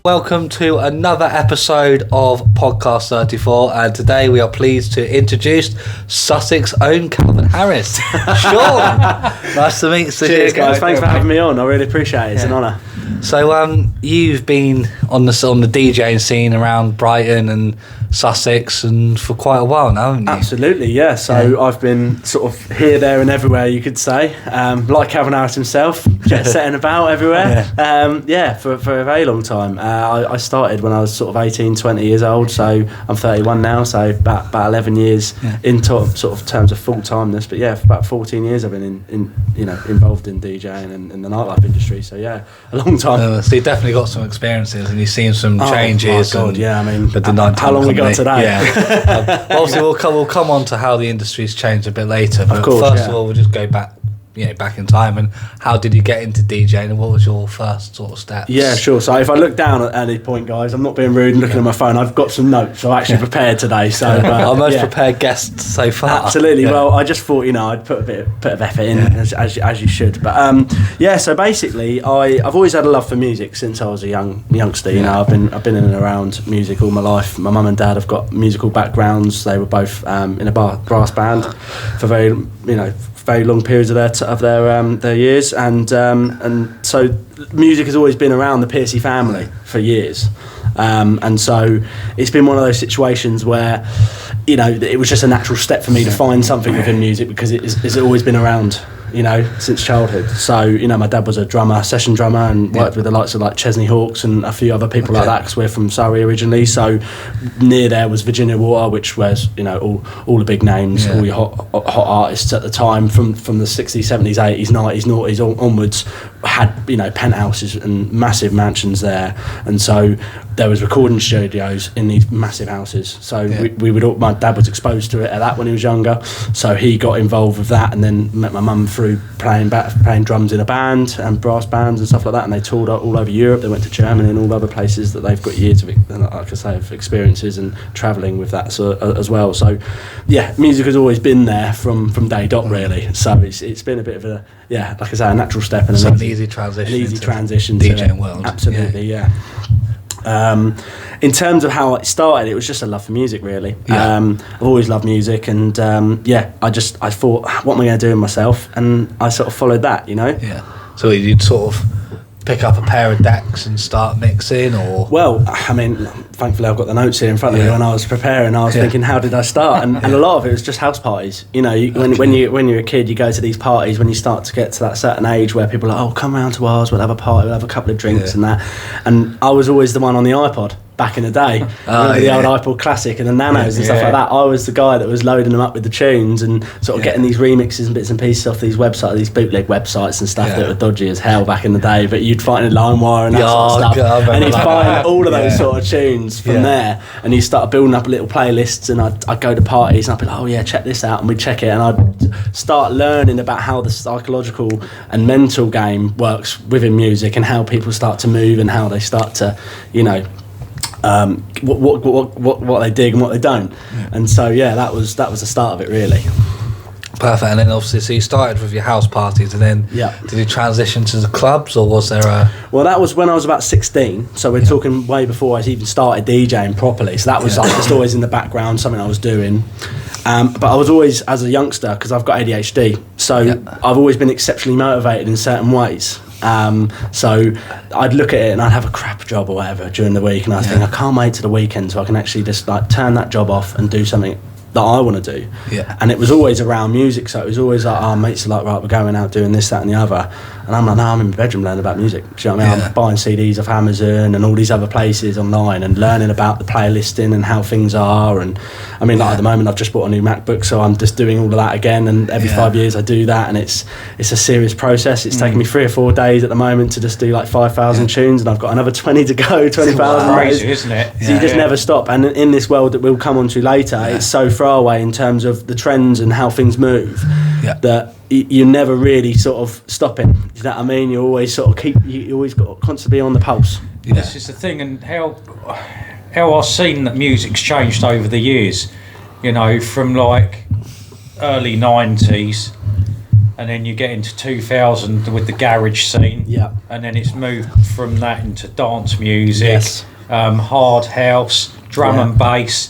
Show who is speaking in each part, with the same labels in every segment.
Speaker 1: Welcome to another episode of Podcast 34, and today we are pleased to introduce Sussex own Calvin Harris. Shaun, nice to meet you.
Speaker 2: Cheers guys, thanks for having me on, I really appreciate it, it's an honour.
Speaker 1: So you've been on the DJing scene around Brighton and Sussex and for quite a while now, haven't you?
Speaker 2: Absolutely, yeah. So I've been sort of here, there and everywhere, you could say. Like Calvin Harris himself, jet setting about everywhere. For a very long time. I started when I was sort of 18, 20 years old, so I'm 31 now, so about 11 years into sort of terms of full-timeness. But yeah, for about 14 years I've been involved in DJing and in the nightlife industry, so yeah, a long time.
Speaker 1: So you've definitely got some experiences and you've seen some changes.
Speaker 2: Oh my God, yeah, I mean,
Speaker 1: how
Speaker 2: long we got today?
Speaker 1: Yeah. Obviously we'll come on to how the industry's changed a bit later, but first of all we'll just go back in time. And how did you get into DJing and what was your first sort of steps?
Speaker 2: Yeah, sure. So if I look down at any point, guys, I'm not being rude and looking at my phone, I've got some notes, so I'm actually prepared today. So
Speaker 1: our most prepared guest so far.
Speaker 2: Absolutely. Well, I just thought I'd put a bit of effort in as you should. But so basically I've always had a love for music since I was a youngster. I've been in and around music all my life. My mum and dad have got musical backgrounds. They were both in a brass band for very long periods of their years, and so music has always been around the Pearcey family for years, and so it's been one of those situations where it was just a natural step for me to find something within music because it's always been around since childhood. So my dad was a session drummer, and worked with the likes of like Chesney Hawkes and a few other people like that, because we're from Surrey originally. So near there was Virginia Water, which was all the big names, all your hot artists at the time from the 60s, 70s, 80s, 90s, noughties onwards had penthouses and massive mansions there, and so there was recording studios in these massive houses. So my dad was exposed to it at that when he was younger, so he got involved with that, and then met my mum through playing drums in a band and brass bands and stuff like that, and they toured all over Europe. They went to Germany and all other places that they've got years of, like I say, of experiences and travelling with that as well. So yeah, music has always been there from day dot really. So it's been a bit of a like I say, a natural step and
Speaker 1: an easy transition
Speaker 2: to
Speaker 1: DJing world.
Speaker 2: Absolutely, yeah. In terms of how it started, it was just a love for music really. I've always loved music, and I thought, what am I going to do with myself, and I sort of followed that.
Speaker 1: So you'd sort of pick up a pair of decks and start mixing, or?
Speaker 2: Well, I mean, thankfully I've got the notes here in front of me. When I was preparing, I was thinking, how did I start? And a lot of it was just house parties. When you're a kid, you go to these parties when you start to get to that certain age where people are like, oh, come round to ours, we'll have a party, we'll have a couple of drinks and that. And I was always the one on the iPod back in the day. The old iPod Classic and the Nanos and stuff like that. I was the guy that was loading them up with the tunes and sort of getting these remixes and bits and pieces off these websites, these bootleg websites and stuff that were dodgy as hell back in the day, but you'd find a LimeWire and that sort of stuff, and you'd find all of those sort of tunes from there, and you start building up little playlists, and I'd go to parties and I'd be like, oh yeah, check this out, and we'd check it, and I'd start learning about how the psychological and mental game works within music, and how people start to move, and how they start to what they dig and what they don't, and so that was the start of it really.
Speaker 1: Perfect. And then obviously, so you started with your house parties, and then did you transition to the clubs, or was there a?
Speaker 2: Well, that was when I was about 16. So we're talking way before I even started DJing properly. So that was just always in the background, something I was doing. But I was always, as a youngster, because I've got ADHD, so I've always been exceptionally motivated in certain ways. So I'd look at it and I'd have a crap job or whatever during the week, and I think I can't wait to the weekend so I can actually just like turn that job off and do something that I want to do. And it was always around music, so it was always like, our mates are like, right, we're going out doing this, that and the other, and I'm like, no, I'm in my bedroom learning about music. Do you know what I mean? I'm buying CDs off Amazon and all these other places online, and learning about the playlisting and how things are. And I mean, like at the moment I've just bought a new MacBook, so I'm just doing all of that again, and every 5 years I do that, and it's a serious process. It's taking me 3 or 4 days at the moment to just do like 5,000 tunes, and I've got another 20 to go, 20,000.
Speaker 3: Crazy, isn't it?
Speaker 2: So you just never stop, and in this world that we'll come on to later, it's so far away in terms of the trends and how things move that you're never really sort of stopping. You know what I mean? You always sort of you always got to constantly be on the pulse.
Speaker 3: This is the thing, and how I've seen that music's changed over the years, from like early 90s and then you get into 2000 with the garage scene,
Speaker 2: Yeah.
Speaker 3: and then it's moved from that into dance music,
Speaker 2: Yes.
Speaker 3: hard house, drum and bass,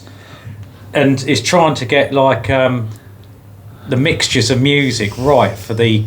Speaker 3: and it's trying to get like the mixtures of music right for the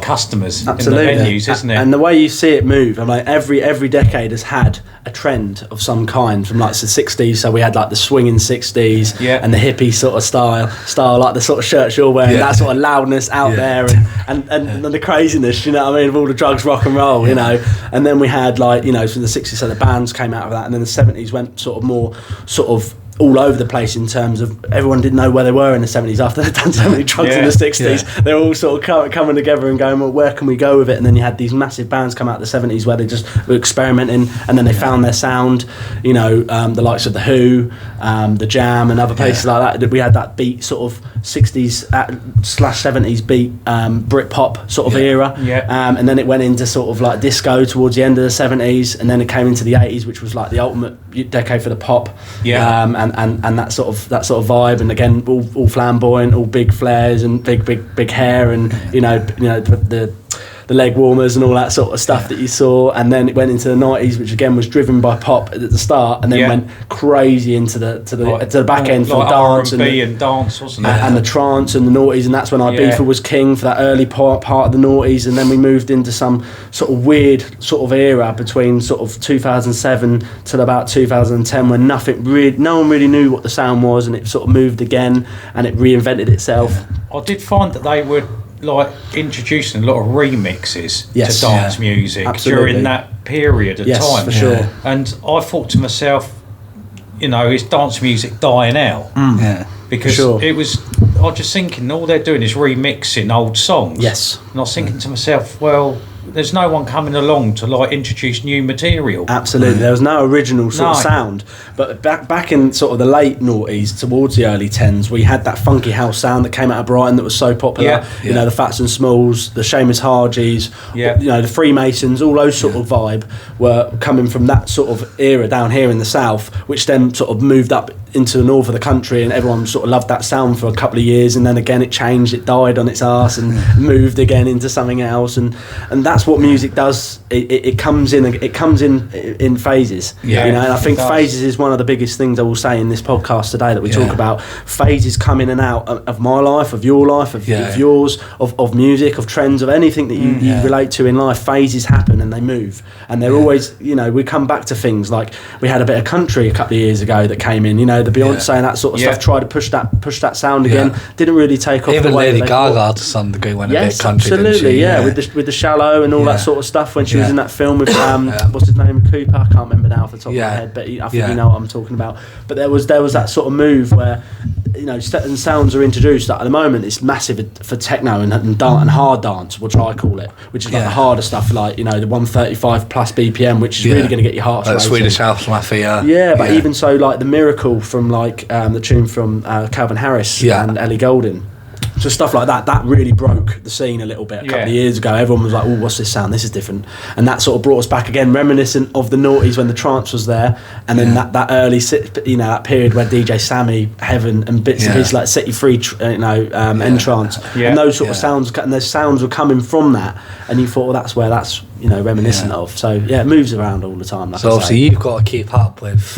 Speaker 3: customers
Speaker 2: Absolutely.
Speaker 3: in the venues, isn't it?
Speaker 2: And the way you see it move, I'm like every decade has had a trend of some kind from like the 60s. So we had like the swinging 60s and the hippie sort of style, like the sort of shirts you're wearing, that sort of loudness out there, and the craziness, you know what I mean, of all the drugs, rock and roll, you know. And then we had like, you know, from the 60s, so the bands came out of that, and then the 70s went sort of more sort of all over the place in terms of everyone didn't know where they were in the 70s after they'd done so many drugs in the 60s. They're all sort of coming together and going, well, where can we go with it? And then you had these massive bands come out of the 70s where they just were experimenting, and then they found their sound, you know, the likes of the Who, the Jam and other places like that. We had that beat sort of 60s slash 70s beat Britpop sort of era, and then it went into sort of like disco towards the end of the 70s, and then it came into the 80s, which was like the ultimate decade for the pop, and that sort of vibe, and again all flamboyant, all big flares and big hair, and you know the leg warmers and all that sort of stuff that you saw. And then it went into the 90s, which again was driven by pop at the start, and then went crazy into the back end for
Speaker 3: like
Speaker 2: dance
Speaker 3: R&B and dance, wasn't it?
Speaker 2: And the trance and the noughties, and that's when Ibiza was king for that early part of the noughties. And then we moved into some sort of weird sort of era between sort of 2007 till about 2010, when no one really knew what the sound was, and it sort of moved again and it reinvented itself.
Speaker 3: I did find that they were like introducing a lot of remixes to dance music during that period of time.
Speaker 2: For sure.
Speaker 3: And I thought to myself, you know, is dance music dying out? Because it was, I was just thinking, all they're doing is remixing old songs.
Speaker 2: Yes.
Speaker 3: And I was thinking to myself, well, there's no one coming along to like introduce new material.
Speaker 2: Absolutely, there was no original sort of sound. But back in sort of the late noughties towards the early 10s, we had that funky house sound that came out of Brighton that was so popular. You know, the Fats and Smalls, the Seamus Hargies, you know, the Freemasons, all those sort of vibe were coming from that sort of era down here in the south, which then sort of moved up into the north of the country, and everyone sort of loved that sound for a couple of years, and then again it changed, it died on its arse and moved again into something else, and that's what music does. It comes in phases, you know. And I think phases is one of the biggest things I will say in this podcast today that we talk about. Phases come in and out of my life, of your life, of yours, of music, of trends, of anything that you relate to in life. Phases happen and they move, and they're always, you know, we come back to things like we had a bit of country a couple of years ago that came in, you know, the Beyonce and that sort of stuff, tried to push that sound again, didn't really take off.
Speaker 1: Even
Speaker 2: the way
Speaker 1: Lady Gaga to some degree went a bit country,
Speaker 2: absolutely, with the Shallow and all that sort of stuff when she was in that film with what's his name, Cooper, I can't remember now off the top of my head, but I think you know what I'm talking about. But there was that sort of move where, you know, certain sounds are introduced that at the moment it's massive for techno and hard dance, which I call it, which is like the harder stuff, like, you know, the 135 plus BPM, which is really going to get your heart racing.
Speaker 1: Swedish House Mafia.
Speaker 2: But even so, like the Miracle from like the tune from Calvin Harris and Ellie Goulding. So stuff like that really broke the scene a little bit a couple of years ago. Everyone was like, oh, what's this sound? This is different. And that sort of brought us back again, reminiscent of the noughties when the trance was there. And then that early, you know, that period where DJ Sammy, Heaven and bits and pieces like Set You Free, Entrance. And those sort of sounds, and those sounds were coming from that. And you thought, well, that's where that's, you know, reminiscent of. So, it moves around all the time. Like
Speaker 1: so obviously you've got to keep up with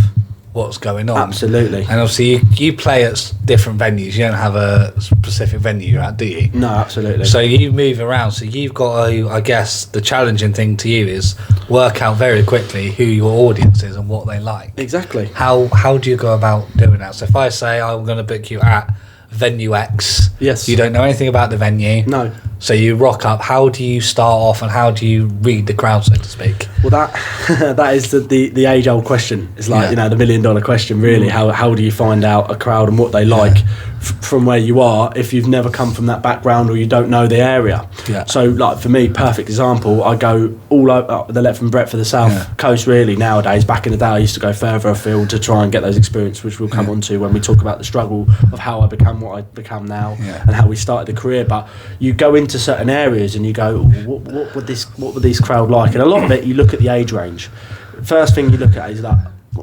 Speaker 1: what's going on.
Speaker 2: Absolutely.
Speaker 1: And obviously you play at different venues. You don't have a specific venue you're at, do you?
Speaker 2: No, absolutely.
Speaker 1: So you move around. So you've got to, I guess the challenging thing to you is work out very quickly who your audience is and what they like.
Speaker 2: Exactly.
Speaker 1: How do you go about doing that? So if I say I'm going to book you at venue X, you don't know anything about the venue.
Speaker 2: No.
Speaker 1: So you rock up. How do you start off, and how do you read the crowd, so to speak?
Speaker 2: Well, that is the age old question. It's like, you know, the $1 million question, really. How do you find out a crowd and what they like from where you are if you've never come from that background or you don't know the area? So, like for me, perfect example. I go all over the length and breadth of the south coast. Really, nowadays. Back in the day, I used to go further afield to try and get those experiences, which we'll come on to when we talk about the struggle of how I become what I become now and how we started the career. But you go into certain areas and you go, what would this crowd like? And a lot of it, you look at the age range. First thing you look at is like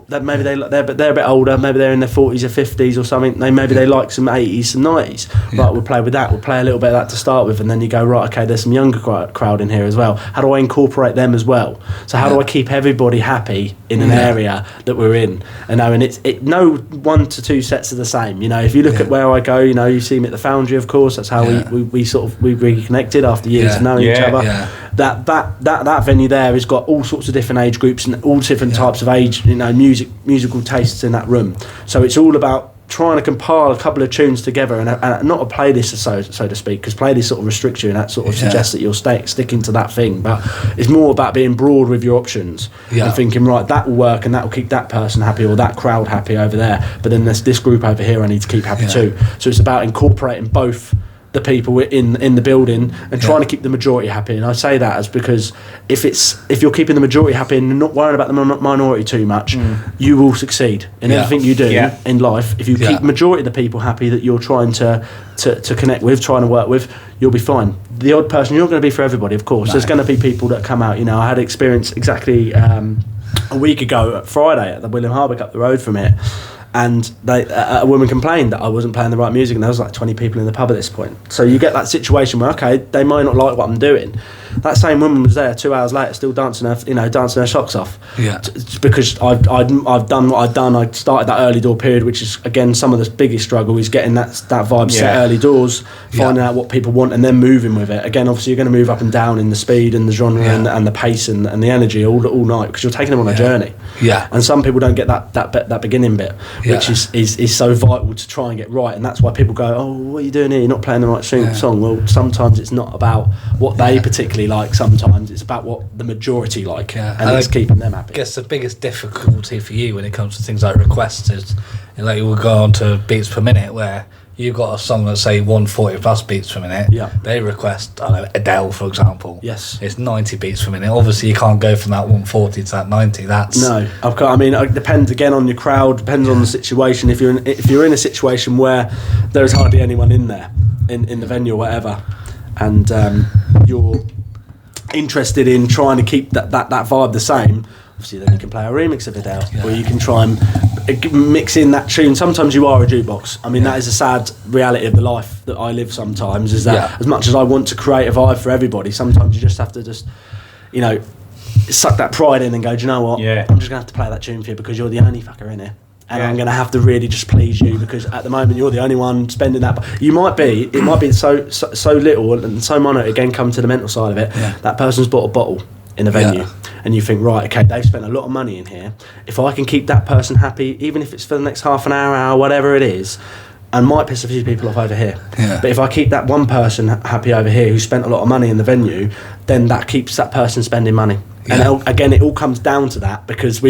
Speaker 2: that maybe they're a bit older, maybe they're in their 40s or 50s or something. They like some 80s, some 90s.
Speaker 1: Yeah.
Speaker 2: Right, we'll play with that. We'll play a little bit of that to start with, and then you go, right, okay, there's some younger crowd in here as well. How do I incorporate them as well? So how do I keep everybody happy in an area that we're in? And no 1 to 2 sets are the same. You know, if you look at where I go, you know, you see me at the Foundry, of course. That's how we reconnected after years of knowing each other.
Speaker 1: Yeah.
Speaker 2: That venue there has got all sorts of different age groups and all different types of age, you know, musical tastes in that room. So it's all about trying to compile a couple of tunes together and not a playlist, so to speak, because playlist sort of restricts you and that sort of suggests that you're sticking to that thing. But it's more about being broad with your options and thinking, right, that will work and that will keep that person happy or that crowd happy over there. But then there's this group over here I need to keep happy too. So it's about incorporating both the people in the building and trying to keep the majority happy. And I say that as because if you're keeping the majority happy and not worrying about the minority too much, you will succeed in everything you do in life. If you keep the majority of the people happy that you're trying to connect with, trying to work with, you'll be fine. The odd person, you're not going to be for everybody, of course. No. There's going to be people that come out. You know, I had experience exactly a week ago at Friday at the William Harbuck up the road from it. And a woman complained that I wasn't playing the right music, and there was like 20 people in the pub at this point. So you get that situation where, okay, they might not like what I'm doing. That same woman was there 2 hours later, still dancing her socks off. Yeah. Because I've done what I've done. I started that early door period, which is again some of the biggest struggle is getting that vibe set early doors, finding out what people want, and then moving with it. Again, obviously you're going to move up and down in the speed and the genre and the pace and the energy all night because you're taking them on a journey. Yeah. And some people don't get that beginning bit, which is so vital to try and get right, and that's why people go, oh, what are you doing here? You're not playing the right song. Well, sometimes it's not about what they particularly like. Sometimes it's about what the majority like, and it's keeping them happy.
Speaker 1: I guess the biggest difficulty for you when it comes to things like requests is, like, we'll go on to beats per minute where you've got a song that's say 140 plus beats per minute. Yeah. They request, I don't know, Adele, for example. Yes. It's 90 beats per minute. Obviously, you can't go from that 140 to that 90.
Speaker 2: I mean, it depends again on your crowd. Depends on the situation. If you're in a situation where there is hardly anyone in there, in the venue or whatever, and you're interested in trying to keep that vibe the same. Obviously, then you can play a remix of Adele, or you can try and mix in that tune. Sometimes you are a jukebox. I mean, that is a sad reality of the life that I live sometimes, is that as much as I want to create a vibe for everybody, sometimes you just have to suck that pride in and go, do you know what? Yeah. I'm just going to have to play that tune for you because you're the only fucker in here. And I'm going to have to really just please you because at the moment you're the only one spending that. It might be so little and so minor. Again, come to the mental side of it. Yeah. That person's bought a bottle in a venue, and you think, right, okay, they've spent a lot of money in here. If I can keep that person happy, even if it's for the next half an hour, whatever it is, and might piss a few people off over here. Yeah. But if I keep that one person happy over here who spent a lot of money in the venue, then that keeps that person spending money. Yeah. And again, it all comes down to that because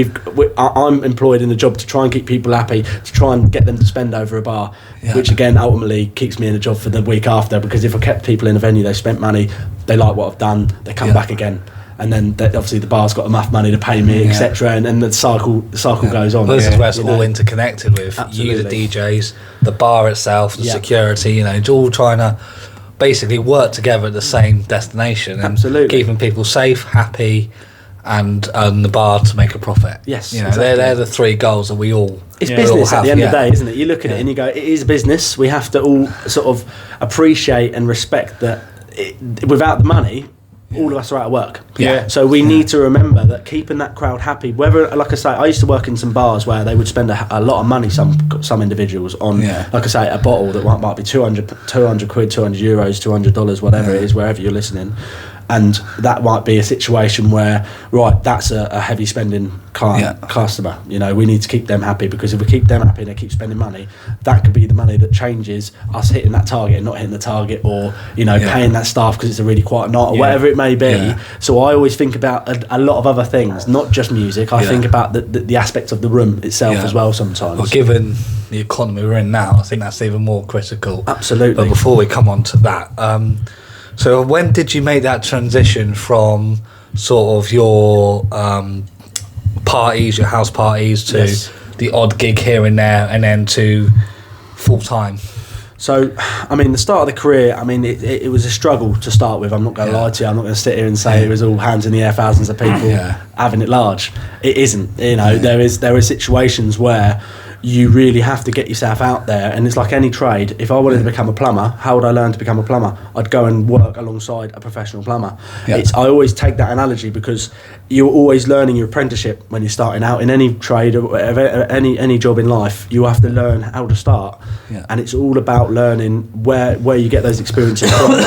Speaker 2: I'm employed in the job to try and keep people happy, to try and get them to spend over a bar, which again ultimately keeps me in a job for the week after, because if I kept people in a venue, they spent money, they like what I've done, they come back again. And then obviously the bar's got enough money to pay me, etc. And the cycle goes on.
Speaker 1: Well, this is where it's all interconnected with you, the DJs, the bar itself, the security. It's all trying to basically work together at the same destination and keeping people safe, happy, and the bar to make a profit.
Speaker 2: Yes,
Speaker 1: exactly. They're the three goals that we all.
Speaker 2: It's business at the end of the day, isn't it? You look at it and you go, it is business. We have to all sort of appreciate and respect that. Without the money, all of us are out of work. Yeah. So we need to remember that keeping that crowd happy, whether, like I say, I used to work in some bars where they would spend a lot of money, some individuals, on, like I say, a bottle that might be 200 quid, 200 euros, $200, whatever it is, wherever you're listening. And that might be a situation where, right, that's a heavy spending customer. We need to keep them happy, because if we keep them happy and they keep spending money, that could be the money that changes us hitting that target and not hitting the target, or paying that staff because it's a really quiet night, or whatever it may be. Yeah. So I always think about a lot of other things, not just music. I think about the aspect of the room itself as well sometimes.
Speaker 1: Well, given the economy we're in now, I think that's even more critical.
Speaker 2: Absolutely.
Speaker 1: But before we come on to that, so when did you make that transition from sort of your parties, your house parties, to the odd gig here and there, and then to full time?
Speaker 2: So, I mean, the start of the career, I mean, it was a struggle to start with. I'm not going to lie to you. I'm not going to sit here and say it was all hands in the air, thousands of people having it large. It isn't. You know, there are situations where you really have to get yourself out there, and it's like any trade. If I wanted to become a plumber, how would I learn to become a plumber? I'd go and work alongside a professional plumber. I always take that analogy because you're always learning your apprenticeship when you're starting out in any trade or whatever, any job in life. You have to learn how to start, and it's all about learning where you get those experiences from.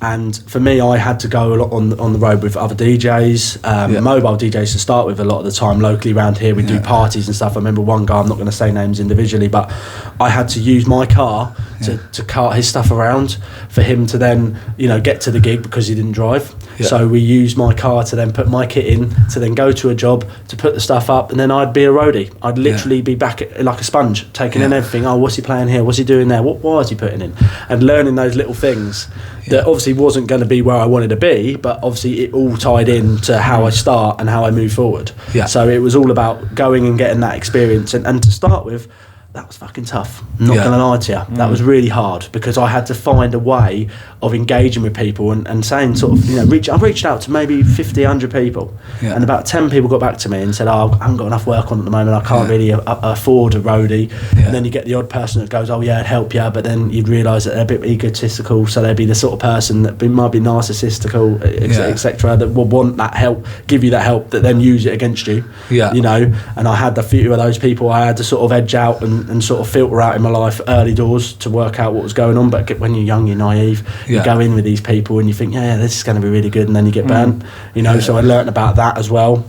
Speaker 2: And for me, I had to go a lot on the road with other DJs, mobile DJs to start with. A lot of the time locally around here, we do parties and stuff. I remember one guy, I'm not going to say names individually, but I had to use my car to cart his stuff around for him to then, you know, get to the gig because he didn't drive. So we used my car to then put my kit in, to then go to a job, to put the stuff up, and then I'd be a roadie. I'd literally be back like a sponge, taking in everything. Oh, what's he playing here? What's he doing there? Why is he putting in? And learning those little things that obviously wasn't going to be where I wanted to be, but obviously it all tied in to how I start and how I move forward. So it was all about going and getting that experience, and to start with, that was fucking tough. I'm not going to lie to you. That was really hard because I had to find a way of engaging with people and saying sort of, you know, I reached out to maybe 50, 100 people, and about 10 people got back to me and said, I haven't got enough work on at the moment, I can't really afford a roadie. And then you get the odd person that goes, oh yeah, I'd help you, but then you'd realise that they're a bit egotistical, so they'd be the sort of person that might be narcissistical, etc., that will want that help, give you that help, that then use it against you. You know, and I had a few of those people I had to sort of edge out and sort of filter out in my life early doors to work out what was going on. But when you're young, you're naive, you go in with these people and you think, this is going to be really good, and then you get burnt, you know. So I learnt about that as well.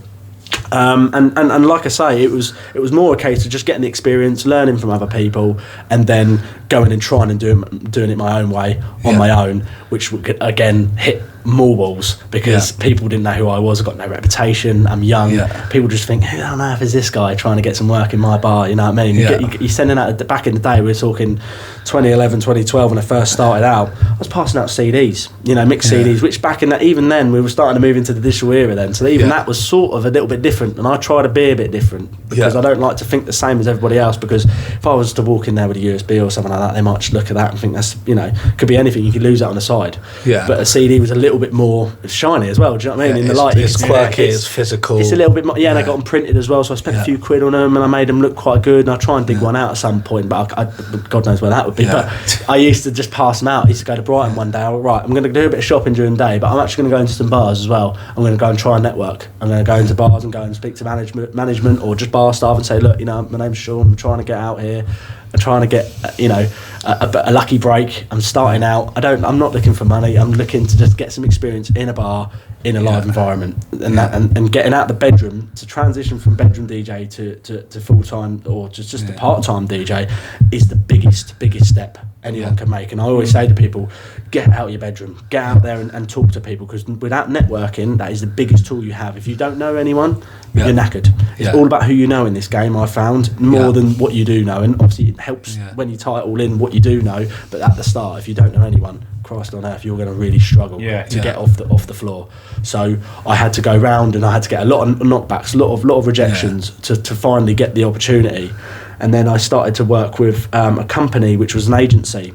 Speaker 2: And like I say, it was more a case of just getting the experience, learning from other people, and then going and trying and doing it my own way on my own, which would again hit more walls because people didn't know who I was. I got no reputation. I'm young. People just think, who on earth is this guy trying to get some work in my bar? You know what I mean? You're sending out, back in the day, we were talking 2011, 2012 when I first started out, I was passing out CDs, you know, mixed CDs, which back in that, even then, we were starting to move into the digital era then. So even that was sort of a little bit different, and I try to be a bit different because I don't like to think the same as everybody else, because if I was to walk in there with a USB or something like that, they might just look at that and think that's, you know, could be anything, you could lose that on the side. But a CD was a little bit more shiny as well, do you know what I mean? In the light,
Speaker 1: it's quirky, it's physical, it's
Speaker 2: a little bit more, and I got them printed as well, so I spent a few quid on them and I made them look quite good, and I try and dig one out at some point, but I God knows where that would be. But I used to just pass them out. I used to go to Brighton one day, I'm going to do a bit of shopping during the day, but I'm actually going to go into some bars as well. I'm going to go and try and network. I'm going to go into bars and go and speak to management or just bar staff and say, look, you know, my name's Shaun, I'm trying to get out here, I'm trying to get, you know, a lucky break. I'm starting out. I'm not looking for money. I'm looking to just get some experience in a bar, in a live environment, and and getting out the bedroom, to transition from bedroom DJ to full time or just a part time DJ is the biggest step anyone can make. And I always say to people, get out of your bedroom, get out there and talk to people, because without networking, that is the biggest tool you have. If you don't know anyone, you're knackered. It's all about who you know in this game, I found, more than what you do know. And obviously it helps when you tie it all in what you do know, but at the start, if you don't know anyone, Christ on earth, you're going to really struggle to get off the floor. So I had to go round and I had to get a lot of knockbacks, a lot of rejections to finally get the opportunity. And then I started to work with a company which was an agency.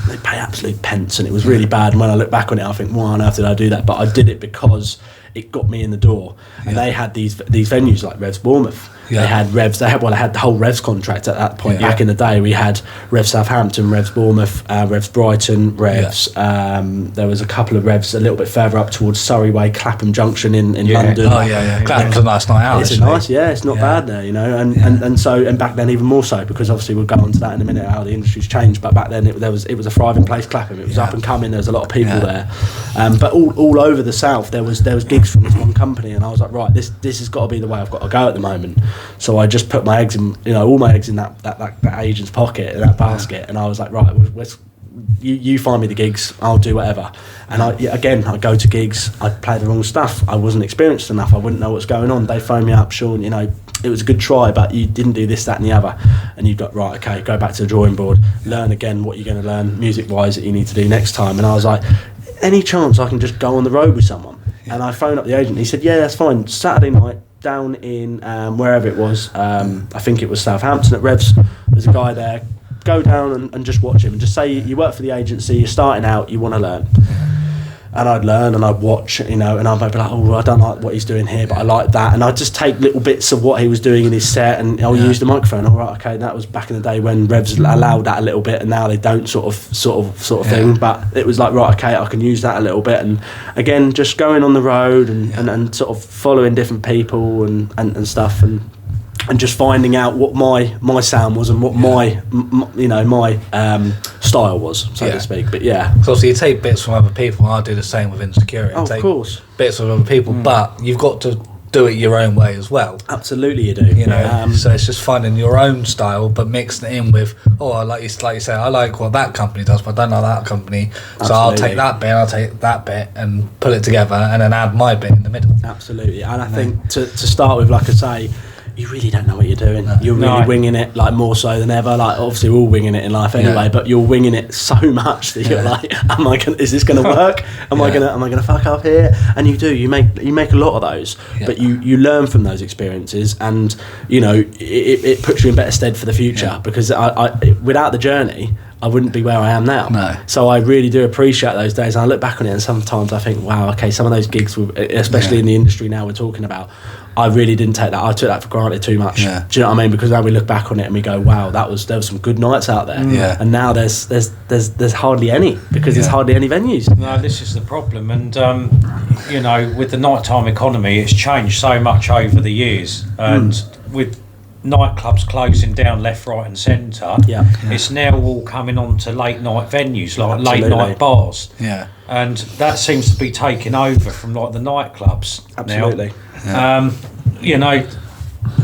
Speaker 2: They pay absolute pence, and it was really bad. And when I look back on it, I think, why on earth did I do that? But I did it because it got me in the door. And they had these venues like Revs Bournemouth. They had Revs. I had the whole Revs contract at that point. Back in the day, we had Revs Southampton, Revs Bournemouth, Revs Brighton, Revs. There was a couple of Revs a little bit further up towards Surrey Way, Clapham Junction in London.
Speaker 1: Oh yeah. Clapham's a nice night out.
Speaker 2: It's nice. Yeah, it's not bad there, you know. And back then even more so, because obviously we'll go on to that in a minute, how the industry's changed. But back then it was a thriving place, Clapham. It was up and coming. There was a lot of people there. But all over the south there was gigs from this one company, and I was like, right, this has got to be the way I've got to go at the moment. So I just put my eggs in, you know, all my eggs in that agent's pocket, in that basket, and I was like, right, you find me the gigs, I'll do whatever. And I'd go to gigs, I'd play the wrong stuff, I wasn't experienced enough, I wouldn't know what's going on. They phoned me up, Shaun, you know, it was a good try, but you didn't do this, that and the other. And you've got, right, okay, go back to the drawing board, learn again what you're going to learn music-wise that you need to do next time. And I was like, any chance I can just go on the road with someone? And I phoned up the agent, he said, yeah, that's fine, Saturday night, down in wherever it was, I think it was Southampton at Revs, there's a guy there, go down and just watch him, and just say you work for the agency, you're starting out, you want to learn. And I'd learn and I'd watch, and I might be like, oh, I don't like what he's doing here, but I like that. And I'd just take little bits of what he was doing in his set, and I'll use the microphone. All right, okay, that was back in the day when Revs allowed that a little bit, and now they don't sort of thing. But it was like, right, okay, I can use that a little bit. And again, just going on the road and sort of following different people and stuff, and just finding out what my sound was and what my style was, so to speak. But
Speaker 1: so you take bits from other people. I do the same with Insecurity.
Speaker 2: Oh, of course,
Speaker 1: bits from other people, but you've got to do it your own way as well.
Speaker 2: Absolutely, you do.
Speaker 1: So it's just finding your own style, but mixing it in with, like you say, I like what that company does, but I don't like that company. Absolutely. So I'll take that bit, I'll take that bit, and put it together, and then add my bit in the middle.
Speaker 2: Absolutely, and I think to start with, like I say, you really don't know what you're doing. No. You're really winging it, like more so than ever. Like obviously we're all winging it in life anyway, but you're winging it so much that you're like, is this going to work? Am I going to fuck up here? And you make a lot of those, but you learn from those experiences, and it puts you in better stead for the future, because I without the journey, I wouldn't be where I am now.
Speaker 1: No.
Speaker 2: So I really do appreciate those days, and I look back on it, and sometimes I think, wow, okay, some of those gigs, especially in the industry now we're talking about, I really didn't take that. I took that for granted too much. Yeah. Do you know what I mean? Because now we look back on it and we go, wow, there was some good nights out there.
Speaker 1: Yeah.
Speaker 2: And now there's hardly any, because there's hardly any venues.
Speaker 3: No, this is the problem, and with the nighttime economy, it's changed so much over the years, and with nightclubs closing down left, right and centre, it's now all coming on to late night venues, like late night bars, and that seems to be taking over from like the nightclubs.
Speaker 2: Absolutely.
Speaker 3: Now.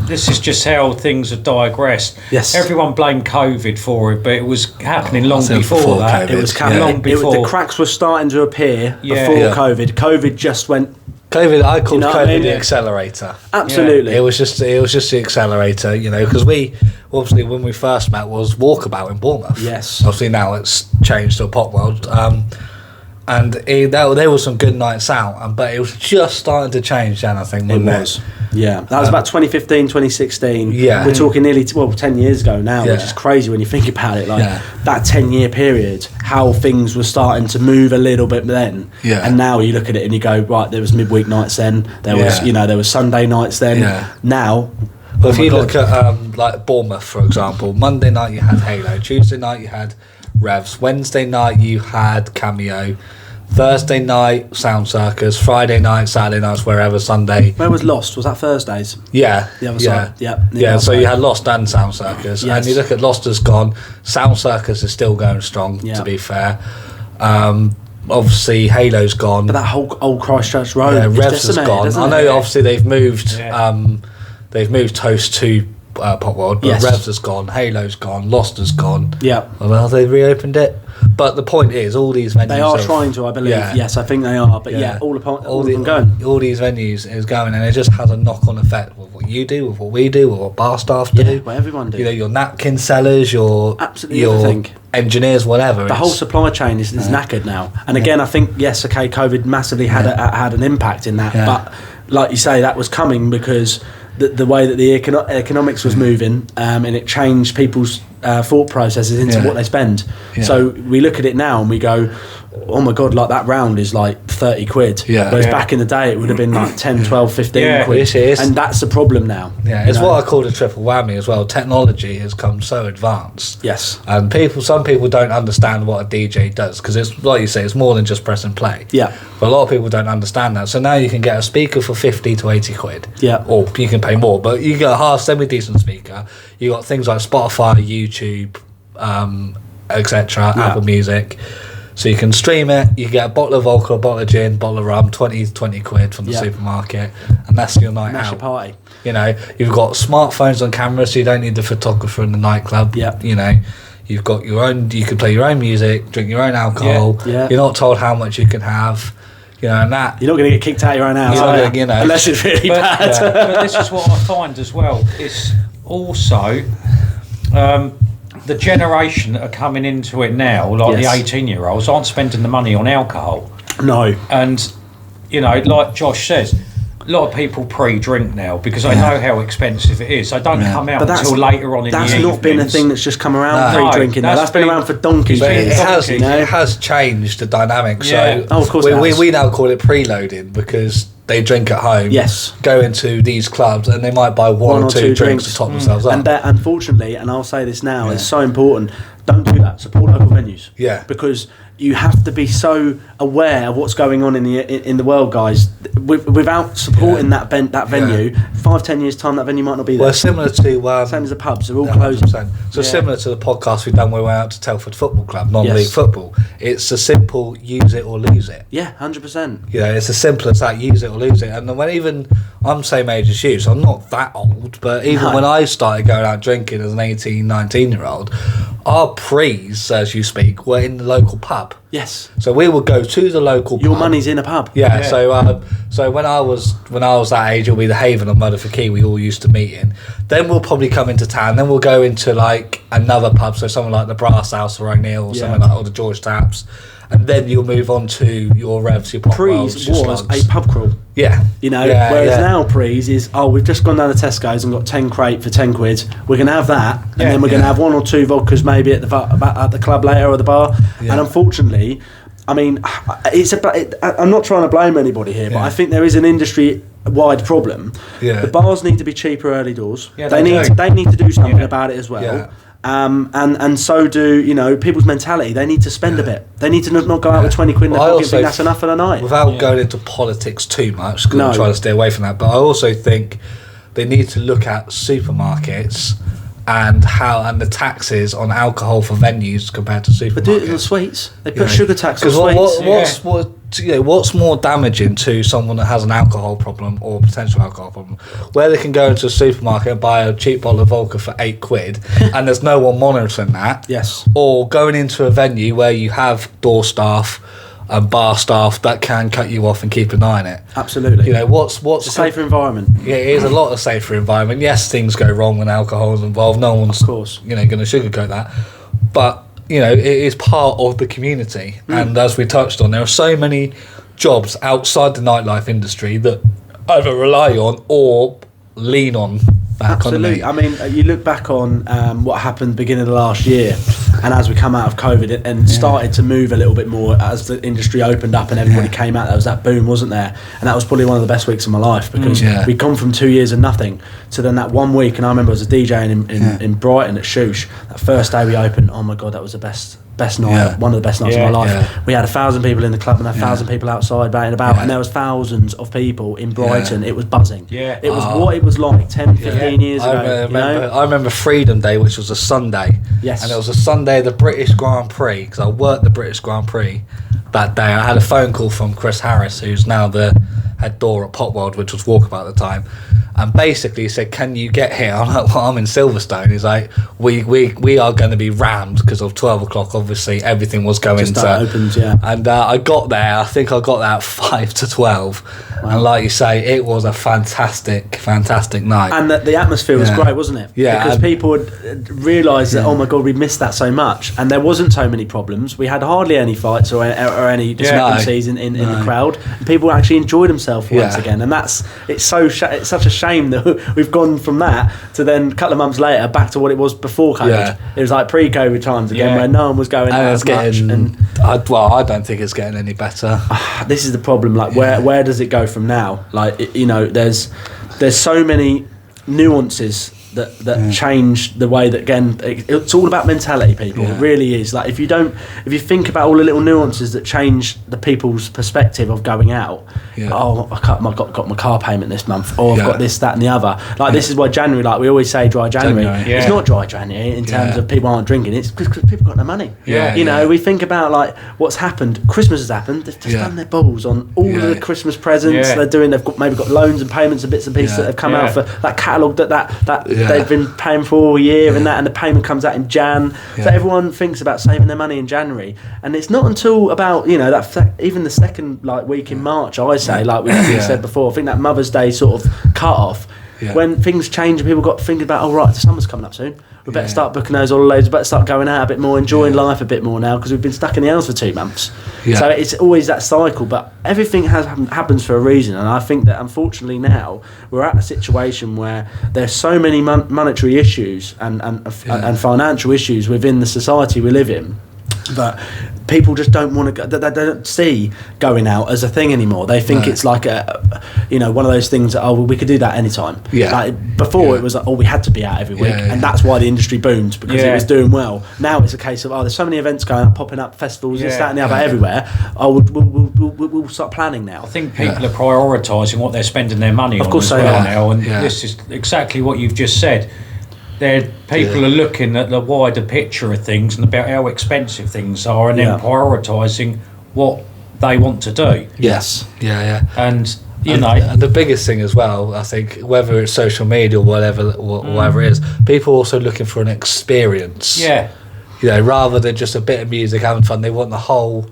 Speaker 3: This is just how things have digressed.
Speaker 2: Yes.
Speaker 3: Everyone blamed COVID for it, but it was happening long before that.
Speaker 1: COVID.
Speaker 3: It was happening long before.
Speaker 2: The cracks were starting to appear before COVID. COVID just went.
Speaker 1: I called COVID the accelerator.
Speaker 2: Absolutely.
Speaker 1: It was just the accelerator, because we obviously, when we first met, was Walkabout in Bournemouth.
Speaker 2: Yes.
Speaker 1: Obviously now it's changed to a Pop World. And there was some good nights out, but it was just starting to change then, I think.
Speaker 2: It was. Yeah, that was about 2015, 2016.
Speaker 1: Yeah.
Speaker 2: We're talking nearly 10 years ago now, which is crazy when you think about it. Like that 10-year period, how things were starting to move a little bit then.
Speaker 1: Yeah.
Speaker 2: And now you look at it and you go, right, there was midweek nights then. There was, there was Sunday nights then.
Speaker 1: Yeah.
Speaker 2: Now.
Speaker 1: Well, if you look at like Bournemouth, for example, Monday night you had Halo, Tuesday night you had Revs, Wednesday night you had Cameo, Thursday night Sound Circus, Friday night, Saturday nights, wherever, Sunday.
Speaker 2: Where was Lost? Was that Thursdays?
Speaker 1: Yeah.
Speaker 2: The other side?
Speaker 1: Yeah, so you had Lost and Sound Circus. Yes. And you look at Lost has gone, Sound Circus is still going strong, to be fair. Obviously Halo's gone.
Speaker 2: But that whole old Christchurch Road
Speaker 1: Revs has gone. I know obviously they've moved Toast to Pop World, but Revs has gone, Halo's gone, Lost has gone.
Speaker 2: Yeah.
Speaker 1: Well, have they reopened it? But the point is, all these venues...
Speaker 2: They are trying to, I believe. Yeah. Yes, I think they are. But all of them going.
Speaker 1: All these venues is going, and it just has a knock-on effect with what you do, with what we do, with what bar staff do.
Speaker 2: Yeah, what everyone do.
Speaker 1: Your napkin sellers, your engineers, whatever.
Speaker 2: The whole supply chain is knackered now. And again, I think, COVID massively had an impact in that. Yeah. But like you say, that was coming because... The way that the economics was moving, and it changed people's thought processes into what they spend. Yeah. So we look at it now and we go, oh my God, like that round is like 30 quid.
Speaker 1: Yeah.
Speaker 2: Whereas back in the day it would have been like 10, 12, 15 quid.
Speaker 1: It is.
Speaker 2: And that's the problem now.
Speaker 1: Yeah, it's what I call a triple whammy as well. Technology has come so advanced.
Speaker 2: Yes.
Speaker 1: And some people don't understand what a DJ does, because it's like you say, it's more than just press and play.
Speaker 2: Yeah.
Speaker 1: But a lot of people don't understand that. So now you can get a speaker for 50 to 80 quid.
Speaker 2: Yeah.
Speaker 1: Or you can pay more, but you get a half semi-decent speaker. You got things like Spotify, YouTube, etc., Apple Music. So you can stream it, you get a bottle of vodka, a bottle of gin, bottle of rum, 20 quid from the supermarket, and that's your night out.
Speaker 2: Your party.
Speaker 1: You've got smartphones on camera, so you don't need the photographer in the nightclub.
Speaker 2: Yeah.
Speaker 1: You've got your own, you can play your own music, drink your own alcohol.
Speaker 2: Yeah.
Speaker 1: You're not told how much you can have. And that...
Speaker 2: You're not going to get kicked out of your own house, unless it's really bad.
Speaker 3: But this is what I find as well. It's also... the generation that are coming into it now, like the 18-year-olds, aren't spending the money on alcohol.
Speaker 2: No.
Speaker 3: And, like Josh says, a lot of people pre-drink now because they know how expensive it is. They don't come out until later on in the evening.
Speaker 2: That's not been a thing that's just come around pre-drinking. That's been around for donkeys.
Speaker 1: It has changed the dynamic.
Speaker 3: Yeah.
Speaker 1: So of course we now call it preloading because they drink at home, go into these clubs, and they might buy one or two drinks to top themselves up.
Speaker 2: And that, unfortunately, and I'll say this now, it's so important, don't do that. Support local venues.
Speaker 1: Yeah.
Speaker 2: Because you have to be so aware of what's going on in the world, guys. Without supporting that venue, 5-10 years time, that venue might not be there.
Speaker 1: Well, similar to
Speaker 2: same as the pubs, they're all closing.
Speaker 1: So similar to the podcast we've done where we went out to Telford Football Club, non-league football. It's a simple use it or lose it.
Speaker 2: Yeah, 100%.
Speaker 1: It's as simple as that. Use it or lose it. And when even I'm same age as you, so I'm not that old, but even when I started going out drinking as an 18, 19-year-old, our pre's, as you speak, were in the local pub.
Speaker 2: Yes.
Speaker 1: So we would go to the local pub.
Speaker 2: Your money's in a pub.
Speaker 1: Yeah. So when I was that age, it'll be the Haven or Motherford Quay we all used to meet in. Then we'll probably come into town. Then we'll go into like another pub, so something like the Brass House or O'Neill or something like, or the George Taps. And then you'll move on to your Revs, your Pop
Speaker 2: Pre's
Speaker 1: Worlds,
Speaker 2: was a pub crawl.
Speaker 1: Yeah.
Speaker 2: Whereas now Pre's is, we've just gone down to Tesco's and got 10 crate for 10 quid. We're going to have that, and then we're going to have one or two vodkas maybe at the club later or the bar. Yeah. And unfortunately, I mean, I'm not trying to blame anybody here, but I think there is an industry-wide problem. Yeah. The bars need to be cheaper early doors. Yeah, they need to do something about it as well. Yeah. And so do people's mentality. They need to spend a bit. They need to not go out with 20 quid in their pocket and think that's enough for the night.
Speaker 1: Without going into politics too much, because I'm trying to stay away from that. But I also think they need to look at supermarkets and the taxes on alcohol for venues compared to supermarkets.
Speaker 2: But do it on the sweets. They put sugar tax on sweets.
Speaker 1: What's more damaging to someone that has an alcohol problem or potential alcohol problem, where they can go into a supermarket and buy a cheap bottle of vodka for 8 quid and there's no one monitoring that, or going into a venue where you have door staff and bar staff that can cut you off and keep an eye on it.
Speaker 2: Absolutely.
Speaker 1: What's
Speaker 2: a safer environment.
Speaker 1: Yeah, it is a lot of safer environment. Yes, things go wrong when alcohol is involved. No one's going to sugarcoat that, but it is part of the community. And as we touched on, there are so many jobs outside the nightlife industry that either rely on or lean on that
Speaker 2: Absolutely.
Speaker 1: economy.
Speaker 2: I mean, you look back on what happened beginning of the last year, and as we come out of COVID and started to move a little bit more as the industry opened up and everybody came out, there was that boom, wasn't there? And that was probably one of the best weeks of my life, because we'd gone from 2 years of nothing to then that 1 week. And I remember I was a DJ in Brighton at Shoosh. That first day we opened, oh my God, that was the best night, one of the best nights of my life. We had 1,000 people in the club and 1,000 people outside batting about, and there was thousands of people in Brighton. It was buzzing. It was what it was like 10, 15 years ago.
Speaker 1: I remember Freedom Day, which was a Sunday.
Speaker 2: Yes.
Speaker 1: And it was a Sunday of the British Grand Prix, because I worked the British Grand Prix that day. I had a phone call from Chris Harris, who's now the head door at Pop World, which was Walkabout at the time. And basically he said, can you get here? I'm like, well, I'm in Silverstone. He's like, we are going to be rammed because of 12 o'clock. Obviously, everything was going to...
Speaker 2: opens,
Speaker 1: And I got there, I think I got there at 5 to 12. Wow. And like you say, it was a fantastic night.
Speaker 2: And the atmosphere was great, wasn't it?
Speaker 1: Yeah.
Speaker 2: Because people would realise that, oh my God, we missed that so much. And there wasn't so many problems. We had hardly any fights or any discrepancies in the crowd. And people actually enjoyed themselves once again. And it's such a shame that we've gone from that to then a couple of months later back to what it was before COVID. It was like pre-COVID times again, where no one was going out as much. And
Speaker 1: I don't think it's getting any better.
Speaker 2: This is the problem. Like, where does it go from now? Like, there's so many nuances that change the way that, again, it's all about mentality, people. It really is. Like, if you think about all the little nuances that change the people's perspective of going out, I got my car payment this month, or I've got this, that and the other. Like, this is why January, like we always say, dry January. It's not dry January in terms of people aren't drinking. It's because people got no money. We think about like what's happened. Christmas has happened. They've just done their balls on all of the Christmas presents. They've maybe got loans and payments and bits and pieces that have come out for that catalogue that they've been paying for all year and the payment comes out in Jan. So everyone thinks about saving their money in January, and it's not until about even the second week in March, I say, like we said before, I think that Mother's Day sort of cut off, when things change and people got thinking about, the summer's coming up soon. We better start booking those holidays. We better start going out a bit more, enjoying life a bit more now, because we've been stuck in the house for 2 months. So it's always that cycle, but everything happens for a reason, and I think that unfortunately now we're at a situation where there's so many monetary issues and financial issues within the society we live in, but people just don't want to go. They don't see going out as a thing anymore. They think it's like one of those things that we could do that anytime. Like before it was like, we had to be out every week, and that's why the industry boomed, because it was doing well. Now it's a case of there's so many events going up, popping up, festivals, this, that, and the other everywhere. We'll start planning now.
Speaker 3: I think people are prioritising what they're spending their money on. Of course they are now, and this is exactly what you've just said. People are looking at the wider picture of things and about how expensive things are, and then prioritising what they want to do.
Speaker 1: Yes.
Speaker 3: And
Speaker 1: and the biggest thing as well, I think, whether it's social media or whatever it is, people are also looking for an experience. Rather than just a bit of music, having fun, they want the whole.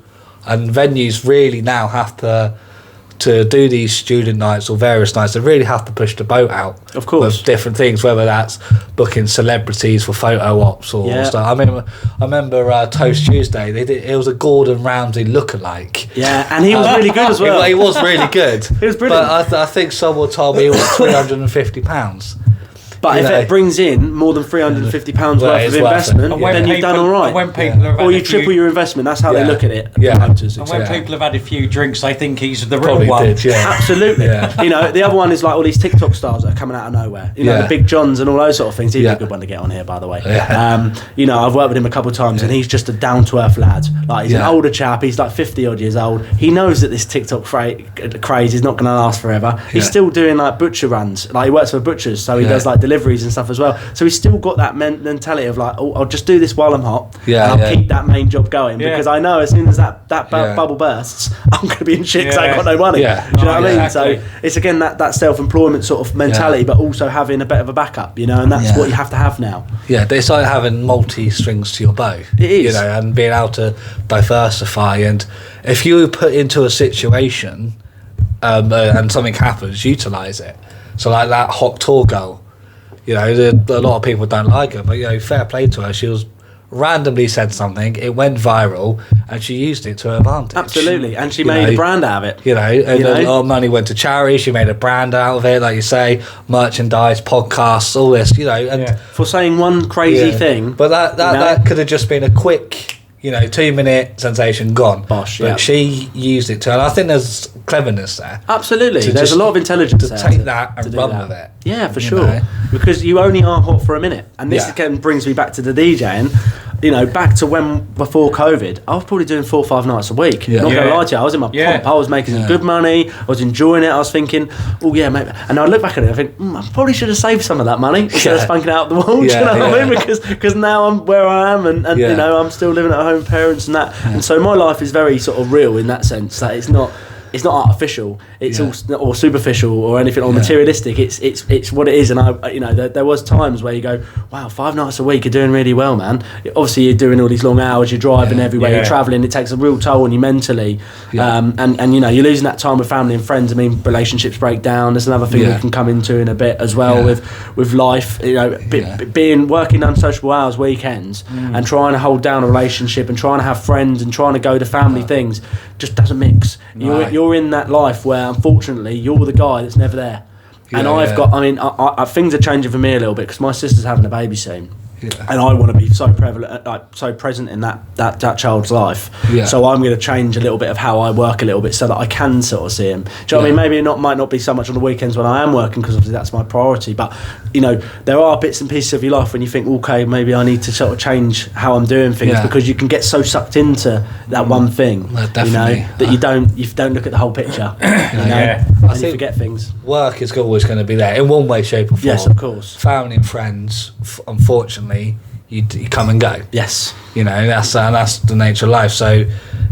Speaker 1: And venues really now have to do these student nights or various nights. They really have to push the boat out,
Speaker 2: of course,
Speaker 1: with different things, whether that's booking celebrities for photo ops or stuff. I mean, I remember Toast Tuesday, it was a Gordon Ramsay lookalike,
Speaker 2: and he was really good as well.
Speaker 1: He was really good.
Speaker 2: He was brilliant.
Speaker 1: But I think someone told me it was £350.
Speaker 2: But if it brings in more than £350 worth of investment, then you've done all right.
Speaker 3: When people have
Speaker 2: or you triple your investment. That's how they look at it.
Speaker 3: Promoters, and when people have had a few drinks, they think he's the real one.
Speaker 2: Absolutely. The other one is like all these TikTok stars that are coming out of nowhere. The Big Johns and all those sort of things. He's a good one to get on here, by the way. I've worked with him a couple of times, and he's just a down-to-earth lad. Like, he's an older chap. He's like 50-odd years old. He knows that this TikTok craze is not going to last forever. He's still doing like butcher runs. Like, he works for butchers, so he does like deliveries and stuff as well. So he's still got that mentality of like, I'll just do this while I'm hot, and I'll keep that main job going, because I know as soon as that bubble bursts, I'm going to be in shit because I ain't got no money. Do you know what I mean? Exactly. So it's again that self-employment sort of mentality, but also having a bit of a backup, and that's what you have to have now. It's
Speaker 1: like having multi-strings to your bow.
Speaker 2: It is.
Speaker 1: And being able to diversify, and if you put into a situation and something happens, utilise it. So like that hot tour girl, a lot of people don't like her, but fair play to her. She was randomly said something, it went viral, and she used it to her advantage.
Speaker 2: Absolutely, and she made a brand out of it.
Speaker 1: A lot of money went to charity. She made a brand out of it, like you say, merchandise, podcasts, all this. And
Speaker 2: for saying one crazy thing,
Speaker 1: but that could have just been a quick 2-minute sensation gone.
Speaker 2: Bosh,
Speaker 1: but she used it to, and I think there's cleverness there.
Speaker 2: Absolutely, there's a lot of intelligence
Speaker 1: to take that and run with it.
Speaker 2: Yeah, for sure. Because you only are hot for a minute, and this again brings me back to the DJing. Back to before COVID, I was probably doing 4 or 5 nights a week. Not gonna lie to you, I was in my pomp. I was making some good money. I was enjoying it. I was thinking, maybe. And I look back at it, I think, I probably should have saved some of that money instead of spunking it out the wall. Do you know what I mean? Because now I'm where I am, and I'm still living at home with parents and that. And so my life is very sort of real in that sense. That it's not artificial, it's all or superficial or anything or materialistic. It's what it is. And there was times where you go, wow, 5 nights a week, you're doing really well, man. Obviously you're doing all these long hours, you're driving everywhere, you're traveling, it takes a real toll on you mentally. And you're losing that time with family and friends. I mean, relationships break down. There's another thing we can come into in a bit as well with life, being working unsociable hours, weekends, and trying to hold down a relationship and trying to have friends and trying to go to family things just doesn't mix. You're in that life where unfortunately you're the guy that's never there. And I've got, I things are changing for me a little bit because my sister's having a baby soon. And I want to be so prevalent, so present in that child's life. So I'm going to change a little bit of how I work a little bit so that I can sort of see him. Do you know what I mean? Maybe it might not be so much on the weekends when I am working, because obviously that's my priority. But there are bits and pieces of your life when you think, okay, maybe I need to sort of change how I'm doing things, because you can get so sucked into that one thing, that you don't look at the whole picture. And you forget things.
Speaker 1: Work is always going to be there in one way, shape, or form.
Speaker 2: Yes, of course.
Speaker 1: Family and friends, unfortunately, you come and go.
Speaker 2: Yes.
Speaker 1: That's the nature of life. So it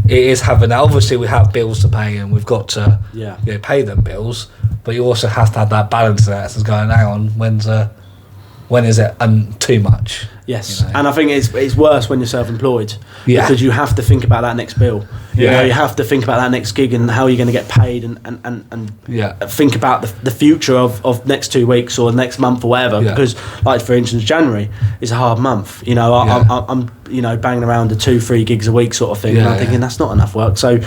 Speaker 1: is having that. Obviously we have bills to pay and we've got to pay them bills, but you also have to have that balance there. So it's going, hang on, when is it too much?
Speaker 2: Yes, and I think it's worse when you're self-employed because you have to think about that next bill. You know, you have to think about that next gig and how you're going to get paid, and think about the future of next 2 weeks or next month or whatever. Because, like for instance, January is a hard month. You know, I'm banging around the 2-3 gigs a week sort of thing, and I'm thinking that's not enough work. So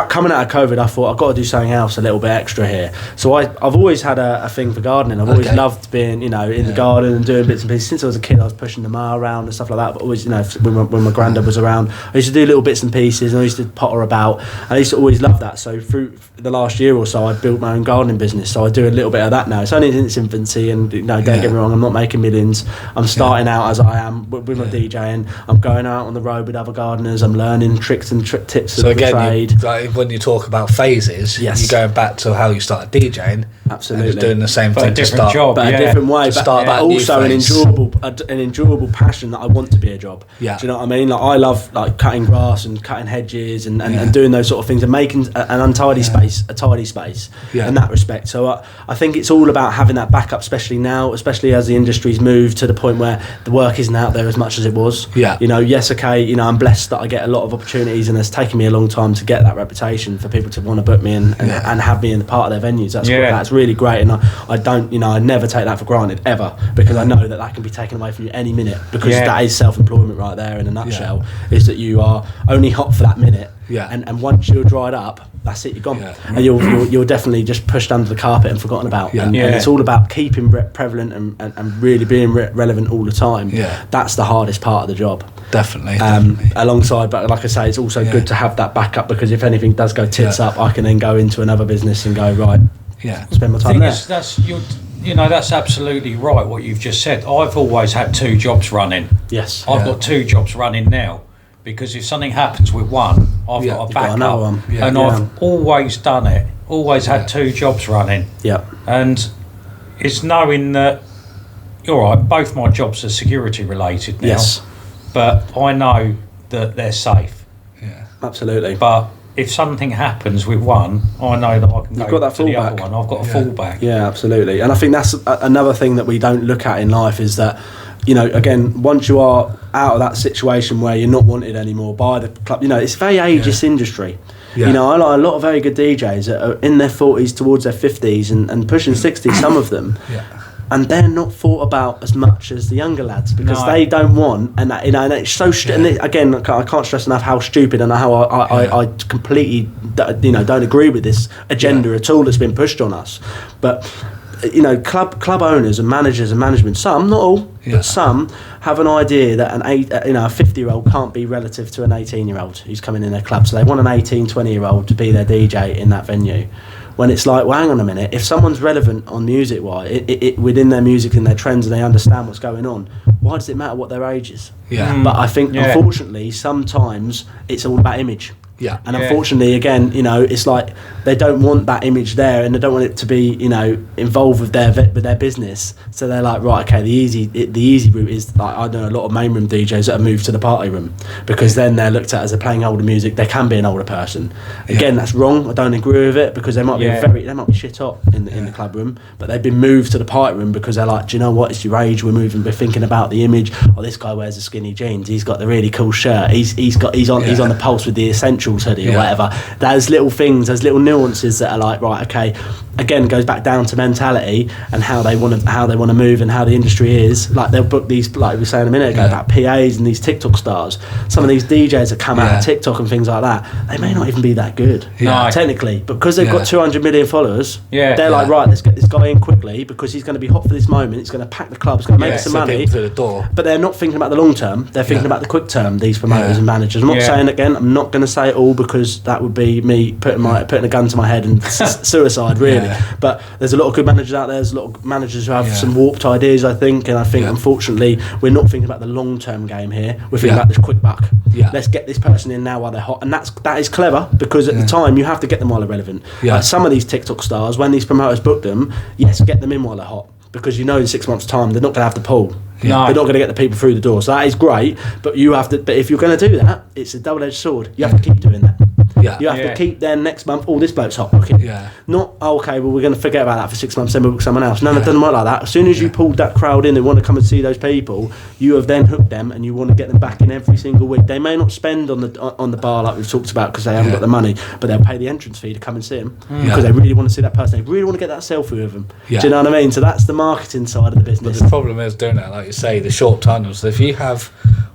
Speaker 2: coming out of COVID, I thought I've got to do something else a little bit extra here. So I've always had a thing for gardening. I've always loved being, in the garden and doing bits and pieces. Since I was a kid, I was pushing the mower around and stuff like that. But always, when my granddad was around, I used to do little bits and pieces, and I used to potter about. And I used to always love that. So through the last year or so, I built my own gardening business. So I do a little bit of that now. It's only in its infancy, and don't get me wrong, I'm not making millions. I'm starting out as I am with my DJing. I'm going out on the road with other gardeners. I'm learning tricks and tips of the trade.
Speaker 1: When you talk about phases, you're going back to how you started DJing.
Speaker 2: Absolutely,
Speaker 1: and doing the same thing,
Speaker 3: a different job,
Speaker 2: but a different way. But also an enjoyable passion that I want to be a job.
Speaker 1: Yeah.
Speaker 2: Do you know what I mean? Like I love cutting grass and cutting hedges and doing those sort of things and making an untidy space a tidy space in that respect. So I think it's all about having that backup, especially now, especially as the industry's moved to the point where the work isn't out there as much as it was.
Speaker 1: Yeah.
Speaker 2: I'm blessed that I get a lot of opportunities, and it's taken me a long time to get that reputation for people to want to book me and have me in the part of their venues. That's really great, and I don't, I never take that for granted ever, because I know that can be taken away from you any minute, because that is self-employment right there in a nutshell. Is that you are only hot for that minute, and once you're dried up, that's it, you're gone, and you're definitely just pushed under the carpet and forgotten about. And it's all about keeping prevalent and really being relevant all the time. That's the hardest part of the job.
Speaker 1: Definitely.
Speaker 2: Alongside, but like I say, it's also good to have that backup, because if anything does go tits up, I can then go into another business and go right. Spend my time there.
Speaker 3: That's absolutely right what you've just said. I've always had 2 jobs running.
Speaker 2: Yes.
Speaker 3: I've got 2 jobs running now, because if something happens with one, I've got a backup.
Speaker 2: One.
Speaker 3: And I've always done it. Always had 2 jobs running.
Speaker 2: Yeah.
Speaker 3: And it's knowing that, all right, both my jobs are security related now.
Speaker 2: Yes.
Speaker 3: But I know that they're safe.
Speaker 2: Yeah. Absolutely.
Speaker 3: But if something happens with one, I know that I can go to the other one. I've got a fallback.
Speaker 2: Yeah, absolutely. And I think that's another thing that we don't look at in life, is that, again, once you are out of that situation where you're not wanted anymore by the club, it's a very ageist industry. I like a lot of very good DJs that are in their 40s towards their 50s and pushing 60s, some of them. And they're not thought about as much as the younger lads, because they don't want, and and it's so. And again, I can't stress enough how stupid and how I completely don't agree with this agenda at all that's been pushed on us. But club owners and managers and management, some, not all, but some have an idea that a 50-year-old can't be relative to an 18-year-old who's coming in their club, so they want an 18, 20-year-old to be their DJ in that venue. When it's like, well, hang on a minute, if someone's relevant on music-wise, it within their music and their trends, and they understand what's going on, why does it matter what their age is? But I think, unfortunately, sometimes it's all about image. And unfortunately, again, it's like they don't want that image there, and they don't want it to be, involved with their business. So they're like, right, okay, the easy route is, like, I know a lot of main room DJs that have moved to the party room, because then they're looked at as they're playing older music. They can be an older person. Again, that's wrong. I don't agree with it, because they might be they might be shit hot in the club room, but they've been moved to the party room because they're like, do you know what? It's your age. We're thinking about the image. Oh, this guy wears the skinny jeans. He's got the really cool shirt. He's on the pulse with the Essentials hoodie or whatever. There's little things, there's little nuances that are like, right, okay, again, it goes back down to mentality and how they want to move and how the industry is. Like, they'll book these, like we were saying a minute ago, about PAs and these TikTok stars. Some of these DJs that come out of TikTok and things like that, they may not even be that good technically, but because they've got 200 million followers, they're like, right, let's get this guy in quickly, because he's going to be hot for this moment, it's going to pack the club, it's going to make some money
Speaker 1: through the door.
Speaker 2: But they're not thinking about the long term, they're thinking about the quick term, these promoters and managers. I'm not saying, again, I'm not going to say it all, because that would be me putting a gun to my head and suicide, really. But there's a lot of good managers out there. There's a lot of managers who have some warped ideas, I think, and I think unfortunately we're not thinking about the long term game here. We're thinking about this quick buck. Let's get this person in now while they're hot, and that is clever, because at the time you have to get them while they're relevant. Like some of these TikTok stars, when these promoters book them, get them in while they're hot, because in 6 months' time they're not going to have the pull. They're not going to get the people through the door. So that is great, but you have to. But if you're going to do that, it's a double-edged sword. You have to keep doing that.
Speaker 1: Yeah.
Speaker 2: You have to keep then next month, this bloke's hot booking.
Speaker 1: Yeah.
Speaker 2: Not, okay, well, we're going to forget about that for 6 months, then we'll book someone else. No, it doesn't work like that. As soon as you pulled that crowd in, they want to come and see those people, you have then hooked them and you want to get them back in every single week. They may not spend on the bar like we've talked about because they haven't got the money, but they'll pay the entrance fee to come and see them because they really want to see that person. They really want to get that selfie with them. Do you know what I mean? So that's the marketing side of the business.
Speaker 1: But the problem is doing that, like you say, the short terms. So if you have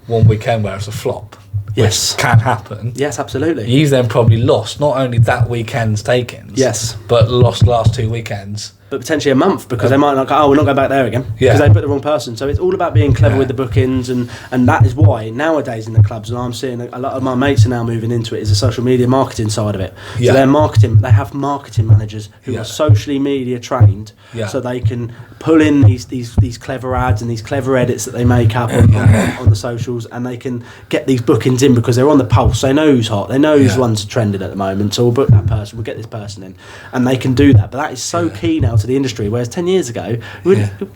Speaker 1: one weekend where it's a flop,
Speaker 2: yes,
Speaker 1: which can happen.
Speaker 2: Yes, absolutely.
Speaker 1: You've then probably lost not only that weekend's takings,
Speaker 2: yes,
Speaker 1: but lost the last 2 weekends.
Speaker 2: But potentially a month because they might not go, we're not going back there again because they put the wrong person. So it's all about being clever with the bookings, and that is why nowadays in the clubs, and I'm seeing a lot of my mates are now moving into it, is the social media marketing side of it. So they have marketing managers who are socially media trained, so they can pull in these clever ads and these clever edits that they make up on the socials, and they can get these bookings in because they're on the pulse. They know who's hot, they know who's one's trending at the moment, so we'll book that person, we'll get this person in, and they can do that. But that is so key now to the industry, whereas 10 years ago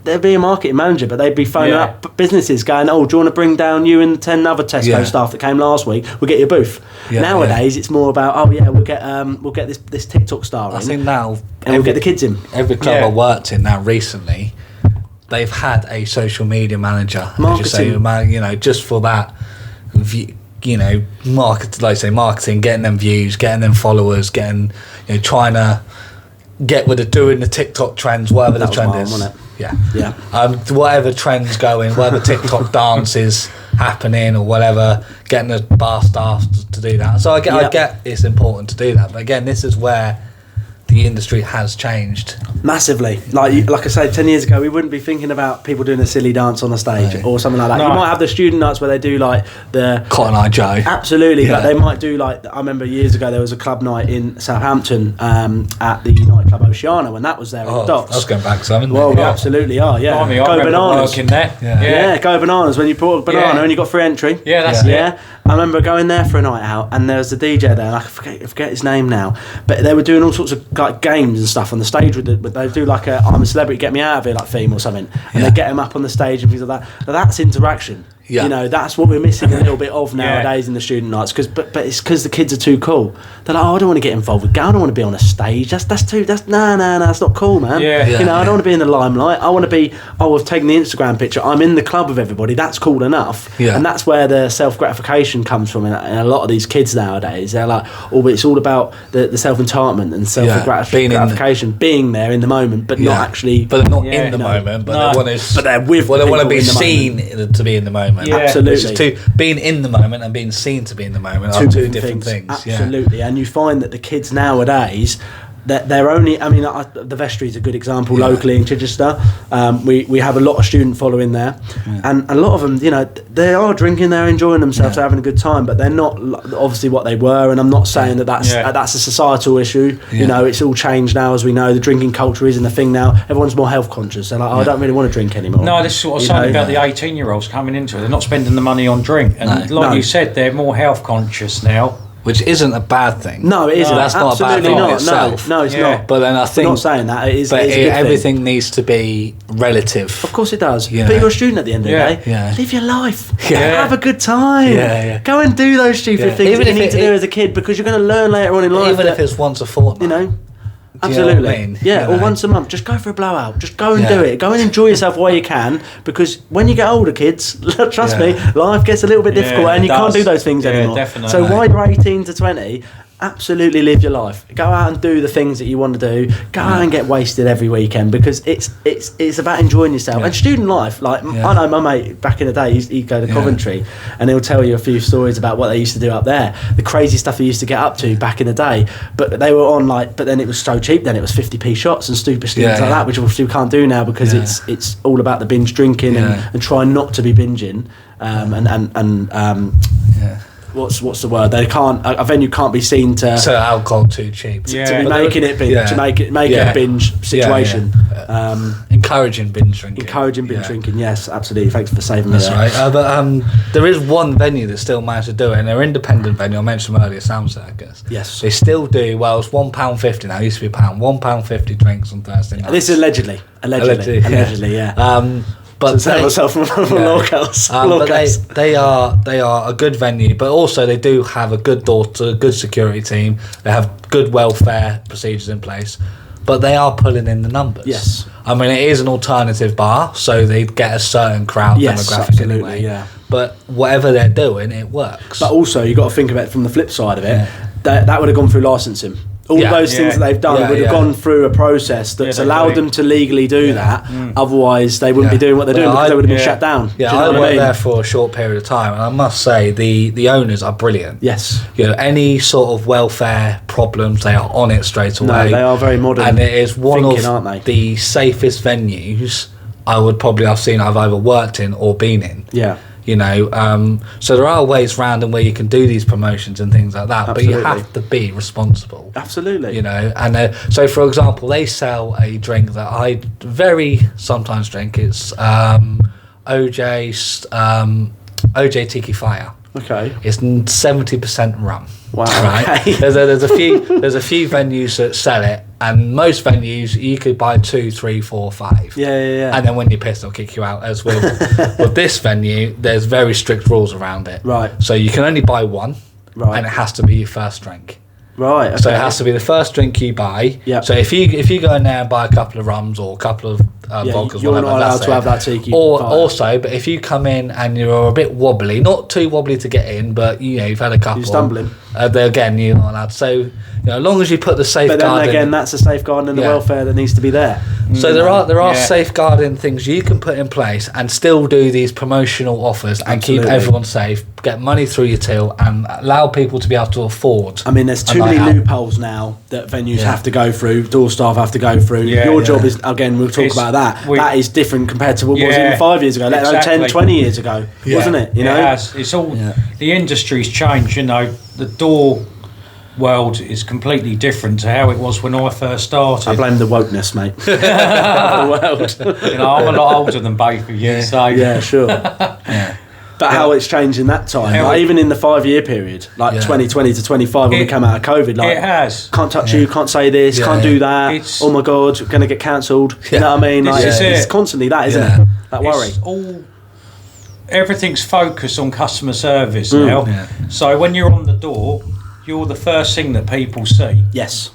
Speaker 2: there'd be a marketing manager, but they'd be phoning up businesses going, do you want to bring down you and 10 other Tesco staff that came last week, we'll get your booth. Nowadays it's more about we'll get this TikTok star in.
Speaker 1: I think now
Speaker 2: and we'll get the kids in.
Speaker 1: Every club I worked in now recently, they've had a social media manager,
Speaker 2: marketing,
Speaker 1: just for that marketing, getting them views, getting them followers, getting trying to get with doing the TikTok trends, whatever the trend is.
Speaker 2: Wasn't it?
Speaker 1: Yeah. Whatever trend's going, whatever TikTok dance is happening or whatever, getting the bar staff to do that. So I get it's important to do that, but again, this is where the industry has changed
Speaker 2: massively. Like I say, 10 years ago we wouldn't be thinking about people doing a silly dance on a stage or something like that. You might have the student nights where they do like the
Speaker 1: Cotton Eye Joe.
Speaker 2: Absolutely. Like they might do I remember years ago there was a club night in Southampton at the United Club Oceana when that was there in the docks.
Speaker 1: I was going back to something.
Speaker 2: Well, absolutely are. Go bananas.
Speaker 3: Working there.
Speaker 2: Go bananas when you brought a banana and you got free entry.
Speaker 3: Yeah, that's it.
Speaker 2: I remember going there for a night out, and there was a DJ there, and I forget his name now, but they were doing all sorts of like games and stuff on the stage they do like a I'm a Celebrity, Get Me Out of Here like theme or something, and they get him up on the stage and things like that. Now, that's interaction. That's what we're missing a little bit of nowadays in the student nights, but it's because the kids are too cool. They're like, I don't want to get involved with I don't want to be on a stage. That's not cool, man. I don't want to be in the limelight. I want to be, I've taken the Instagram picture, I'm in the club with everybody, that's cool enough. And that's where the self-gratification comes from in a lot of these kids nowadays. They're like, but it's all about the self-entitlement and self-gratification, being there in the moment, but not actually.
Speaker 1: But they're not in the moment, but they want to.
Speaker 2: But they're with.
Speaker 1: Well, they want to be seen to be in the moment.
Speaker 2: Absolutely.
Speaker 1: Being in the moment and being seen to be in the moment are two different things.
Speaker 2: Absolutely, and you find that the kids nowadays, that they're only. I mean, the vestry is a good example locally in Chichester. We have a lot of student following there, and a lot of them, they are drinking, they're enjoying themselves, they're having a good time, but they're not obviously what they were. And I'm not saying that's a societal issue. It's all changed now, as we know. The drinking culture isn't a thing now. Everyone's more health conscious. They're like, I don't really want to drink anymore.
Speaker 3: No, this is what I was saying about the 18-year-olds coming into it. They're not spending the money on drink, and you said, they're more health conscious now.
Speaker 1: Which isn't a bad thing.
Speaker 2: No, it isn't.
Speaker 1: That's not a bad thing in itself.
Speaker 2: No, it's not.
Speaker 1: But then I think...
Speaker 2: I'm not saying that. It is
Speaker 1: but
Speaker 2: a good
Speaker 1: everything
Speaker 2: thing.
Speaker 1: needs to be relative.
Speaker 2: Of course it does. But you're a student at the end of the day. Live your life. Have a good time. Go and do those stupid things that you need to do as a kid, because you're going to learn later on in life.
Speaker 1: Even if it's once a fortnight.
Speaker 2: Absolutely.
Speaker 1: You know what I mean?
Speaker 2: Yeah, or once a month. Just go for a blowout. Just go and do it. Go and enjoy yourself while you can, because when you get older, kids, trust me, life gets a little bit difficult and you can't do those things anymore.
Speaker 3: Definitely.
Speaker 2: So while you're 18 to 20, absolutely live your life. Go out and do the things that you want to do. Go out and get wasted every weekend, because it's about enjoying yourself. And student life, I know my mate back in the day, he'd go to Coventry and he'll tell you a few stories about what they used to do up there, the crazy stuff he used to get up to back in the day. But they were on but then it was so cheap then, it was 50p shots and stupid things like that, which we still can't do now, because it's all about the binge drinking and trying not to be binging what's the word? They can't. A venue can't be seen to.
Speaker 1: So alcohol too cheap.
Speaker 2: To be making it binge, to make it a binge situation.
Speaker 1: Encouraging binge drinking.
Speaker 2: Encouraging binge drinking. Yes, absolutely. Thanks for saving me.
Speaker 1: That's right. But there is one venue that still managed to do it, and they're independent venue. I mentioned them earlier, Sound Circus.
Speaker 2: Yes.
Speaker 1: They still do. Well, it's £1.50 now. It used to be £1. £1.50 drinks on Thursday night.
Speaker 2: This is allegedly. Yeah.
Speaker 1: But
Speaker 2: but save myself from lockouts.
Speaker 1: But they are a good venue, but also they do have a good good security team. They have good welfare procedures in place, but they are pulling in the numbers.
Speaker 2: Yes,
Speaker 1: I mean it is an alternative bar, so they get a certain crowd demographic
Speaker 2: absolutely,
Speaker 1: anyway. Yeah. But whatever they're doing, it works.
Speaker 2: But also, you've got to think about it from the flip side of it. That would have gone through licensing. All those things that they've done would have gone through a process that's allowed them to legally do that. Otherwise, they wouldn't be doing what they're doing because they would have been shut down.
Speaker 1: Yeah, I worked there for a short period of time, and I must say the owners are brilliant.
Speaker 2: Yes,
Speaker 1: any sort of welfare problems, they are on it straight away.
Speaker 2: No, they are very modern,
Speaker 1: and it is one
Speaker 2: thinking,
Speaker 1: of the safest venues I've seen I've either worked in or been in.
Speaker 2: Yeah.
Speaker 1: So there are ways around and where you can do these promotions and things like that.
Speaker 2: Absolutely.
Speaker 1: But you have to be responsible.
Speaker 2: Absolutely.
Speaker 1: And so for example, they sell a drink that I very sometimes drink. It's OJ Tiki Fire.
Speaker 2: Okay.
Speaker 1: It's 70% rum.
Speaker 2: Wow.
Speaker 1: Right.
Speaker 2: Okay.
Speaker 1: There's a few venues that sell it, and most venues you could buy 2, 3, 4, 5.
Speaker 2: Yeah.
Speaker 1: And then when you're pissed, they'll kick you out. As with this venue, there's very strict rules around it.
Speaker 2: Right.
Speaker 1: So you can only buy one.
Speaker 2: Right.
Speaker 1: And it has to be your first drink.
Speaker 2: Right. Okay.
Speaker 1: So it has to be the first drink you buy.
Speaker 2: Yeah.
Speaker 1: So if you go in there and buy a couple of rums or a couple of vodkas,
Speaker 2: you're
Speaker 1: whatever,
Speaker 2: not allowed to have that tiki.
Speaker 1: Or also, but if you come in and you're a bit wobbly, not too wobbly to get in, but you've had a couple,
Speaker 2: you're stumbling.
Speaker 1: Then again, you're not allowed. So as long as you put the safeguard.
Speaker 2: But then again, that's a safeguard and the welfare that needs to be there.
Speaker 1: So there are safeguarding things you can put in place and still do these promotional offers and keep everyone safe, get money through your till, and allow people to be able to afford.
Speaker 2: I mean, there's too many loopholes now that venues have to go through, door staff have to go through. Your job is, again, we'll talk about that. That is different compared to what was even 5 years ago, let alone 10, 20 years ago, wasn't it? It
Speaker 3: has. It's all the industry's changed. The door world is completely different to how it was when I first started.
Speaker 2: I blame the wokeness, mate. The world.
Speaker 3: I'm a lot older than both of you, so
Speaker 2: yeah, sure. But how it's changed in that time, even in the 5 year period, 2020 to 25 when we come out of COVID,
Speaker 3: it has.
Speaker 2: Can't touch you, can't say this, can't do that. Oh my God, we're going to get cancelled. You know what I mean? It's constantly that, isn't it? That worry.
Speaker 3: Everything's focused on customer service now. Yeah. So when you're on the door, you're the first thing that people see.
Speaker 2: Yes.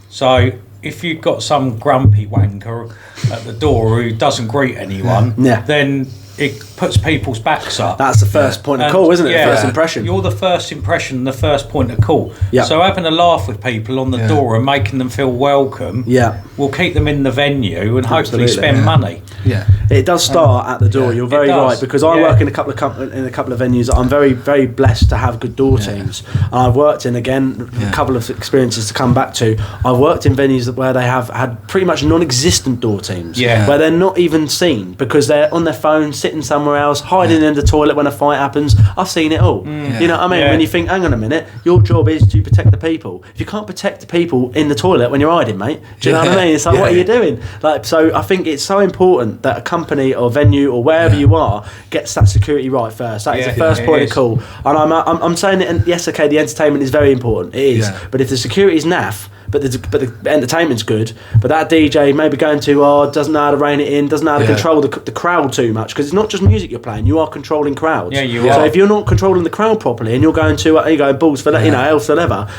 Speaker 3: So if you've got some grumpy wanker at the door who doesn't greet anyone, then it puts people's backs up.
Speaker 2: That's the first point of call, isn't it? The first impression.
Speaker 3: You're the first impression, the first point of call.
Speaker 2: Yep.
Speaker 3: So having a laugh with people on the door and making them feel welcome will keep them in the venue and hopefully spend money.
Speaker 2: Yeah, it does start at the door. You're very right, because I work in a couple of venues. I'm very, very blessed to have good door teams, and I've worked in a couple of experiences to come back to. I've worked in venues where they have had pretty much non-existent door teams, where they're not even seen because they're on their phone, sitting somewhere else, hiding in the toilet when a fight happens. I've seen it all. You know what I mean? When you think, hang on a minute, your job is to protect the people. If you can't protect the people in the toilet when you're hiding, mate, do you know what I mean? It's like, what are you doing? So I think it's so important that a company or venue or wherever you are gets that security right first. That is the first point of call. And I'm saying it. And yes, okay, the entertainment is very important. It is. But if the security is naff, but the entertainment's good, but that DJ maybe going too hard, doesn't know how to rein it in, doesn't know how to control the crowd too much, because it's not just music you're playing, you are controlling crowds.
Speaker 3: Yeah, you are.
Speaker 2: So if you're not controlling the crowd properly and you're going to balls for hell for leather,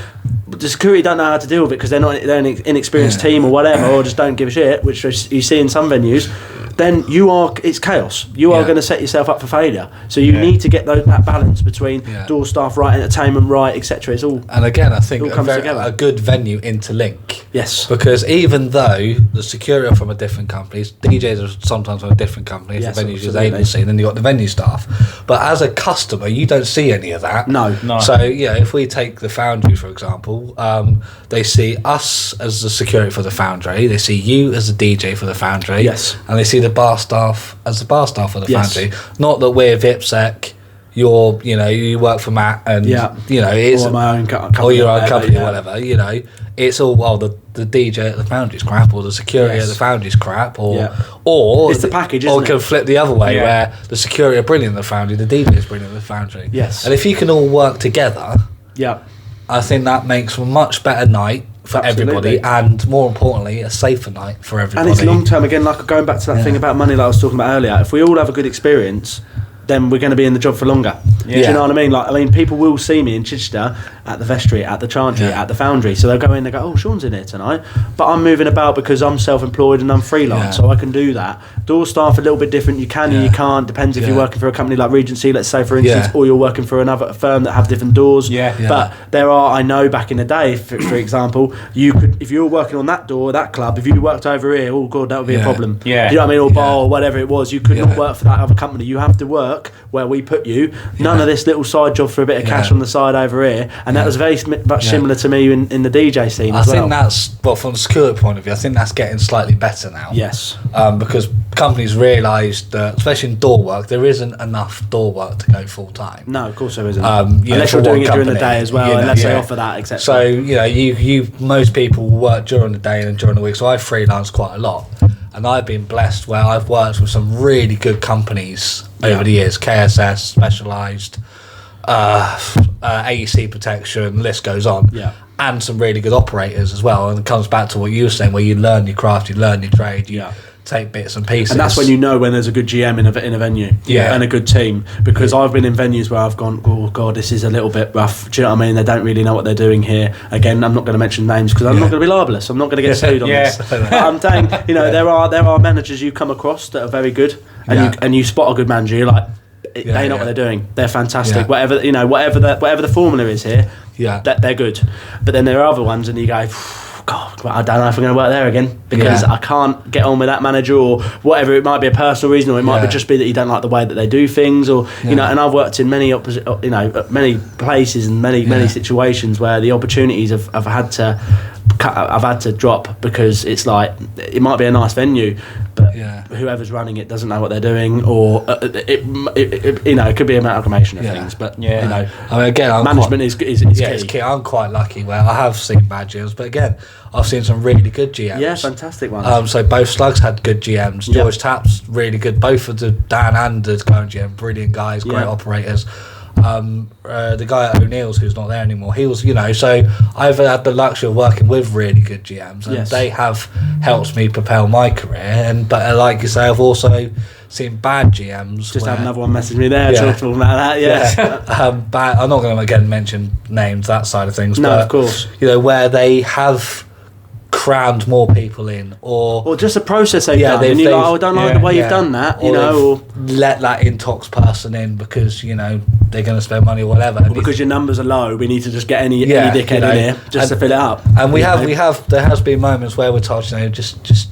Speaker 2: the security don't know how to deal with it because they're an inexperienced team or whatever, or just don't give a shit, which you see in some venues. Then it's chaos. You are going to set yourself up for failure. So you need to get that balance between door staff right, entertainment right, etc. It's all.
Speaker 1: And again, I think a good venue interlink.
Speaker 2: Yes.
Speaker 1: Because even though the security are from a different company, DJs are sometimes from a different company. If the venue's just agency, then you got the venue staff. But as a customer, you don't see any of that.
Speaker 2: No.
Speaker 1: So if we take the Foundry for example, they see us as the security for the Foundry. They see you as the DJ for the Foundry.
Speaker 2: Yes.
Speaker 1: And they see the bar staff as the bar staff for the Foundry. Not that we're VIPSEC. You work for Matt, and it's
Speaker 2: or my own company,
Speaker 1: or your own company, or whatever. It's all the DJ at the Foundry's crap, or the security at the Foundry's crap, or
Speaker 2: it's the package, isn't
Speaker 1: or it can flip the other way, where the security are brilliant at the Foundry, the DJ is brilliant at the Foundry.
Speaker 2: Yes,
Speaker 1: and if you can all work together, I think that makes a much better night for everybody, and more importantly, a safer night for everybody.
Speaker 2: And it's long term again, like going back to that thing about money that I was talking about earlier. If we all have a good experience, then we're going to be in the job for longer. Do you know what I mean? Like, I mean, people will see me in Chichester at the vestry, at the chantry, at the foundry. So they'll go in, they go, "Oh, Shaun's in here tonight," but I'm moving about because I'm self-employed and I'm freelance, so I can do that. Door staff a little bit different. You can and you can't. Depends if you're working for a company like Regency, let's say for instance, or you're working for another firm that have different doors. But there are, I know, back in the day, for example, you could, if you were working on that door, that club, if you worked over here, oh god, that would be a problem. Do you know what I mean? Or bar or whatever it was, you could not work for that other company. You have to work where we put you. None of this little side job for a bit of cash on the side over here. And that was very much similar to me in the DJ scene as well.
Speaker 1: I think that's, well, from the security point of view, I think that's getting slightly better now.
Speaker 2: Yes.
Speaker 1: Because companies realised that, especially in door work, there isn't enough door work to go full time.
Speaker 2: No, of course there isn't. Unless you're doing it during the day as well, unless they offer that, etc.
Speaker 1: So, you most people work during the day and during the week. So I freelance quite a lot. And I've been blessed where I've worked with some really good companies over the years. KSS, Specialised, AEC Protection, list goes on. And some really good operators as well. And it comes back to what you were saying, where you learn your craft, you learn your trade, you take bits and pieces.
Speaker 2: And that's when you know when there's a good GM in a venue and a good team. Because I've been in venues where I've gone, oh God, this is a little bit rough. Do you know what I mean? They don't really know what they're doing here. Again, I'm not going to mention names because I'm not going to be libelous. I'm not going to get sued on this. But I'm saying, there are managers you come across that are very good, and you spot a good manager. You're like, they know what they're doing. They're fantastic. Whatever the formula is here, they're good. But then there are other ones, and you go, God, I don't know if I'm going to work there again because I can't get on with that manager or whatever. It might be a personal reason, or it might just be that you don't like the way that they do things, or And I've worked in many many places and many situations where the opportunities I've had to drop because it's like it might be a nice venue, but whoever's running it doesn't know what they're doing, or it could be an amalgamation of things. But I mean, again, management is key.
Speaker 1: It's key. I'm quite lucky where I have seen bad GMs, but again, I've seen some really good GMs.
Speaker 2: Yeah, fantastic ones.
Speaker 1: So both Slugs had good GMs. George Tapp's really good. Both of the Dan and the current GM, brilliant guys, great operators. The guy at O'Neill's, who's not there anymore, he was, so I've had the luxury of working with really good GMs, and they have helped me propel my career. But like you say, I've also seen bad GMs.
Speaker 2: Just had another one message me there talking about that.
Speaker 1: Bad, I'm not going to again mention names, that side of things.
Speaker 2: No,
Speaker 1: but,
Speaker 2: of course.
Speaker 1: Where they have crammed more people in, or
Speaker 2: just a process they've done, and you're like, I don't like the way you've done that, or
Speaker 1: let that intox person in because they're going to spend money or whatever,
Speaker 2: or because your numbers are low, we need to just get any dickhead in here just to fill it up.
Speaker 1: And we have there has been moments where we're told just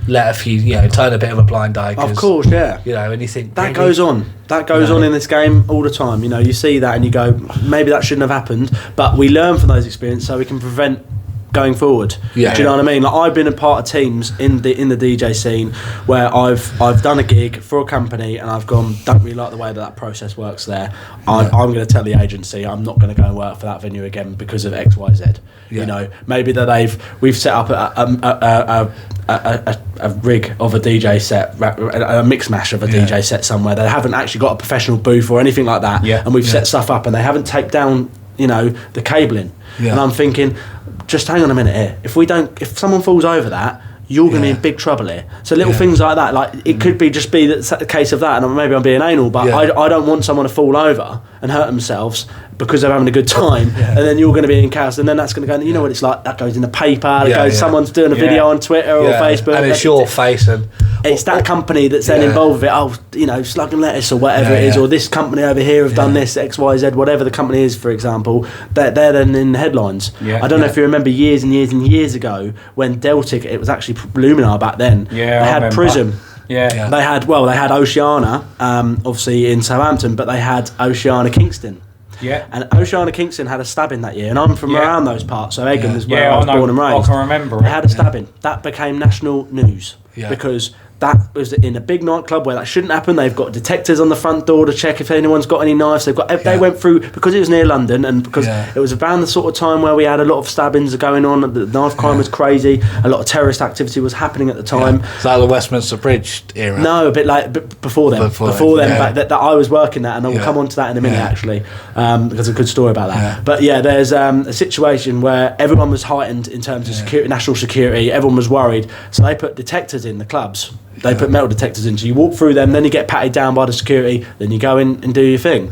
Speaker 1: let a few turn a bit of a blind eye,
Speaker 2: of course,
Speaker 1: and you think
Speaker 2: that goes on in this game all the time. You see that and you go, maybe that shouldn't have happened, but we learn from those experiences so we can prevent going forward. Do you know what I mean? Like, I've been a part of teams in the DJ scene where I've done a gig for a company and I've gone, don't really like the way that process works there. I'm going to tell the agency I'm not going to go and work for that venue again because of X, Y, Z. Maybe that we've set up a rig of a DJ set, a mix mash of a DJ set somewhere. They haven't actually got a professional booth or anything like that, and we've set stuff up and they haven't taken down the cabling, and I'm thinking, just hang on a minute here. If someone falls over that, you're going to be in big trouble here. So little things like that, like it could be just be the case of that, and maybe I'm being anal, but I don't want someone to fall over and hurt themselves because they're having a good time, and then you're going to be in chaos, and then that's going to go, what it's like, that goes in the paper, someone's doing a video on Twitter or Facebook,
Speaker 1: and it's your face, and
Speaker 2: it's that company that's then involved with it, Slug and Lettuce or whatever it is, or this company over here have done this, X, Y, Z, whatever the company is, for example, they're then in the headlines. I don't know if you remember years and years and years ago when Deltic, it was actually Luminar back then, they had Prism. They had Oceana, obviously in Southampton, but they had Oceana Kingston. And Oceana Kingston had a stabbing that year, and I'm from around those parts, so Egham is where I was born and raised.
Speaker 3: I can remember
Speaker 2: they had a stabbing. That became national news because that was in a big nightclub where that shouldn't happen. They've got detectives on the front door to check if anyone's got any knives. They went through, because it was near London, and because it was around the sort of time where we had a lot of stabbings going on. The knife crime was crazy. A lot of terrorist activity was happening at the time.
Speaker 1: Is that the Westminster Bridge era?
Speaker 2: No, a bit like before then. Before then, back that I was working that, and I'll come on to that in a minute actually, because there's a good story about that. Yeah. But yeah, there's a situation where everyone was heightened in terms of security, national security. Everyone was worried, so they put detectors in the clubs. They put metal detectors in, so you walk through them, then you get patted down by the security, then you go in and do your thing.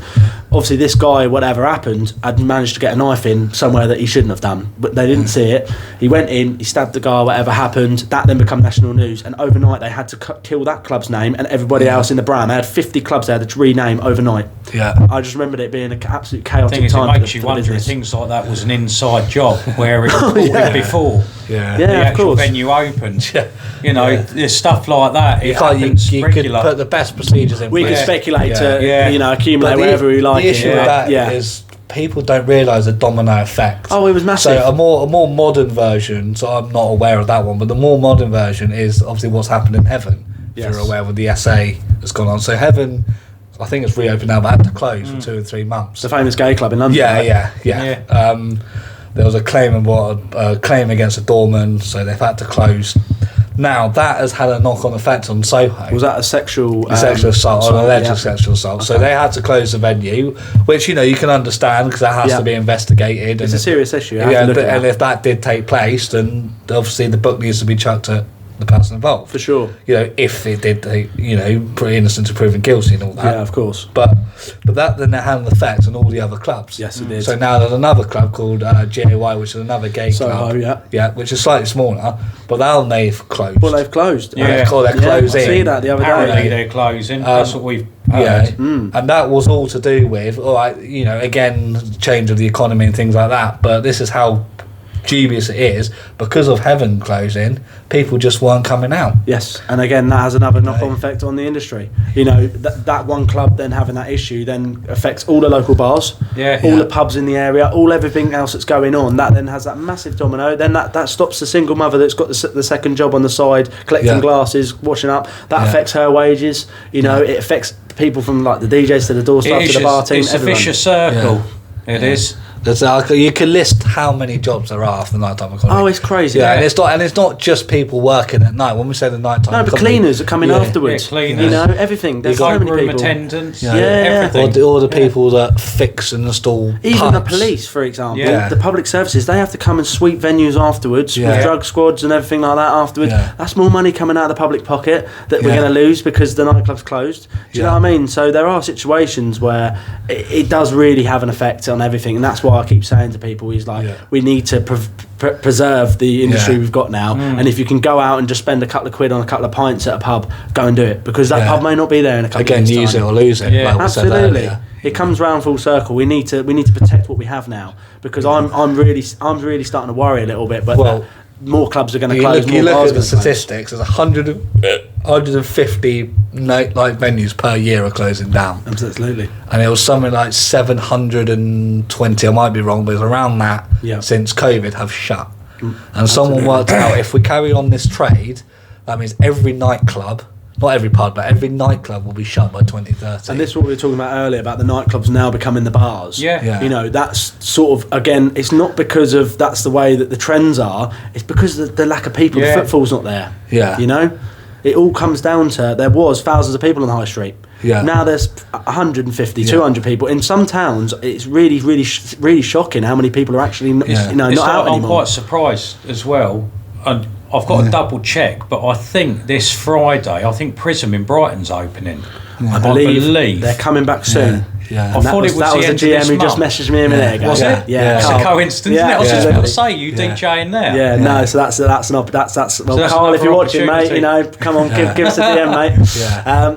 Speaker 2: Obviously this guy, whatever happened, had managed to get a knife in somewhere that he shouldn't have done, but they didn't see it. He went in, he stabbed the guy, whatever happened, that then became national news, and overnight they had to kill that club's name and everybody else in the brand. They had 50 clubs they had to rename overnight. I just remembered it being an absolute chaotic time.
Speaker 3: It makes you wonder if things like that was an inside job where it was before the actual venue opened. You know, there's stuff like that.
Speaker 1: You could put the best procedures in place.
Speaker 2: We could speculate to accumulate wherever we like.
Speaker 1: The issue with that is people don't realise the domino effect.
Speaker 2: Oh, it was massive.
Speaker 1: So a more modern version, so I'm not aware of that one, but the more modern version is obviously what's happened in Heaven. If you're aware with the SA that's gone on. So Heaven, I think it's reopened now, but had to close for 2 or 3 months.
Speaker 2: The famous gay club in London.
Speaker 1: There was a claim against a doorman, so they've had to close. Now that has had a knock-on effect on Soho.
Speaker 2: Was that a sexual
Speaker 1: assault, an alleged sexual assault? Okay. So they had to close the venue, which you can understand because that has to be investigated.
Speaker 2: It's a serious issue.
Speaker 1: And if that did take place, then obviously the book needs to be chucked at the person involved.
Speaker 2: For sure.
Speaker 1: If it did, put innocent to proven guilty and all that.
Speaker 2: Yeah, of course.
Speaker 1: But that then had an effect on all the other clubs.
Speaker 2: Yes, it did.
Speaker 1: So now there's another club called GAY, which is another gay club. Which is slightly smaller, but they've closed.
Speaker 2: Well, they've closed.
Speaker 1: They're closing.
Speaker 2: I see that the other day.
Speaker 3: Apparently they're closing. That's what we've heard.
Speaker 1: And that was all to do with, again, change of the economy and things like that. But this is how dubious it is, because of Heaven closing, people just weren't coming out.
Speaker 2: Yes, and again that has another knock-on effect on the industry. That one club then having that issue then affects all the local bars, all the pubs in the area, everything else that's going on. That then has that massive domino. Then that stops the single mother that's got the second job on the side, collecting glasses, washing up. That affects her wages. It affects people from like the DJs to the door staff to the bar team.
Speaker 3: It's a vicious circle. It is.
Speaker 1: You can list how many jobs there are for the nighttime economy.
Speaker 2: Oh, it's crazy.
Speaker 1: And it's not just people working at night. When we say the nighttime,
Speaker 2: no, but cleaners are coming afterwards.
Speaker 3: Cleaners,
Speaker 2: everything. There's so many people.
Speaker 3: Attendants,
Speaker 1: everything. Or the people that fix and install.
Speaker 2: Even
Speaker 1: pipes.
Speaker 2: the police, for example, the public services, they have to come and sweep venues afterwards with drug squads and everything like that afterwards. That's more money coming out of the public pocket that we're going to lose because the nightclub's closed. Do you know what I mean? So there are situations where it does really have an effect on everything, and that's why I keep saying to people, we need to preserve the industry we've got now, and if you can go out and just spend a couple of quid on a couple of pints at a pub, go and do it, because that pub may not be there in a couple of years' time.
Speaker 1: Use it or lose it.
Speaker 2: Absolutely. It comes round full circle. We need to protect what we have now, because I'm really starting to worry a little bit, but more clubs are going to close.
Speaker 1: You look at the statistics. There's 150 nightlife venues per year are closing down.
Speaker 2: Absolutely.
Speaker 1: And it was something like 720. I might be wrong, but it's around that. Since COVID have shut. And someone worked out, if we carry on this trade, that means every nightclub, not every pub, but every nightclub will be shut by 2030.
Speaker 2: And this is what we were talking about earlier, about the nightclubs now becoming the bars. That's sort of, again, it's not because of that's the way that the trends are, it's because of the lack of people. The footfall's not there. It all comes down to, there was thousands of people on the high street. Now there's 150, 200 people. In some towns, it's really, really, really shocking how many people are actually not out anymore.
Speaker 3: I'm quite surprised as well. And I've got to double check, but I think this Friday, Prism in Brighton's opening.
Speaker 2: I believe they're coming back soon.
Speaker 3: I thought it was the GM
Speaker 2: who just messaged me a minute ago.
Speaker 3: Was it?
Speaker 2: Yeah,
Speaker 3: it's a coincidence. Isn't it? I was just about to say you DJ in there.
Speaker 2: So that's Carl, if you're watching, mate, come on, give us a DM, mate.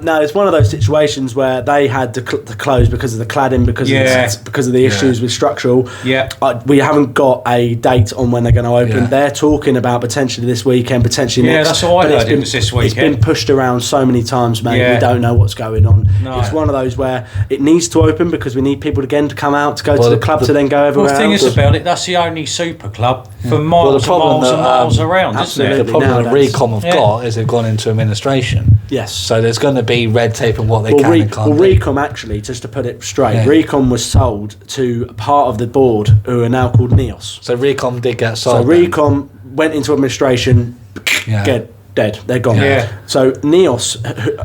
Speaker 2: No, it's one of those situations where they had to close because of the cladding, because of the issues with structural. We haven't got a date on when they're going to open. They're talking about potentially this weekend, potentially next.
Speaker 3: That's all I heard. It was this weekend.
Speaker 2: It's been pushed around so many times, mate. We don't know what's going on. It's one of those where it needs to to open because we need people again to come out to go to the club to then go everywhere.
Speaker 3: Well, the thing is about it, that's the only super club for miles and miles and miles around, isn't it?
Speaker 1: The problem that Recom have got is they've gone into administration.
Speaker 2: Yes.
Speaker 1: So there's going to be red tape in what they can and can't do.
Speaker 2: Recom, actually, just to put it straight, Recom was sold to part of the board who are now called NEOS.
Speaker 1: So Recom did get sold.
Speaker 2: So Recom went into administration, dead. They're gone.
Speaker 3: Yeah.
Speaker 2: So NEOS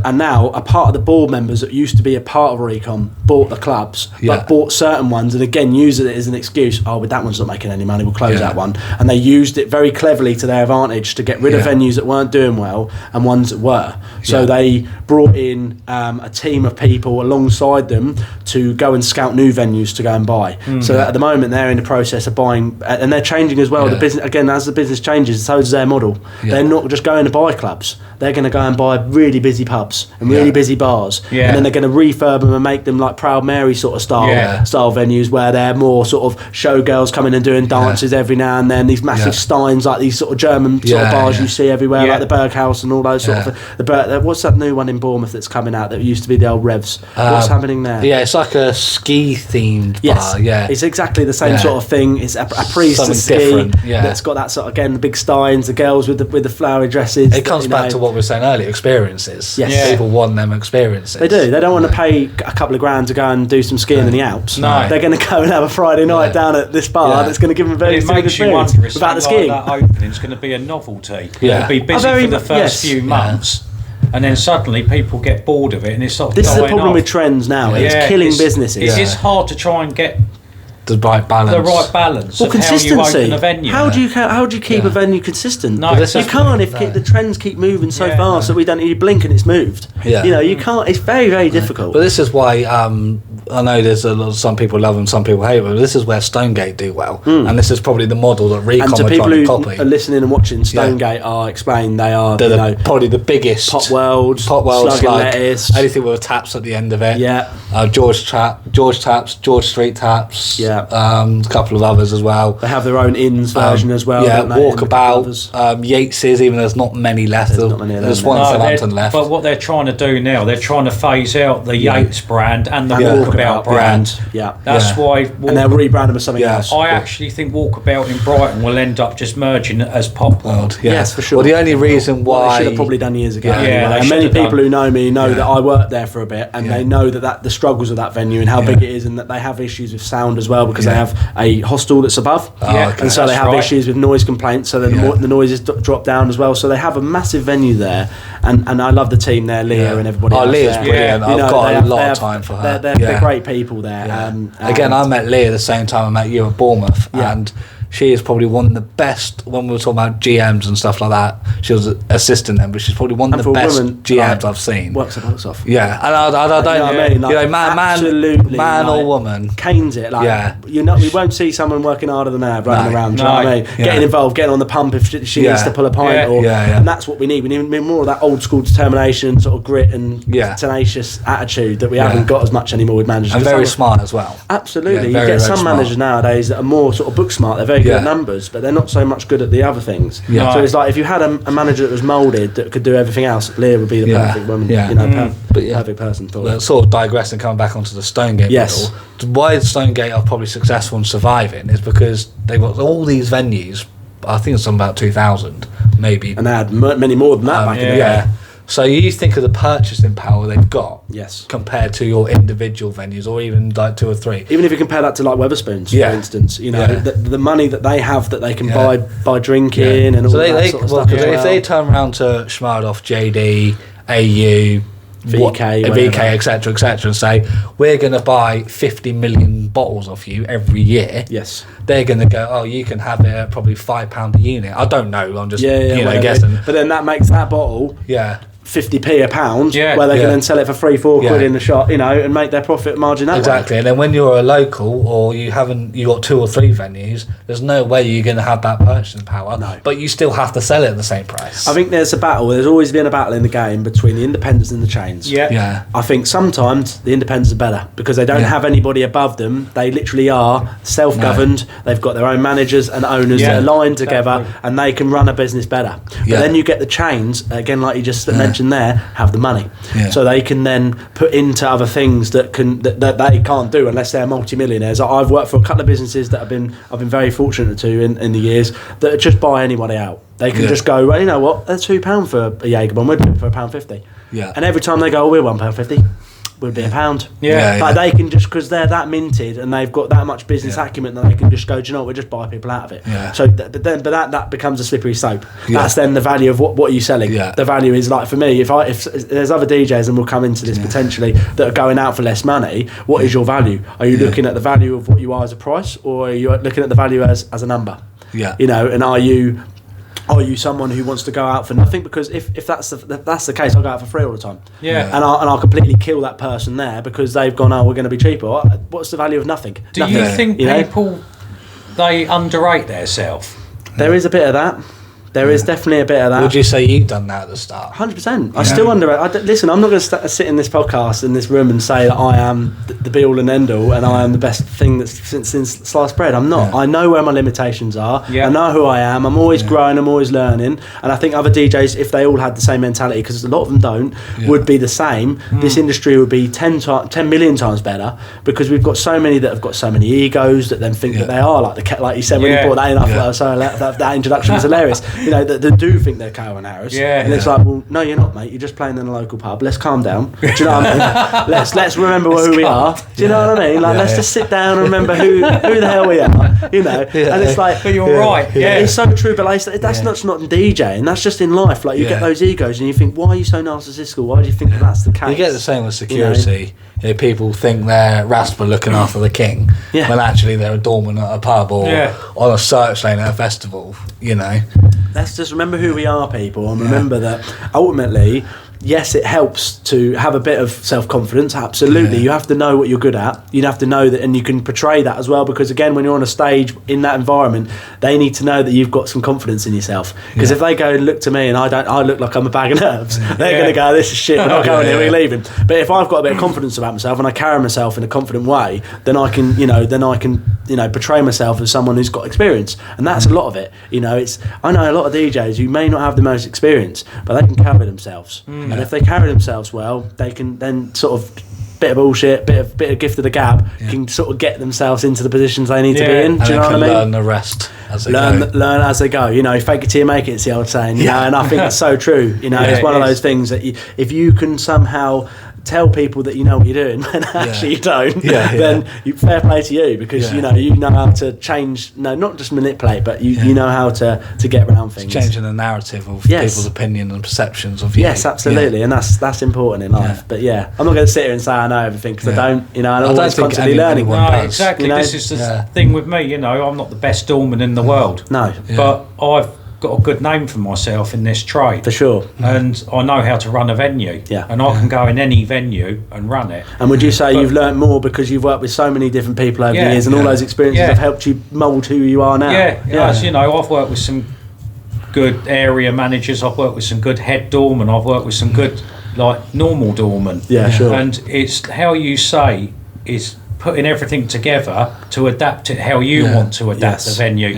Speaker 2: are now a part of the board members that used to be a part of Recom, bought the clubs, but bought certain ones, and again used it as an excuse. Oh, but that one's not making any money. We'll close that one. And they used it very cleverly to their advantage to get rid of venues that weren't doing well and ones that were. So they brought in a team of people alongside them to go and scout new venues to go and buy. So at the moment they're in the process of buying, and they're changing as well. The business, again, as the business changes, so does their model. They're not just going to buy clubs. They're going to go and buy really busy pubs and really busy bars, and then they're going to refurb them and make them like Proud Mary sort of style venues where they're more sort of showgirls coming and doing dances every now and then. These massive steins, like these sort of German sort of bars you see everywhere, like the Berghaus and all those sort of. What's that new one in Bournemouth that's coming out that used to be the old Revs? What's happening there?
Speaker 1: Yeah, it's like a ski themed bar. Yeah,
Speaker 2: it's exactly the same sort of thing. It's a priest to ski that's got that sort of, again, the big steins, the girls with the flowery dresses.
Speaker 1: It comes back to what we were saying earlier, experiences.
Speaker 2: Yes.
Speaker 1: People want them experiences.
Speaker 2: They do. They don't want to pay a couple of grand to go and do some skiing in the Alps.
Speaker 3: No.
Speaker 2: They're going to go and have a Friday night down at this bar that's going to give them a very good experience without the skiing.
Speaker 3: Like that opening's going to be a novelty.
Speaker 1: Yeah.
Speaker 3: It'll be busy for the first few months. And then suddenly people get bored of it, and it's sort of
Speaker 2: This is the problem with trends now. It's killing businesses.
Speaker 3: It's hard to try and get
Speaker 1: the right balance.
Speaker 2: Well,
Speaker 3: of
Speaker 2: consistency.
Speaker 3: how you open a venue.
Speaker 2: How do you keep a venue consistent?
Speaker 3: No,
Speaker 2: you can't if the trends keep moving so fast that we don't. You blink and it's moved.
Speaker 1: Yeah.
Speaker 2: You can't. It's very, very difficult.
Speaker 1: But this is why I know there's some people love them, some people hate them. But this is where Stonegate do well, and this is probably the model that Recom
Speaker 2: and to
Speaker 1: are
Speaker 2: people
Speaker 1: trying
Speaker 2: who
Speaker 1: to copy.
Speaker 2: are listening and watching, Stonegate are explained. They are
Speaker 1: probably the biggest
Speaker 2: Pot World,
Speaker 1: Slug,
Speaker 2: Lettuce,
Speaker 1: anything with taps at the end of it.
Speaker 2: Yeah.
Speaker 1: George Taps, George Street Taps.
Speaker 2: Yeah.
Speaker 1: A couple of others as well.
Speaker 2: They have their own Inns version as well.
Speaker 1: Yeah, Walkabout, Yates's, even there's not many left.
Speaker 2: There's not many of them.
Speaker 1: There's one in Southampton left.
Speaker 3: But what they're trying to do now, they're trying to phase out the Yates brand and the Walkabout brand.
Speaker 2: Yeah.
Speaker 3: That's why.
Speaker 2: And they'll rebrand them as something else.
Speaker 3: I actually think Walkabout in Brighton will end up just merging as Pop World.
Speaker 2: Yes, for sure.
Speaker 1: Well, the only reason why
Speaker 2: they should have probably done years ago.
Speaker 3: Yeah,
Speaker 2: and many people who know me know that I worked there for a bit, and they know that the struggles of that venue and how big it is, and that they have issues with sound as well because they have a hostel that's above, and so they have issues with noise complaints. So the noises drop down as well. So they have a massive venue there, and I love the team there, Leah and everybody.
Speaker 1: Oh, Leah's brilliant. I've got a lot of time for her.
Speaker 2: They're great people there.
Speaker 1: Again, I met Leah the same time I met you at Bournemouth, and she is probably one of the best. When we were talking about GMs and stuff like that, she was assistant then, but she's probably one of the best GMs I've seen.
Speaker 2: Works her box off.
Speaker 1: Yeah, and I don't, man or woman,
Speaker 2: canes it. We won't see someone working harder than her running around. Do you know what I mean? Getting involved, getting on the pump if she needs to pull a pint, and that's what we need. We need more of that old school determination, sort of grit and tenacious attitude that we haven't got as much anymore with managers.
Speaker 1: And very smart as well.
Speaker 2: Absolutely, you get some managers nowadays that are more sort of book smart. They're very good at numbers, but they're not so much good at the other things. So it's like if you had a manager that was moulded that could do everything else, Leah would be the perfect woman. Perfect person for it.
Speaker 1: Sort of digressing, coming back onto the Stonegate model. Why Stonegate are probably successful in surviving is because they've got all these venues. I think it's about 2,000, maybe,
Speaker 2: and they had many more than that back in the day.
Speaker 1: So you think of the purchasing power they've got, compared to your individual venues, or even like 2 or 3.
Speaker 2: Even if you compare that to like Wetherspoons, for instance, the money that they have that they can buy drinking and all that sort of stuff.
Speaker 1: If they turn around to Schmardov, JD, AU, VK, etc., and say we're going to buy 50 million bottles off you every year.
Speaker 2: Yes,
Speaker 1: they're going to go. Oh, you can have it at probably £5 a unit. I don't know. I'm just guessing.
Speaker 2: But then that makes that bottle 50p a pound, where they can then sell it for 3-4 quid in the shop, and make their profit margin that way.
Speaker 1: And then when you're a local or you got 2 or 3 venues, there's no way you're going to have that purchasing power.
Speaker 2: No.
Speaker 1: But you still have to sell it at the same price.
Speaker 2: I think there's always been a battle in the game between the independents and the chains. I think sometimes the independents are better because they don't have anybody above them. They literally are self-governed. They've got their own managers and owners that are aligned together, and they can run a business better. But then you get the chains, again, like you just mentioned mentioned there, have the money. So they can then put into other things that they can't do unless they're multi-millionaires. I've worked for a couple of businesses that I've been very fortunate to in the years that just buy anybody out. They can just go, well, you know what, that's £2 for a Jaeger bomb, we'd do it for £1.50. And every time they go, we're £1.50, would be £1. But they can just, because they're that minted and they've got that much business acumen that they can just go, do you know what, we'll just buy people out of it. So but that becomes a slippery slope. That's then the value of what are you selling. The value is, like, for me, if there's other DJs, and we'll come into this potentially, that are going out for less money, what is your value? Are you looking at the value of what you are as a price, or are you looking at the value as a number? You know, and are you someone who wants to go out for nothing? Because if that's the case, I'll go out for free all the time. And I'll completely kill that person there because they've gone, oh, we're going to be cheaper. What's the value of nothing?
Speaker 3: Do you think people, they underrate themselves?
Speaker 2: There is a bit of that. There is definitely a bit of that.
Speaker 1: Would you say you've done that at the start?
Speaker 2: 100%. I still underrate. Listen, I'm not going to sit in this podcast, in this room, and say that I am the be-all and end-all and I am the best thing that's since sliced bread. I'm not. I know where my limitations are. I know who I am. I'm always growing. I'm always learning. And I think other DJs, if they all had the same mentality, because a lot of them don't, would be the same. This industry would be 10 million times better, because we've got so many that have got so many egos that then think that they are like you said when you brought that in. That introduction was hilarious. You know, that do think they're Calvin Harris. And it's like, well, no, you're not, mate. You're just playing in a local pub. Let's calm down. Do you know what I mean? Let's remember who we are. Do you know what I mean? Like, let's just sit down and remember who the hell we are. You know? And it's like,
Speaker 3: but you're right.
Speaker 2: It's so true, but like, that's not in DJing. That's just in life. Like, you get those egos and you think, why are you so narcissical? Why do you think that's the case?
Speaker 1: You get the same with security. You know, people think they're Rasper looking after the king, when actually they're a doorman at a pub or on a search lane at a festival. You know,
Speaker 2: let's just remember who we are, people, and remember that ultimately, yes, it helps to have a bit of self-confidence. Absolutely. You have to know what you're good at. You have to know that, and you can portray that as well, because again, when you're on a stage in that environment, they need to know that you've got some confidence in yourself. Because if they go and look to me and I look like I'm a bag of nerves, they're going to go, this is shit, we're not going here, we're leaving. But if I've got a bit of confidence about myself and I carry myself in a confident way, then I can portray myself as someone who's got experience. And that's a lot of it. You know, I know a lot of DJs who may not have the most experience, but they can carry themselves. And if they carry themselves well, they can then sort of, bit of bullshit, bit of gift of the gab, can sort of get themselves into the positions they need to be in. Do you know what I mean?
Speaker 1: Learn the rest as they go.
Speaker 2: Learn as they go. You know, fake it till you make it, it's the old saying. You know, and I think that's so true. You know, it's one of those things that if you can somehow tell people that you know what you're doing when actually you don't, then fair play to you, because you know how to change, not just manipulate, but you know how to get around things.
Speaker 1: It's changing the narrative of people's opinion and perceptions of you.
Speaker 2: Yes, absolutely, and that's important in life. But I'm not going to sit here and say I know everything, because I don't. You know, I'm always constantly learning.
Speaker 3: No, exactly. You know? This is the thing with me. You know, I'm not the best doorman in the world.
Speaker 2: No,
Speaker 3: but I've got a good name for myself in this trade,
Speaker 2: for sure,
Speaker 3: and I know how to run a venue, and I can go in any venue and run it.
Speaker 2: And would you say you've learnt more because you've worked with so many different people over the years, and all those experiences have helped you mould who you are now?
Speaker 3: Yes, you know, I've worked with some good area managers, I've worked with some good head doormen, I've worked with some good normal doormen.
Speaker 2: Sure.
Speaker 3: And it's how you say is putting everything together to adapt it how you want to adapt the venue,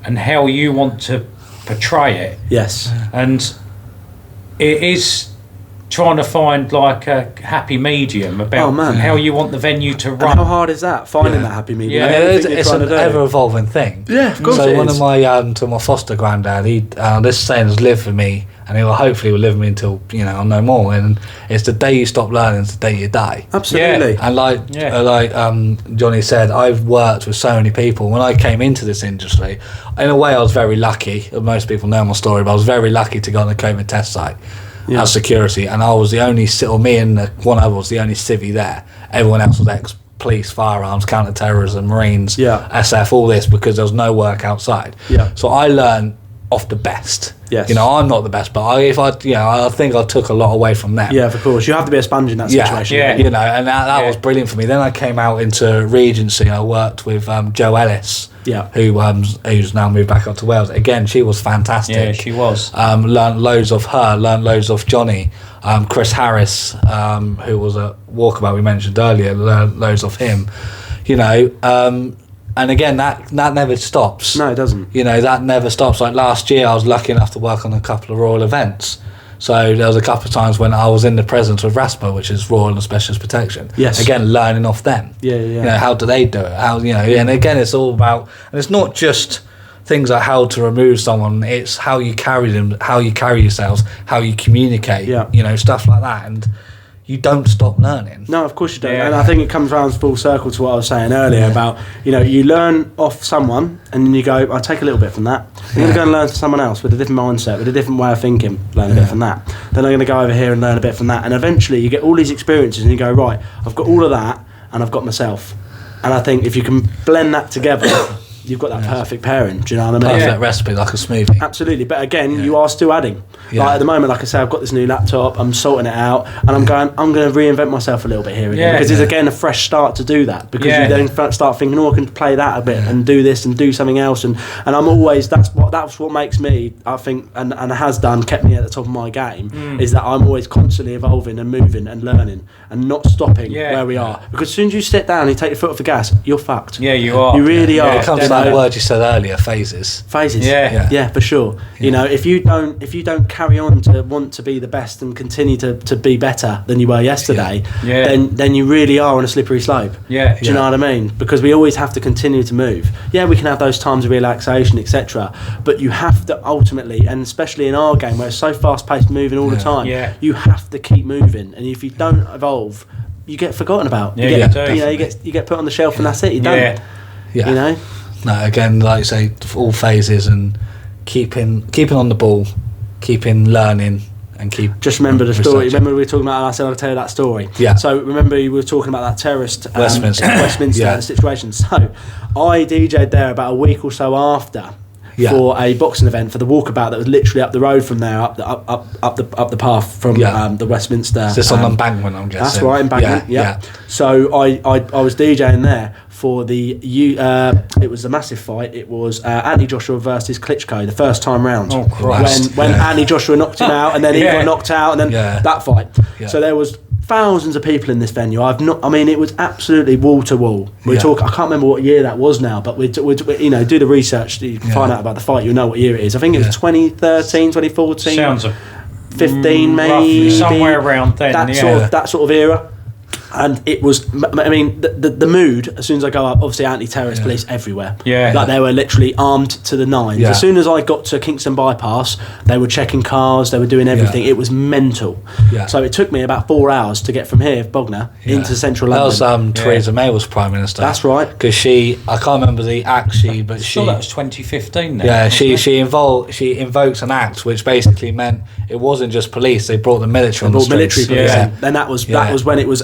Speaker 3: and how you want to portray it. And it is trying to find like a happy medium about how you want the venue to run.
Speaker 2: And how hard is that, finding that happy medium?
Speaker 1: It's an ever-evolving thing.
Speaker 2: Of course.
Speaker 1: So one of my foster granddad, this saying has lived for me, and it will hopefully live with me until I'm no more. And it's the day you stop learning, it's the day you die.
Speaker 2: Absolutely.
Speaker 1: And like Johnny said, I've worked with so many people. When I came into this industry, in a way I was very lucky. Most people know my story, but I was very lucky to go on the COVID test site as security, and I was the only, me and one other was the only civvy there. Everyone else was ex-police, firearms, counter-terrorism, Marines, SF, all this, because there was no work outside. So I learned off the best. You know, I'm not the best, but I think I took a lot away from them.
Speaker 2: Of course. You have to be a sponge in that situation.
Speaker 1: You know, and that was brilliant for me. Then I came out into Regency. I worked with Jo Ellis, who's now moved back up to Wales. Again, she was fantastic.
Speaker 3: Yeah, she was.
Speaker 1: Learned loads of her, learned loads of Johnny. Chris Harris, who was a walkabout we mentioned earlier, learned loads of him. You know, and again, that never stops.
Speaker 2: No, it doesn't.
Speaker 1: You know, that never stops. Like last year, I was lucky enough to work on a couple of Royal events. So there was a couple of times when I was in the presence of RASPA, which is Royal and Specialist Protection.
Speaker 2: Yes.
Speaker 1: Again, learning off them.
Speaker 2: Yeah.
Speaker 1: You know, how do they do it? How, you know, and again, it's all about, and it's not just things like how to remove someone, it's how you carry them, how you carry yourselves, how you communicate, you know, stuff like that. And you don't stop learning.
Speaker 2: No, of course you don't. And I think it comes around full circle to what I was saying earlier about, you know, you learn off someone and then you go, I'll take a little bit from that. I'm going to go and learn from someone else with a different mindset, with a different way of thinking, learn a bit from that. Then I'm going to go over here and learn a bit from that. And eventually you get all these experiences and you go, right, I've got all of that and I've got myself. And I think if you can blend that together, you've got that perfect pairing. Do you know what I mean?
Speaker 1: Perfect recipe, like a smoothie.
Speaker 2: Absolutely. But again, you are still adding. Like at the moment, like I say, I've got this new laptop, I'm sorting it out, and I'm going to reinvent myself a little bit here again, because it's again a fresh start to do that, because you then start thinking, oh, I can play that a bit and do this and do something else, and I'm always, that's what makes me, I think, and has done, kept me at the top of my game, is that I'm always constantly evolving and moving and learning and not stopping where we are, because as soon as you sit down and you take your foot off the gas, you're fucked.
Speaker 3: Yeah, you are.
Speaker 2: You really are.
Speaker 1: It comes to that word you said earlier, phases.
Speaker 2: Yeah, for sure. You know, if you don't carry on to want to be the best and continue to be better than you were yesterday, then you really are on a slippery slope. Do you know what I mean? Because we always have to continue to move. Yeah, we can have those times of relaxation, etc. But you have to ultimately, and especially in our game where it's so fast paced, moving all the time, you have to keep moving. And if you don't evolve, you get forgotten about. You get put on the shelf and that's it. You're done. You know.
Speaker 1: No, again, like you say, all phases and keeping on the ball, keeping learning, and keep. Just remember the story. Remember we were talking about, and I said I'll tell you that story. Yeah. So remember we were talking about that terrorist Westminster situation. So I DJ'd there about a week or so after. For a boxing event, for the walkabout that was literally up the road from there, up the path from the Westminster. Is this on Embankment, I'm guessing? That's right, Embankment. Yeah. So I was DJing there for it was a massive fight. It was Anthony Joshua versus Klitschko, the first time round. Oh Christ! When Anthony Joshua knocked him out, and then he got knocked out, and then that fight. Yeah. So there was thousands of people in this venue. It was absolutely wall to wall. I can't remember what year that was now, but we do the research. You can find out about the fight. You'll know what year it is. I think it was 2013, 2014. Sounds 15 maybe,
Speaker 3: somewhere around then.
Speaker 2: That sort of era. And it was, the mood, as soon as I go up, obviously anti-terrorist police everywhere. Like they were literally armed to the nines. As soon as I got to Kingston Bypass, they were checking cars, they were doing everything. It was mental. So it took me about 4 hours to get from here, Bognor, into central London. That was Theresa May was Prime Minister. That's right. Because I can't remember the act but
Speaker 3: that was 2015 then.
Speaker 2: Yeah,
Speaker 1: she invokes an act which basically meant it wasn't just police, they brought the military on the streets.
Speaker 2: Military police in. And that was when it was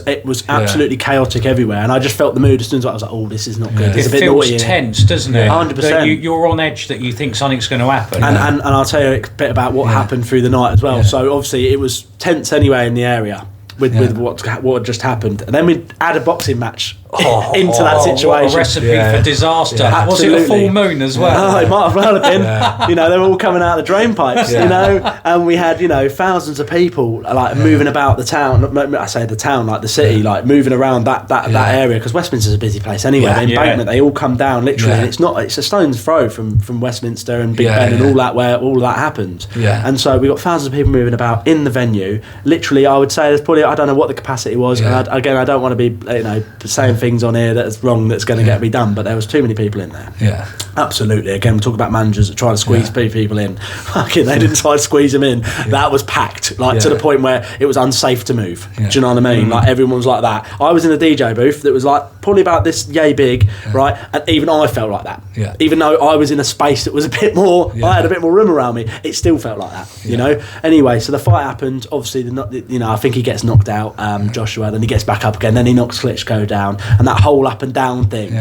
Speaker 2: absolutely chaotic everywhere, and I just felt the mood as soon as I was like, oh, this is not good. It's a bit naughty.
Speaker 3: It feels tense, doesn't it?
Speaker 2: 100%.
Speaker 3: You're on edge, that you think something's going to happen.
Speaker 2: And I'll tell you a bit about what happened through the night as well. So obviously it was tense anyway in the area with what had just happened, and then we had a boxing match into that situation.
Speaker 3: What a recipe for disaster. Was it a full moon as well?
Speaker 2: Oh, it might as well have been. You know, they were all coming out of the drain pipes, you know, and we had, thousands of people like moving about the town. I say the town, like the city, like moving around that area, because Westminster's a busy place anyway. The Embankment, they all come down literally, and it's a stone's throw from Westminster and Big Ben and all that, where all that happened. And so we got thousands of people moving about in the venue. Literally, I would say there's probably, I don't know what the capacity was, and I don't want to be saying things on here that's wrong that's going to get me done, but there was too many people in there. Absolutely. Again, we talk about managers that try to squeeze people in. Fucking, they didn't try to squeeze them in. That was packed, to the point where it was unsafe to move. Do you know what I mean? Like everyone was like that. I was in a DJ booth that was like probably about this yay big, right? And even I felt like that. Even though I was in a space that was a bit more, I had a bit more room around me, it still felt like that. You know. Anyway, so the fight happened. Obviously, I think he gets knocked out, Joshua. Then he gets back up again. Then he knocks Klitschko down, and that whole up and down thing.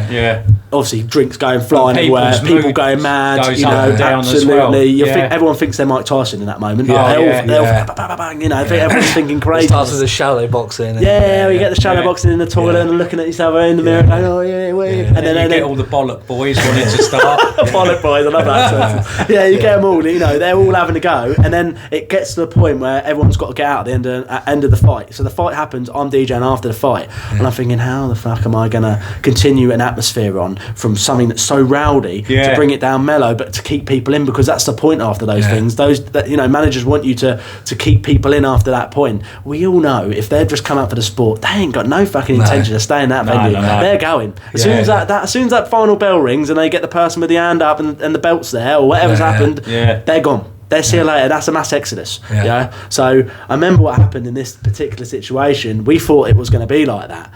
Speaker 2: Obviously, drinks going flying everywhere. People going mad, absolutely. Everyone thinks they're Mike Tyson in that moment. Everyone's thinking crazy. It starts with the shallow boxing. You get the shallow boxing in the toilet and looking at each other in the mirror, going,
Speaker 3: and then you get all the bollock boys wanting to start.
Speaker 2: Bollock boys, I love that. You get them all. They're all having a go, and then it gets to the point where everyone's got to get out at the end of the fight. So the fight happens. I'm DJing after the fight, and I'm thinking, how the fuck fuck am I going to continue an atmosphere on from something that's so rowdy to bring it down mellow, but to keep people in, because that's the point after those things. Those that, you know, managers want you to keep people in after that point. We all know if they've just come out for the sport, they ain't got no fucking intention of staying in that venue. They're going as soon as that final bell rings and they get the person with the hand up and the belt's there or whatever's happened, they're gone. They're see you later. That's a mass exodus. So I remember what happened in this particular situation. We thought it was going to be like that.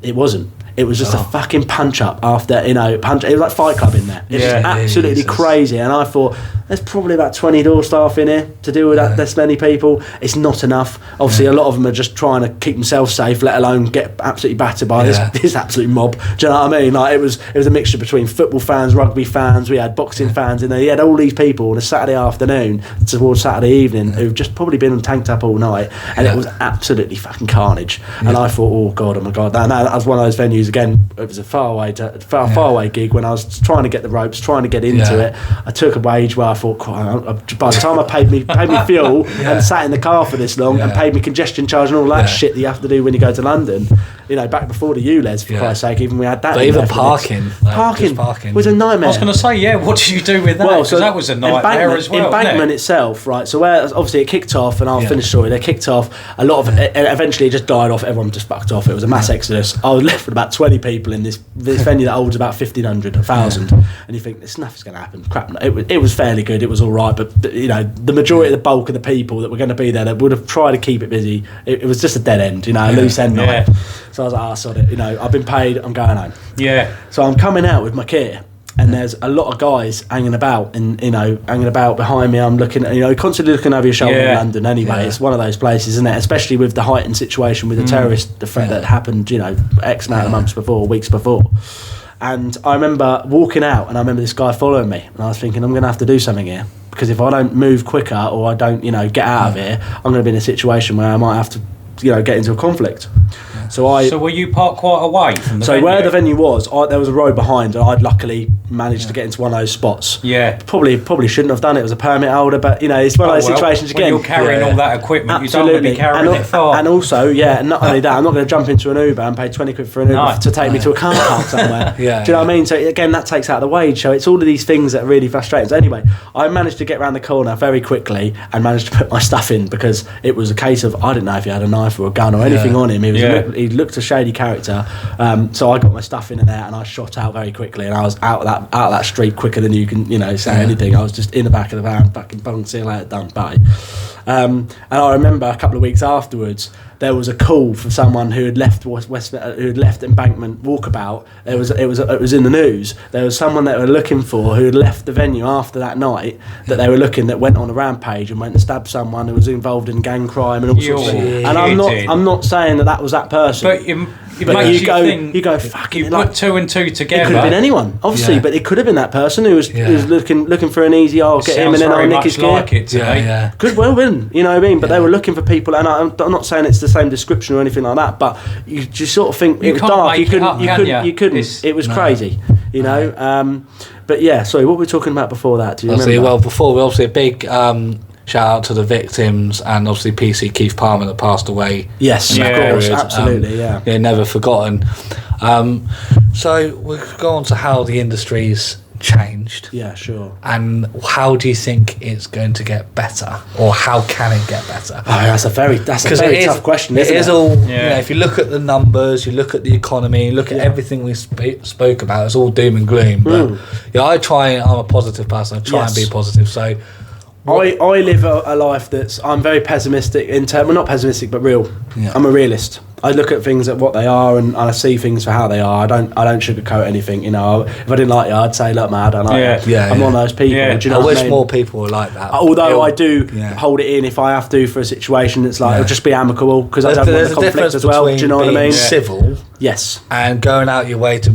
Speaker 2: It wasn't. It was just a fucking punch up after, you know, it was like Fight Club in there. It was absolutely crazy. And I thought, there's probably about 20 door staff in here to deal with that, this many people. It's not enough. Obviously, a lot of them are just trying to keep themselves safe, let alone get absolutely battered by this absolute mob. Do you know what I mean? Like, it was a mixture between football fans, rugby fans, we had boxing fans in there. You had all these people on a Saturday afternoon towards Saturday evening who've just probably been tanked up all night, and it was absolutely fucking carnage. And I thought, oh my god, that was one of those venues. Again, it was a far away gig when I was trying to get the ropes, trying to get into it. I took a wage where I thought, by the time I paid me fuel and sat in the car for this long and paid me congestion charge and all that shit that you have to do when you go to London, you know, back before the ULEZ, for Christ's sake, even we had that.
Speaker 1: But even parking was
Speaker 2: a nightmare.
Speaker 3: I was going to say, what did you do with that? Because that was a nightmare as well.
Speaker 2: Embankment itself, right? So where obviously it kicked off, and I'll finish the story. They kicked off a lot of, eventually it just died off. Everyone just fucked off. It was a mass exodus. I was left with about 20 people in this venue that holds about 1,500, 1,000, and you think there's nothing's going to happen. Crap. It was fairly good. It was all right, but you know, the majority of the bulk of the people that were going to be there that would have tried to keep it busy. It was just a dead end, you know, a loose end night. So I was like, sod it, you know, I've been paid, I'm going home. So I'm coming out with my kit, and there's a lot of guys hanging about behind me. I'm looking, you know, constantly looking over your shoulder in London anyway. It's one of those places, isn't it? Especially with the heightened situation with the terrorist threat that happened, you know, X amount of months before, weeks before. And I remember walking out, and I remember this guy following me, and I was thinking, I'm going to have to do something here, because if I don't move quicker or I don't, you know, get out of here, I'm going to be in a situation where I might have to, you know, get into a conflict. So
Speaker 3: were you parked quite away from the venue?
Speaker 2: So where the venue was, there was a road behind, and I'd luckily managed to get into one of those spots. Probably shouldn't have done it. It was a permit holder, but you know, it's one of those situations again.
Speaker 3: When you're carrying all that equipment, you don't want to be carrying it far.
Speaker 2: And also, not only that, I'm not going to jump into an Uber and pay 20 quid for an Uber to take me to a car park somewhere. Do you know what I mean? So again, that takes out the wage. So it's all of these things that are really frustrating. So anyway, I managed to get around the corner very quickly and managed to put my stuff in, because it was a case of, I didn't know if he had a knife or a gun or anything on him. He looked a shady character. So I got my stuff in and there, and I shot out very quickly, and I was out of that street quicker than you can, you know, say anything. I was just in the back of the van, fucking bung, see you later, done, bye. And I remember a couple of weeks afterwards, there was a call for someone who had left who had left Embankment Walkabout. It was in the news. There was someone that they were looking for who had left the venue after that night, that they were looking, that went on a rampage and went and stabbed someone who was involved in gang crime and all sorts of things. And I'm not saying that was that person.
Speaker 3: But you go
Speaker 2: fucking.
Speaker 3: You put two and two together.
Speaker 2: It could have been anyone, obviously, but it could have been that person who was looking for an easy, get him and then I'll nick his gear.
Speaker 3: Like it
Speaker 2: Could well been, you know what I mean? But they were looking for people, and I'm not saying it's the same description or anything like that, but you just sort of think it was dark. You couldn't. It was crazy, you know. But yeah, sorry, what were we talking about before that? Do you remember?
Speaker 1: Well, before, we obviously a big shout out to the victims, and obviously PC Keith Palmer that passed away.
Speaker 2: Yes, of course, absolutely,
Speaker 1: never forgotten. So we'll go on to how the industry's changed.
Speaker 2: Yeah, sure.
Speaker 1: And how do you think it's going to get better, or how can it get better?
Speaker 2: That's a very tough question.
Speaker 1: It is all. You know, if you look at the numbers, you look at the economy, you look at everything we spoke about, it's all doom and gloom. But I'm a positive person. I try and be positive. So.
Speaker 2: I live a life I'm very pessimistic not pessimistic, but real. I'm a realist. I look at things at what they are, and I see things for how they are. I don't sugarcoat anything. You know, if I didn't like you, I'd say, look, man, I don't like you. I'm one of those people. Do you know
Speaker 1: I wish more people were like that.
Speaker 2: Although I do hold it in if I have to for a situation that's like, it'll just be amicable, because I don't want the conflict as well. Do you know what I mean?
Speaker 1: Civil,
Speaker 2: yes,
Speaker 1: and going out your way to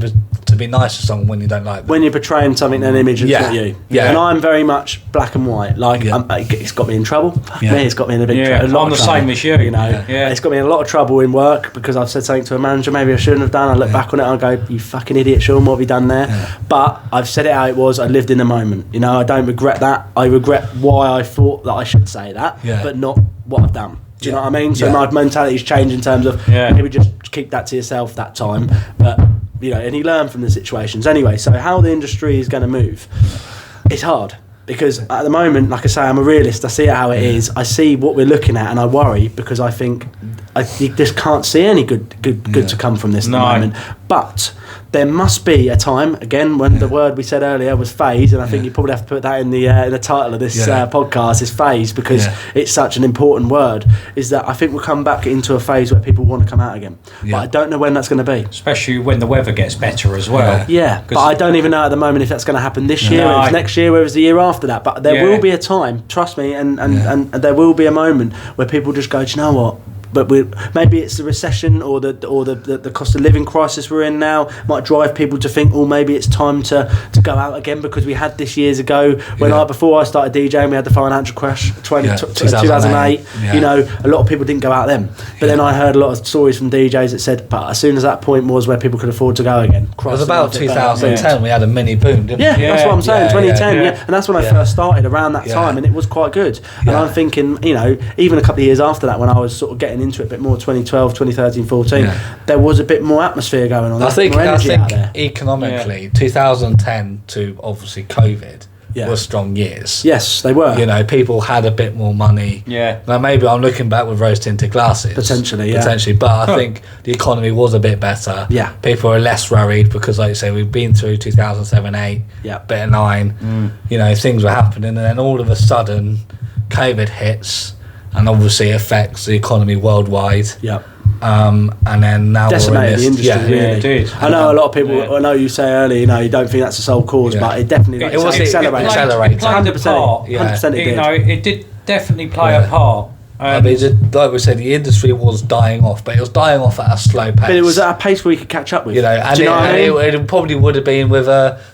Speaker 1: be nice to someone when you don't like them.
Speaker 2: When you're portraying something, an image that's not you. And I'm very much black and white. Like, it's got me in trouble. It's got me in a big trouble.
Speaker 3: I'm the same as you.
Speaker 2: You know, it's got me in a lot of trouble in work because I've said something to a manager maybe I shouldn't have done. I look back on it and I go, you fucking idiot, Shaun, what have you done there? But I've said it how it was. I lived in the moment. You know, I don't regret that. I regret why I thought that I should say that, but not what I've done. Do you know what I mean? So my mentality's changed in terms of maybe just keep that to yourself that time. But, and you learn from the situations. Anyway, so how the industry is going to move, it's hard. Because at the moment, like I say, I'm a realist. I see it how it is. I see what we're looking at and I worry because I think you just can't see any good to come from this at the moment. But there must be a time, again, when the word we said earlier was phase, and I think you probably have to put that in the title of this podcast, is phase, because it's such an important word, is that I think we'll come back into a phase where people want to come out again. But I don't know when that's going to be.
Speaker 3: Especially when the weather gets better as well.
Speaker 2: Yeah, but I don't even know at the moment if that's going to happen this year, whether it's next year, whether it's the year after that. But there will be a time, trust me, and there will be a moment where people just go, do you know what? But maybe it's the recession or the cost of living crisis we're in now might drive people to think, maybe it's time to go out again, because we had this years ago when before I started DJing, we had the financial crash 2008. A lot of people didn't go out then. But then I heard a lot of stories from DJs that said, but as soon as that point was where people could afford to go again.
Speaker 1: It was about 2010 we had a mini boom, didn't we?
Speaker 2: That's what I'm saying, 2010, and that's when I first started around that time, and it was quite good. And I'm thinking, even a couple of years after that, when I was sort of getting into it a bit more, 2012, 2013, 14, there was a bit more atmosphere going on.
Speaker 1: I think economically, 2010 to obviously COVID were strong years.
Speaker 2: Yes, they were.
Speaker 1: People had a bit more money.
Speaker 3: Yeah.
Speaker 1: Now maybe I'm looking back with rose-tinted glasses.
Speaker 2: Potentially,
Speaker 1: but I think the economy was a bit better.
Speaker 2: Yeah.
Speaker 1: People are less worried because, like you say, we've been through 2007, 8, bit of 9. Things were happening, and then all of a sudden, COVID hits. And obviously affects the economy worldwide.
Speaker 2: Yeah.
Speaker 1: And then now
Speaker 2: decimated the industry.
Speaker 3: It did.
Speaker 2: I know a lot of people. I know you say earlier, you don't think that's the sole cause, but it definitely
Speaker 3: accelerated. It played a part.
Speaker 2: 100% it did.
Speaker 3: It did definitely play a part.
Speaker 1: Like we said, the industry was dying off, but it was dying off at a slow pace.
Speaker 2: But it was at a pace where you could catch up with.
Speaker 1: It probably would have been with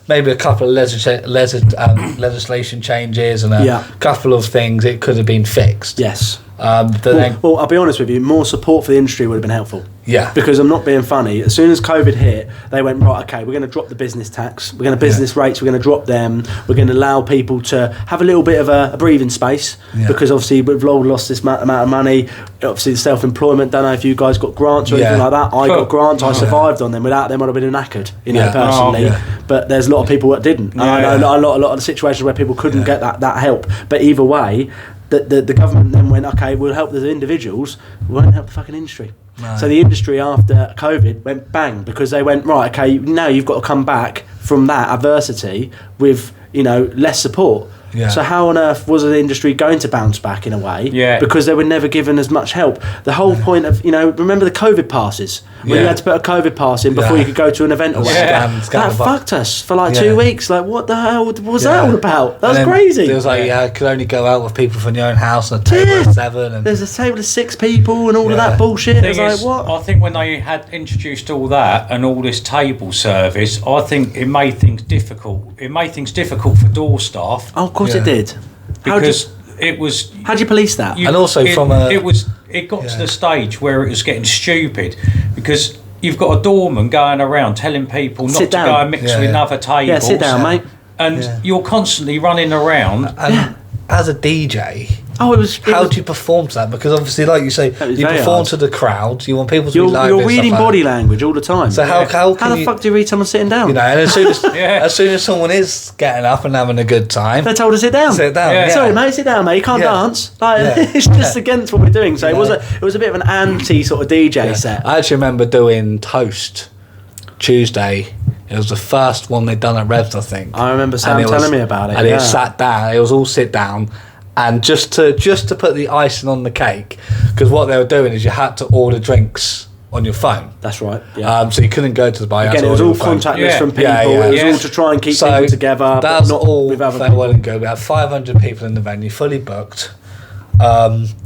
Speaker 1: maybe a couple of legislation changes and a couple of things. It could have been fixed.
Speaker 2: Yes. Well, I'll be honest with you. More support for the industry would have been helpful.
Speaker 1: Yeah.
Speaker 2: Because I'm not being funny. As soon as COVID hit, they went, right, okay, we're going to drop the business tax. We're going to business rates. We're going to drop them. We're going to allow people to have a little bit of a breathing space because obviously we've all lost this amount of money. Obviously, the self-employment. Don't know if you guys got grants or anything like that. I got grants. I survived on them. Without them, I'd have been knackered, personally. But there's a lot of people that didn't. I know a lot of the situations where people couldn't get that help. But either way, the government then went, okay, we'll help the individuals, we won't help the fucking industry. No. So the industry after COVID went bang, because they went, right, okay, now you've got to come back from that adversity with less support. Yeah. So how on earth was the industry going to bounce back in a way? Yeah. Because they were never given as much help. The whole point of, remember the COVID passes? When you had to put a COVID pass in before you could go to an event or whatever. That fucked us for 2 weeks. Like, what the hell was that all about? That was crazy.
Speaker 1: It was like, could only go out with people from your own house and a table of 7. And
Speaker 2: there's a table of 6 people and all of that bullshit. It was like, what?
Speaker 3: I think when they had introduced all that and all this table service, I think it made things difficult. It made things difficult for door staff.
Speaker 2: Oh, of course it did.
Speaker 3: Because it was...
Speaker 2: How do you police that?
Speaker 1: And also it
Speaker 3: got to the stage where it was getting stupid, because you've got a doorman going around telling people not to go and mix with other tables.
Speaker 2: Yeah, sit down, mate.
Speaker 3: And you're constantly running around.
Speaker 1: And as a DJ...
Speaker 2: How
Speaker 1: do you perform to that? Because obviously, like you say, you perform to the crowd. You want people to be like
Speaker 2: You're reading body language all the time.
Speaker 1: So how
Speaker 2: the fuck do you read someone sitting down?
Speaker 1: And as soon as someone is getting up and having a good time,
Speaker 2: they're told to sit down.
Speaker 1: Sit down. Yeah.
Speaker 2: Sorry, mate, sit down, mate. You can't dance. It's just against what we're doing. So it was a bit of an anti sort of DJ set.
Speaker 1: I actually remember doing Toast Tuesday. It was the first one they'd done at Revs, I think.
Speaker 2: I remember Sam telling me about it.
Speaker 1: And it sat down. It was all sit down. And just to put the icing on the cake, because what they were doing is you had to order drinks on your phone.
Speaker 2: That's right. Yeah.
Speaker 1: So you couldn't go to the bar.
Speaker 2: Again, it was all contactless from people. It was all to try and keep people together.
Speaker 1: That's all very well and good. We had 500 people in the venue, fully booked.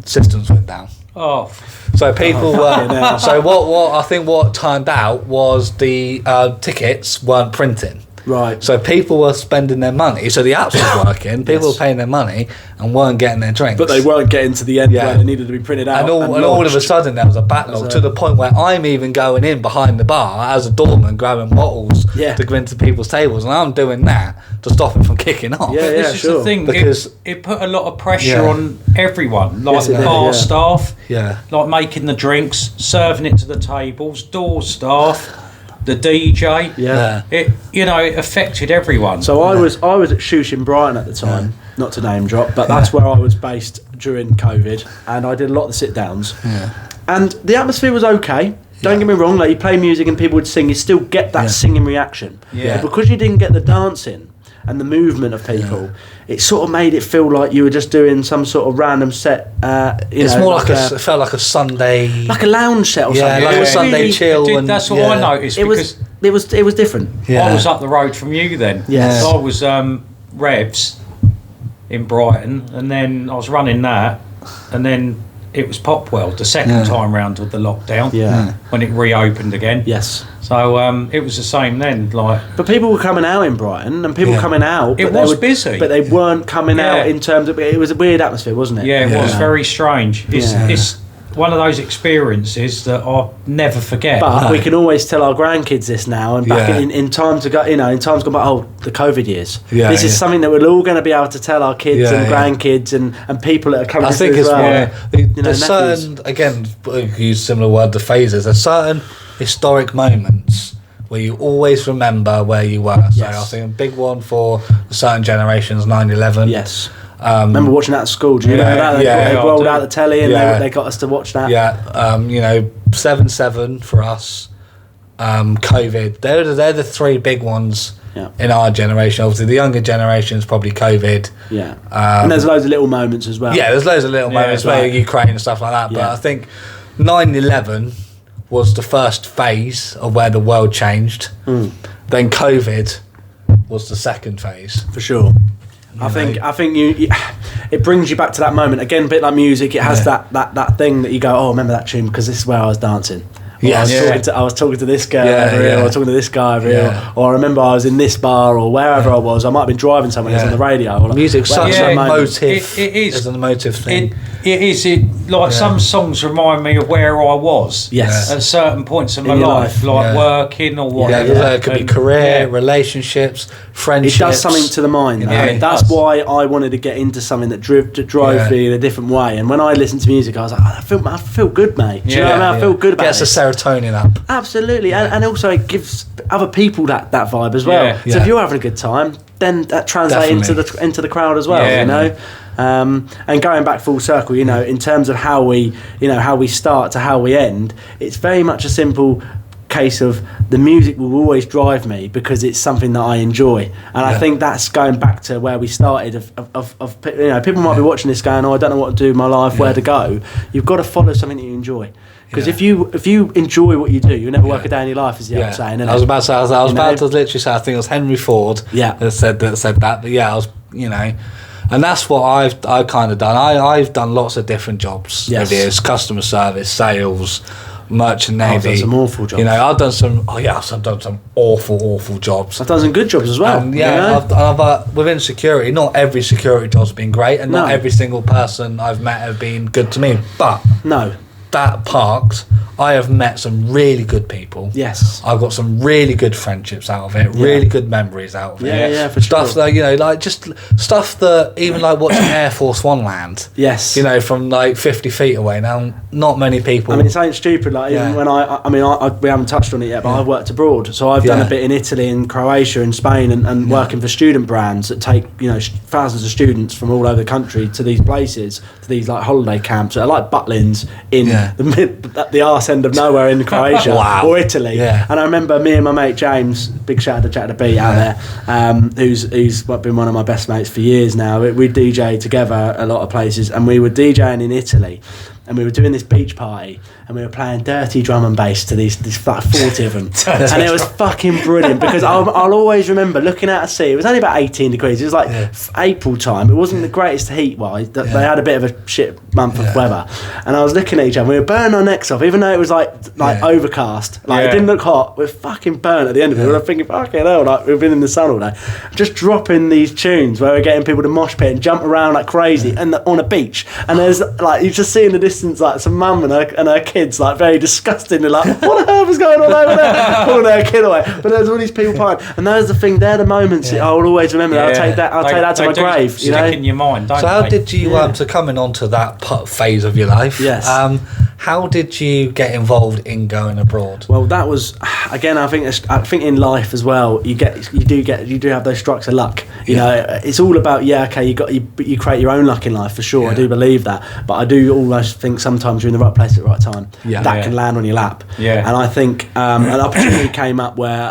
Speaker 1: Systems went down.
Speaker 3: Oh.
Speaker 1: So people were. So what I think what turned out was the tickets weren't printing.
Speaker 2: Right.
Speaker 1: So people were spending their money. So the apps were working. People were paying their money and weren't getting their drinks.
Speaker 2: But they weren't getting to the end where they needed to be printed out.
Speaker 1: And all of a sudden there was a backlog to the point where I'm even going in behind the bar as a doorman grabbing bottles to go into people's tables, and I'm doing that to stop it from kicking off.
Speaker 3: Yeah, this is the thing, because it put a lot of pressure on everyone, like bar staff, like making the drinks, serving it to the tables, door staff, the DJ. It it affected everyone.
Speaker 2: So I was at Shoosh in Brighton at the time, not to name drop, but that's where I was based during COVID, and I did a lot of the sit downs. And the atmosphere was okay. Don't get me wrong, like you play music and people would sing, you still get that singing reaction. But because you didn't get the dancing and the movement of people, it sort of made it feel like you were just doing some sort of random set.
Speaker 1: It's more like it felt like a Sunday,
Speaker 2: like a lounge set or something.
Speaker 1: Like a Sunday
Speaker 2: really,
Speaker 1: chill.
Speaker 3: That's what I noticed.
Speaker 2: It was different.
Speaker 3: I was up the road from you then.
Speaker 2: Yes,
Speaker 3: I was Revs in Brighton, and then I was running that, and then it was Popwell the second time round with the lockdown. When it reopened again.
Speaker 2: Yes.
Speaker 3: So it was the same then, like.
Speaker 2: But people were coming out in Brighton, and people coming out.
Speaker 3: It was busy,
Speaker 2: but they weren't coming out in terms of. It was a weird atmosphere, wasn't it?
Speaker 3: Yeah, it was very strange. It's one of those experiences that I'll never forget.
Speaker 2: But we can always tell our grandkids this now, and back in times ago, in times gone by, the COVID years. This is something that we're all going to be able to tell our kids and grandkids and people that are coming.
Speaker 1: I think
Speaker 2: as
Speaker 1: it's
Speaker 2: well.
Speaker 1: There's certain, again, use similar word, the phases. There's certain historic moments where you always remember where you were. So I think a big one for a certain generations, 9/11.
Speaker 2: Yes. Remember watching that at school? Do you know that? They rolled out the telly and they got us to watch that.
Speaker 1: 7/7 for us. COVID. They're the three big ones in our generation. Obviously, the younger generation is probably COVID.
Speaker 2: Yeah. And there's loads of little moments as well.
Speaker 1: Yeah, there's loads of little moments where Ukraine and stuff like that. But I think 9/11 was the first phase of where the world changed. Then COVID was the second phase.
Speaker 2: For sure. I think you it brings you back to that moment again, a bit like music. It has that thing that you go, oh, remember that tune because this is where I was dancing. I was talking to this girl over here, or I was talking to this guy over here, or I remember I was in this bar or wherever I was. I might have been driving somewhere on the radio. Or
Speaker 1: music's such a motive. It is. It's an emotive thing.
Speaker 3: It is. Some songs remind me of where I was.
Speaker 2: Yes.
Speaker 3: At certain points in my life, like working or whatever.
Speaker 1: It could be career, relationships, friendships.
Speaker 2: It does something to the mind. That's why I wanted to get into something that drove me in a different way. And when I listened to music, I was like, I feel good, mate. Do you know what I mean? I feel good about it.
Speaker 1: Gets the serotonin up.
Speaker 2: Absolutely. And also it gives other people that vibe as well. So if you're having a good time, then that translates into the crowd as well, you know. And going back full circle, in terms of how we start to how we end, it's very much a simple case of the music will always drive me because it's something that I enjoy, and I think that's going back to where we started. Of people might be watching this going, I don't know what to do with my life, where to go. You've got to follow something that you enjoy. Because if you enjoy what you do, you'll never work a day in your life, is the old saying.
Speaker 1: I was about to literally say, I think it was Henry Ford that said that. But I was, and that's what I've kind of done. I've done lots of different jobs. Yes. Years, customer service, sales, merchant navy.
Speaker 2: I've done some awful jobs.
Speaker 1: I've done some awful jobs.
Speaker 2: I've done some good jobs as well.
Speaker 1: And I've within security, not every security job's been great, and not every single person I've met have been good to me. But that parked, I have met some really good people.
Speaker 2: Yes.
Speaker 1: I've got some really good friendships out of it, really good memories out of it.
Speaker 2: Yeah, for
Speaker 1: stuff
Speaker 2: sure.
Speaker 1: That, just stuff that, even like watching Air Force One land.
Speaker 2: Yes.
Speaker 1: From like 50 feet away. Now, not many people.
Speaker 2: I mean, it ain't stupid. Like, even when we haven't touched on it yet, but I've worked abroad. So I've done a bit in Italy and Croatia and Spain and working for student brands that take, thousands of students from all over the country to these places, to these like holiday camps that are like Butlins in the arse end of nowhere in Croatia or Italy. And I remember me and my mate James, big shout out to Jack the Beat out there, who's been one of my best mates for years now. We DJ together a lot of places, and we were DJing in Italy. and we were doing this beach party, and we were playing dirty drum and bass to these like 40 of them, and it was fucking brilliant because I'll always remember looking out to sea. It was only about 18 degrees. It was like April time. It wasn't the greatest heat wise. They had a bit of a shit month of weather, and I was looking at each other. We were burning our necks off, even though it was like overcast. Like it didn't look hot. We're fucking burnt at the end of it. We were thinking, fucking hell, like we've been in the sun all day, just dropping these tunes where we're getting people to mosh pit and jump around like crazy, and on a beach. And there's like you just see in the distance like some mum and her kids like very disgustingly like, what the hell is going on over there, pulling their kid away. But there's all these people partying, and those are the thing. They're the moments that I will always remember. I'll take that to my grave. You know,
Speaker 3: in your mind. Don't
Speaker 1: so how did you to coming on to that phase of your life?
Speaker 2: Yes.
Speaker 1: How did you get involved in going abroad?
Speaker 2: Well, that was again. I think in life as well, you do have those strikes of luck. You know, it's all about you create your own luck in life for sure. Yeah. I do believe that, but I do almost think sometimes you're in the right place at the right time. Yeah. That can land on your lap. Yeah. And I think an opportunity came up where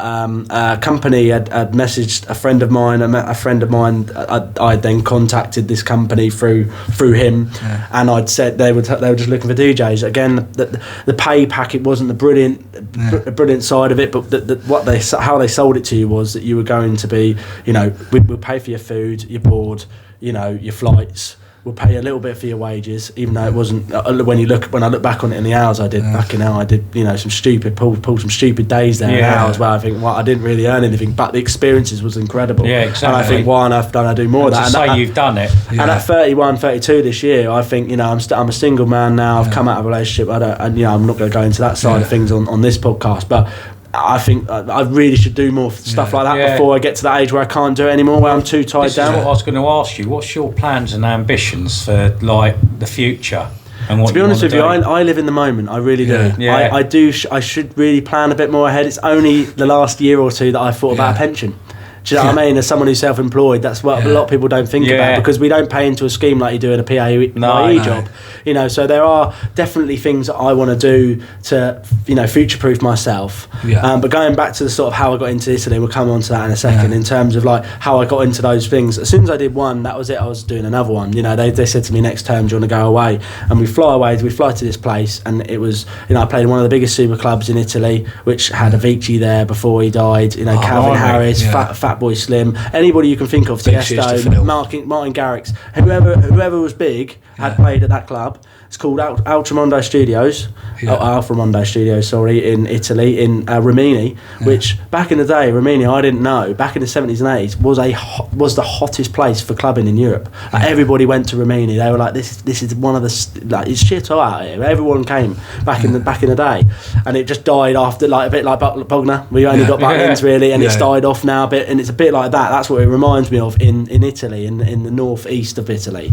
Speaker 2: a company had messaged a friend of mine. A friend of mine. I then contacted this company through him, and I'd said they were just looking for DJs. Again, the pay packet wasn't the brilliant side of it, but how they sold it to you was that you were going to be, you know, we'll pay for your food, your board, you know, your flights. We'll pay a little bit for your wages, even though it wasn't. When I look back on it in the hours I did, fucking hell, I did, you know, some stupid pulled some stupid days there in hours where I think, well, I didn't really earn anything, but the experiences was incredible. Yeah, exactly. And I think, why on earth don't I do more of that?
Speaker 3: And you've done it.
Speaker 2: And at 31, 32 this year, I think, you know, I'm a single man now. I've come out of a relationship. I'm not going to go into that side of things on this podcast, but I think I really should do more stuff like that before I get to that age where I can't do it anymore, where I'm too tied down.
Speaker 3: This is what I was going to ask you. What's your plans and ambitions for like the future? And what
Speaker 2: to be honest with you, I live in the moment. I really do. Yeah. I should really plan a bit more ahead. It's only the last year or two that I've thought about a pension. Do you know what I mean? As someone who's self-employed, that's what a lot of people don't think about, because we don't pay into a scheme like you do in a PAYE job. You know, so there are definitely things that I want to do to, you know, future-proof myself. Yeah. But going back to the sort of how I got into Italy, we'll come on to that in a second, in terms of like how I got into those things. As soon as I did one, that was it. I was doing another one. You know, they said to me, next term, do you want to go away? And we fly to this place, and it was, you know, I played in one of the biggest super clubs in Italy, which had Avicii there before he died. You know, Calvin Harris, Fatboy Slim, anybody you can think of, Tiesto, Martin Garrix, whoever was big had played at that club. It's called Altramondo Studios, Alframondo Studios, in Italy, in Rimini, which back in the day, Rimini, I didn't know, back in the 70s and 80s, was the hottest place for clubbing in Europe. Like, everybody went to Rimini. They were like, this is one of the, like, it's shit hot out here. Everyone came back in the day, and it just died after, like a bit like Bogner. We only got Butlins really, and it's died off now a bit, and it's a bit like that. That's what it reminds me of in Italy, in the northeast of Italy.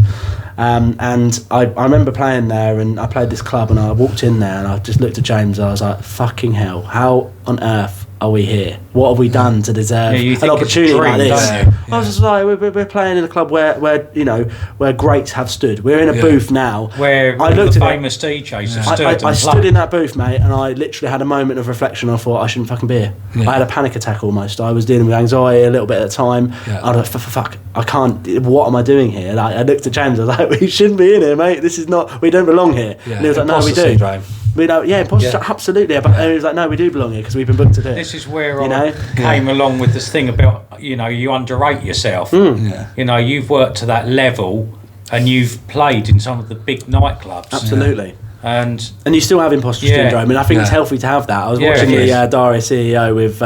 Speaker 2: And I remember playing there, and I played this club, and I walked in there, and I just looked at James, and I was like, fucking hell, how on earth are we here? What have we done to deserve an opportunity like this? I was just like, we're playing in a club where you know, where greats have stood. We're in a booth now
Speaker 3: where I looked at famous DJs have stood.
Speaker 2: I stood in that booth, mate, and I literally had a moment of reflection. I thought, I shouldn't fucking be here. I had a panic attack almost. I was dealing with anxiety a little bit at the time. I was like, fuck, I can't. What am I doing here? Like, I looked at James. I was like, we shouldn't be in here, mate. This is not. We don't belong here. And he was like, no, we do.
Speaker 1: Syndrome.
Speaker 2: We know, absolutely. But he was like, no, we do belong here because we've been booked to do it.
Speaker 3: This is where I came along with this thing about, you know, you underrate yourself. You know, you've worked to that level, and you've played in some of the big nightclubs.
Speaker 2: Absolutely.
Speaker 3: And
Speaker 2: you still have imposter syndrome, and I think it's healthy to have that. I was watching the Diary CEO with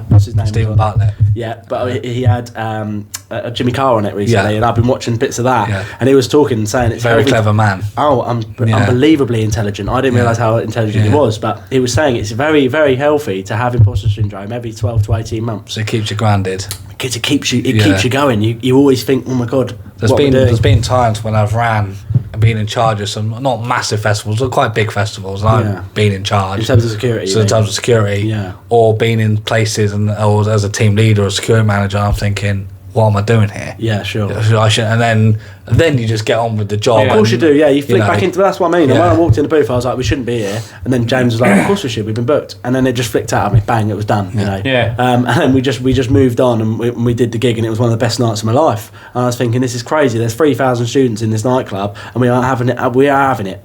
Speaker 2: what's his name?
Speaker 1: Stephen Bartlett.
Speaker 2: Yeah, but he had Jimmy Carr on it recently, and I've been watching bits of that, and he was talking and saying it's
Speaker 1: very clever man.
Speaker 2: Unbelievably intelligent. I didn't realise how intelligent he was, but he was saying it's very, very healthy to have imposter syndrome every 12 to 18 months.
Speaker 1: It keeps you grounded.
Speaker 2: It keeps you going. You always think, oh my god,
Speaker 1: there's been times when I've ran and been in charge of some not massive festivals, but quite big festivals, and I've been in charge
Speaker 2: in terms of security.
Speaker 1: Or been in places or as a team leader or security manager. I'm thinking, what am I doing here?
Speaker 2: Yeah, sure.
Speaker 1: And then you just get on with the job.
Speaker 2: Of course you do, yeah. You flick back into, that's what I mean. And when I walked in the booth, I was like, we shouldn't be here. And then James was like, of course we should, we've been booked. And then it just flicked out of me, bang, it was done, you know.
Speaker 3: Yeah.
Speaker 2: And then we just moved on, and we did the gig, and it was one of the best nights of my life. And I was thinking, this is crazy. There's 3,000 students in this nightclub, and we are having it.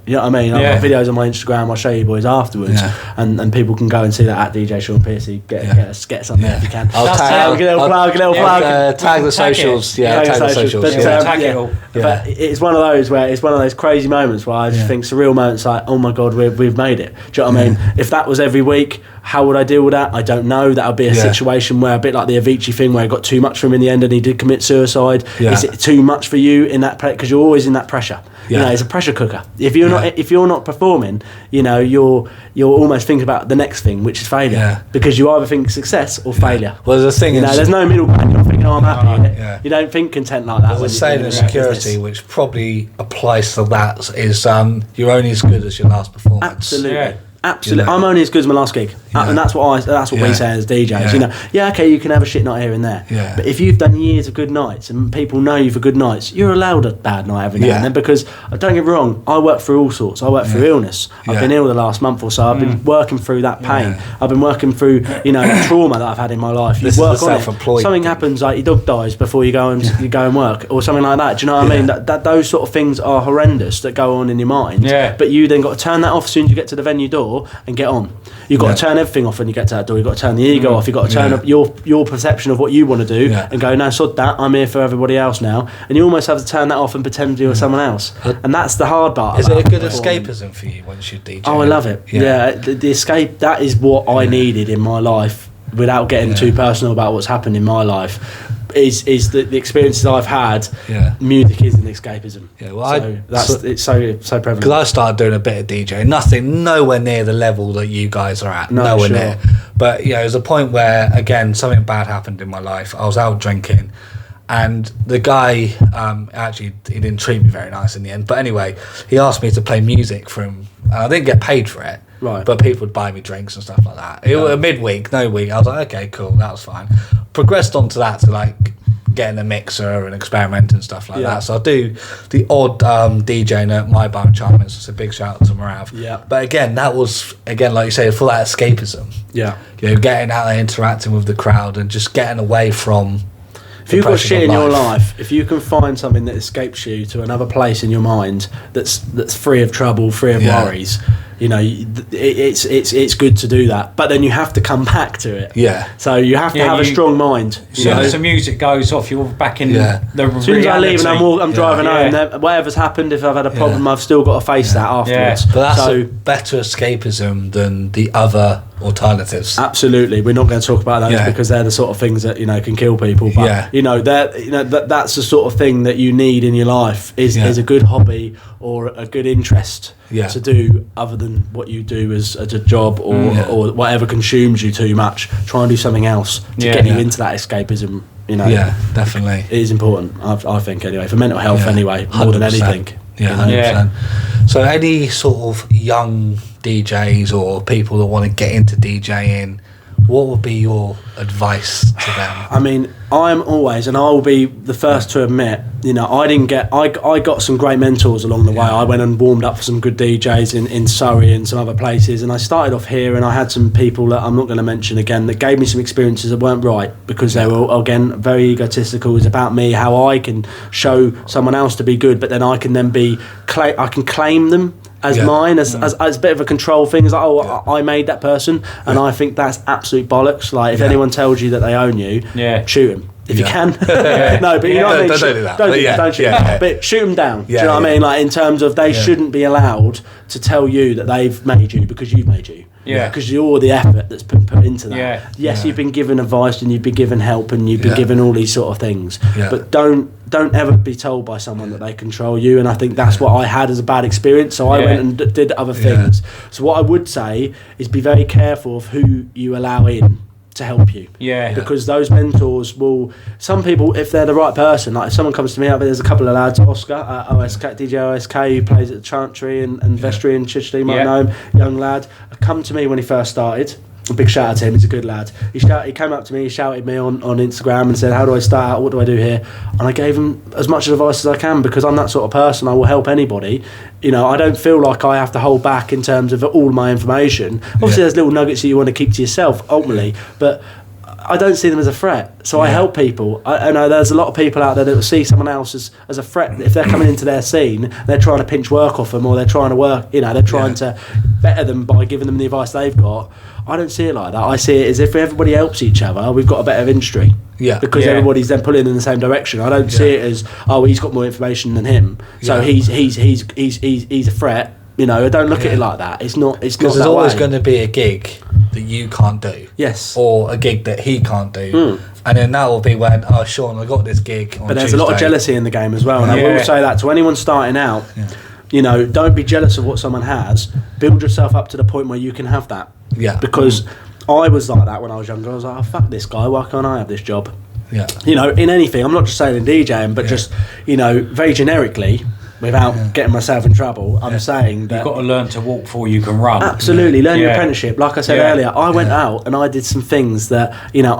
Speaker 2: You know what I mean? I've got videos on my Instagram, I'll show you boys afterwards. And people can go and see that at DJ Shaun Pearcey. Get us on there if you can.
Speaker 1: I'll tag
Speaker 2: a little plug.
Speaker 1: Tag the socials. Tag the socials.
Speaker 3: Tag it all.
Speaker 2: But it's one of those where it's one of those crazy moments where I just think surreal moments like, oh my God, we've made it. Do you know what I mean? If that was every week, how would I deal with that? I don't know. That would be a situation where, a bit like the Avicii thing, where it got too much for him in the end and he did commit suicide. Is it too much for you in that? Because you're always in that pressure. You know, it's a pressure cooker. If you're not performing, you know, you're almost thinking about the next thing, which is failure, because you either think success or failure.
Speaker 1: Well, the thing is,
Speaker 2: there's no middle ground. You're not thinking, I'm happy. You don't think content like that.
Speaker 1: There's a saying in security which probably applies to that is you're only as good as your last performance.
Speaker 2: Absolutely. Absolutely, I'm only as good as my last gig, and that's what we say as DJs. You know, okay, you can have a shit night here and there, but if you've done years of good nights and people know you for good nights, you're allowed a bad night every now and then. Because don't get me wrong, I work through all sorts. I work through illness. I've been ill the last month or so. I've been working through that pain. I've been working through the trauma that I've had in my life. You work on it. Something happens, like your dog dies before you go and work, or something like that. Do you know what I mean? That those sort of things are horrendous that go on in your mind. But you then got to turn that off as soon as you get to the venue door and get on. You've got to turn everything off when you get to that door. You've got to turn the ego off. You've got to turn up your perception of what you want to do and go, no, sod that, I'm here for everybody else now. And you almost have to turn that off and pretend you're someone else. And that's the hard part.
Speaker 1: Is it a good escapism for you once you DJ?
Speaker 2: Oh, I love it. The escape, that is what I needed in my life, without getting too personal about what's happened in my life. Is the experiences I've had. Music is an escapism. It's so prevalent.
Speaker 1: Because I started doing a bit of DJing, nowhere near the level that you guys are at. Nowhere near. But there was a point where, again, something bad happened in my life. I was out drinking, and the guy actually, he didn't treat me very nice in the end. But anyway, he asked me to play music for him, and I didn't get paid for it.
Speaker 2: Right.
Speaker 1: But people would buy me drinks and stuff like that. It was a midweek, no week. I was like, okay, cool, that was fine. Progressed on to that, to like getting a mixer and experimenting and stuff like that. So I do the odd DJing at my bar in Charmers. It's a big shout out to Marav. But again, that was, like you say, for that escapism. Getting out there, interacting with the crowd and just getting away from.
Speaker 2: If you've got shit in your life, if you can find something that escapes you to another place in your mind that's free of trouble, free of worries, it's good to do that. But then you have to come back to it. So you have to have a strong mind.
Speaker 3: As soon as the music goes off, you're back in the
Speaker 2: As soon as I leave and I'm driving home, whatever's happened, if I've had a problem, I've still got to face that afterwards.
Speaker 1: But that's a better escapism than the other alternatives.
Speaker 2: Absolutely, we're not going to talk about those because they're the sort of things that can kill people. But that's the sort of thing that you need in your life is a good hobby or a good interest to do other than what you do as a job or whatever consumes you too much. Try and do something else to get you into that escapism.
Speaker 1: Definitely,
Speaker 2: it is important. I think anyway, for mental health anyway, more than anything.
Speaker 1: 100%. So any sort of young DJs or people that want to get into DJing, what would be your advice to them?
Speaker 2: I mean, I'm always, and I'll be the first to admit, I got some great mentors along the way. I went and warmed up for some good DJs in Surrey and some other places, and I started off here, and I had some people that I'm not going to mention again that gave me some experiences that weren't right because they were, again, very egotistical. It's about me, how I can show someone else to be good, but then I can then I can claim them as mine, as a bit of a control thing. It's like, I made that person, and I think that's absolute bollocks. Like, if anyone tells you that they own you, shoot them. If you can. No, but you know what I mean?
Speaker 1: Don't do that.
Speaker 2: Don't shoot them. But shoot them down. Do you know what I mean? Like, in terms of they shouldn't be allowed to tell you that they've made you because you've made you. Because you're the effort that's been put into that. Yes, you've been given advice and you've been given help and you've been given all these sort of things. But don't ever be told by someone that they control you. And I think that's what I had as a bad experience. So I went and did other things. So what I would say is be very careful of who you allow in to help you. Because those mentors will, some people, if they're the right person, like if someone comes to me, there's a couple of lads, Oscar, DJ OSK, who plays at the Chantry and Vestry in Chichester, you might know him, young lad, come to me when he first started. A big shout out to him. He's a good lad. He came up to me, he shouted me on Instagram and said, how do I start out? What do I do here? And I gave him as much advice as I can, because I'm that sort of person. I will help anybody. You know, I don't feel like I have to hold back in terms of all my information. Obviously, there's little nuggets that you want to keep to yourself, ultimately, but I don't see them as a threat. So I help people. I know there's a lot of people out there that will see someone else as a threat. If they're coming into their scene, they're trying to pinch work off them, or they're trying to work, you know, they're trying to better them by giving them the advice they've got. I don't see it like that. I see it as if everybody helps each other, we've got a better industry. Because everybody's then pulling in the same direction. I don't see it as, oh, he's got more information than him, so he's a threat. You know, I don't look at it like that. It's not. Because
Speaker 1: there's always going to be a gig that you can't do.
Speaker 2: Yes.
Speaker 1: Or a gig that he can't do. And then that will be when, oh, Shaun, I got this gig on
Speaker 2: But there's
Speaker 1: Tuesday.
Speaker 2: a lot of jealousy in the game as well. And I will say that to anyone starting out. You know, don't be jealous of what someone has. Build yourself up to the point where you can have that. Because I was like that when I was younger. I was like, oh, fuck this guy. Why can't I have this job? You know, in anything. I'm not just saying in DJing, but just, you know, very generically, without getting myself in trouble, I'm saying that
Speaker 3: you've got to learn to walk before you can run.
Speaker 2: Absolutely, learn your apprenticeship. Like I said earlier, I went out and I did some things that, you know,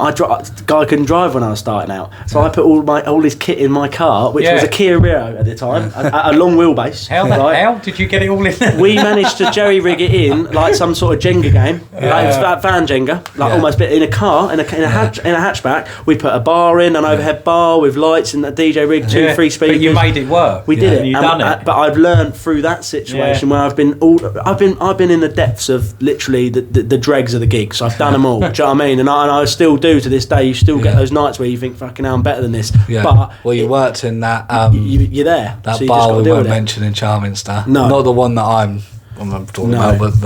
Speaker 2: guy couldn't drive when I was starting out, so I put all his kit in my car, which was a Kia Rio at the time, a long wheelbase.
Speaker 3: How did you get it all in there?
Speaker 2: We managed to jerry rig it in like some sort of Jenga game, like it's like van Jenga, like almost in a car, in a hatchback. We put a bar in, an overhead bar with lights and a DJ rig, 2-3 speakers.
Speaker 3: But you made it work.
Speaker 2: We did it.
Speaker 3: But
Speaker 2: I've learned through that situation where I've been in the depths of literally the dregs of the gigs. I've done them all. Do you know what I mean? And I still do to this day. You still get those nights where you think, fucking hell, I'm better than this. But
Speaker 1: you worked in that
Speaker 2: you're there.
Speaker 1: That
Speaker 2: so
Speaker 1: bar we won't mention in Charminster.
Speaker 2: No,
Speaker 1: not the one that I'm talking about, but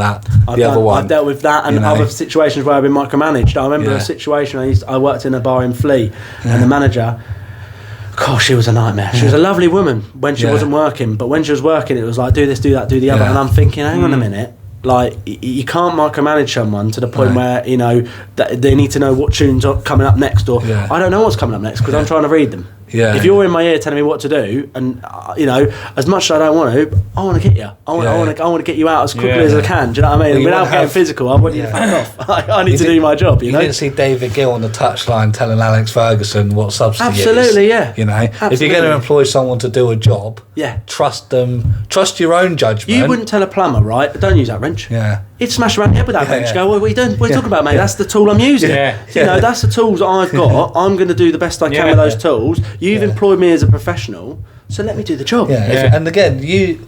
Speaker 1: the other one.
Speaker 2: I've dealt with that and other situations where I've been micromanaged. I remember a situation I worked in a bar in Fleet, and the manager, gosh, she was a nightmare. She was a lovely woman when she wasn't working, but when she was working, it was like, do this, do that, do the other. And I'm thinking, hang on a minute. Like, you can't micromanage someone to the point where, you know, that they need to know what tunes are coming up next, or I don't know what's coming up next because I'm trying to read them. If you're in my ear telling me what to do, and you know, as much as I don't want to, I want to get you. I want to get you out as quickly as I can. Do you know what I mean? Without getting physical, I want you to fuck off. I need to do my job. You know?
Speaker 1: Didn't see David Gill on the touchline telling Alex Ferguson what substance he is.
Speaker 2: Absolutely, yeah.
Speaker 1: You know, if you're going to employ someone to do a job, trust them. Trust your own judgment.
Speaker 2: You wouldn't tell a plumber, right? Don't use that wrench. He'd smash around the head with that wrench. Go, what are you doing? What are you talking about, mate? That's the tool I'm using. You know, that's the tools that I've got. I'm going to do the best I can with those tools. You've employed me as a professional, so let me do the job.
Speaker 1: And again, you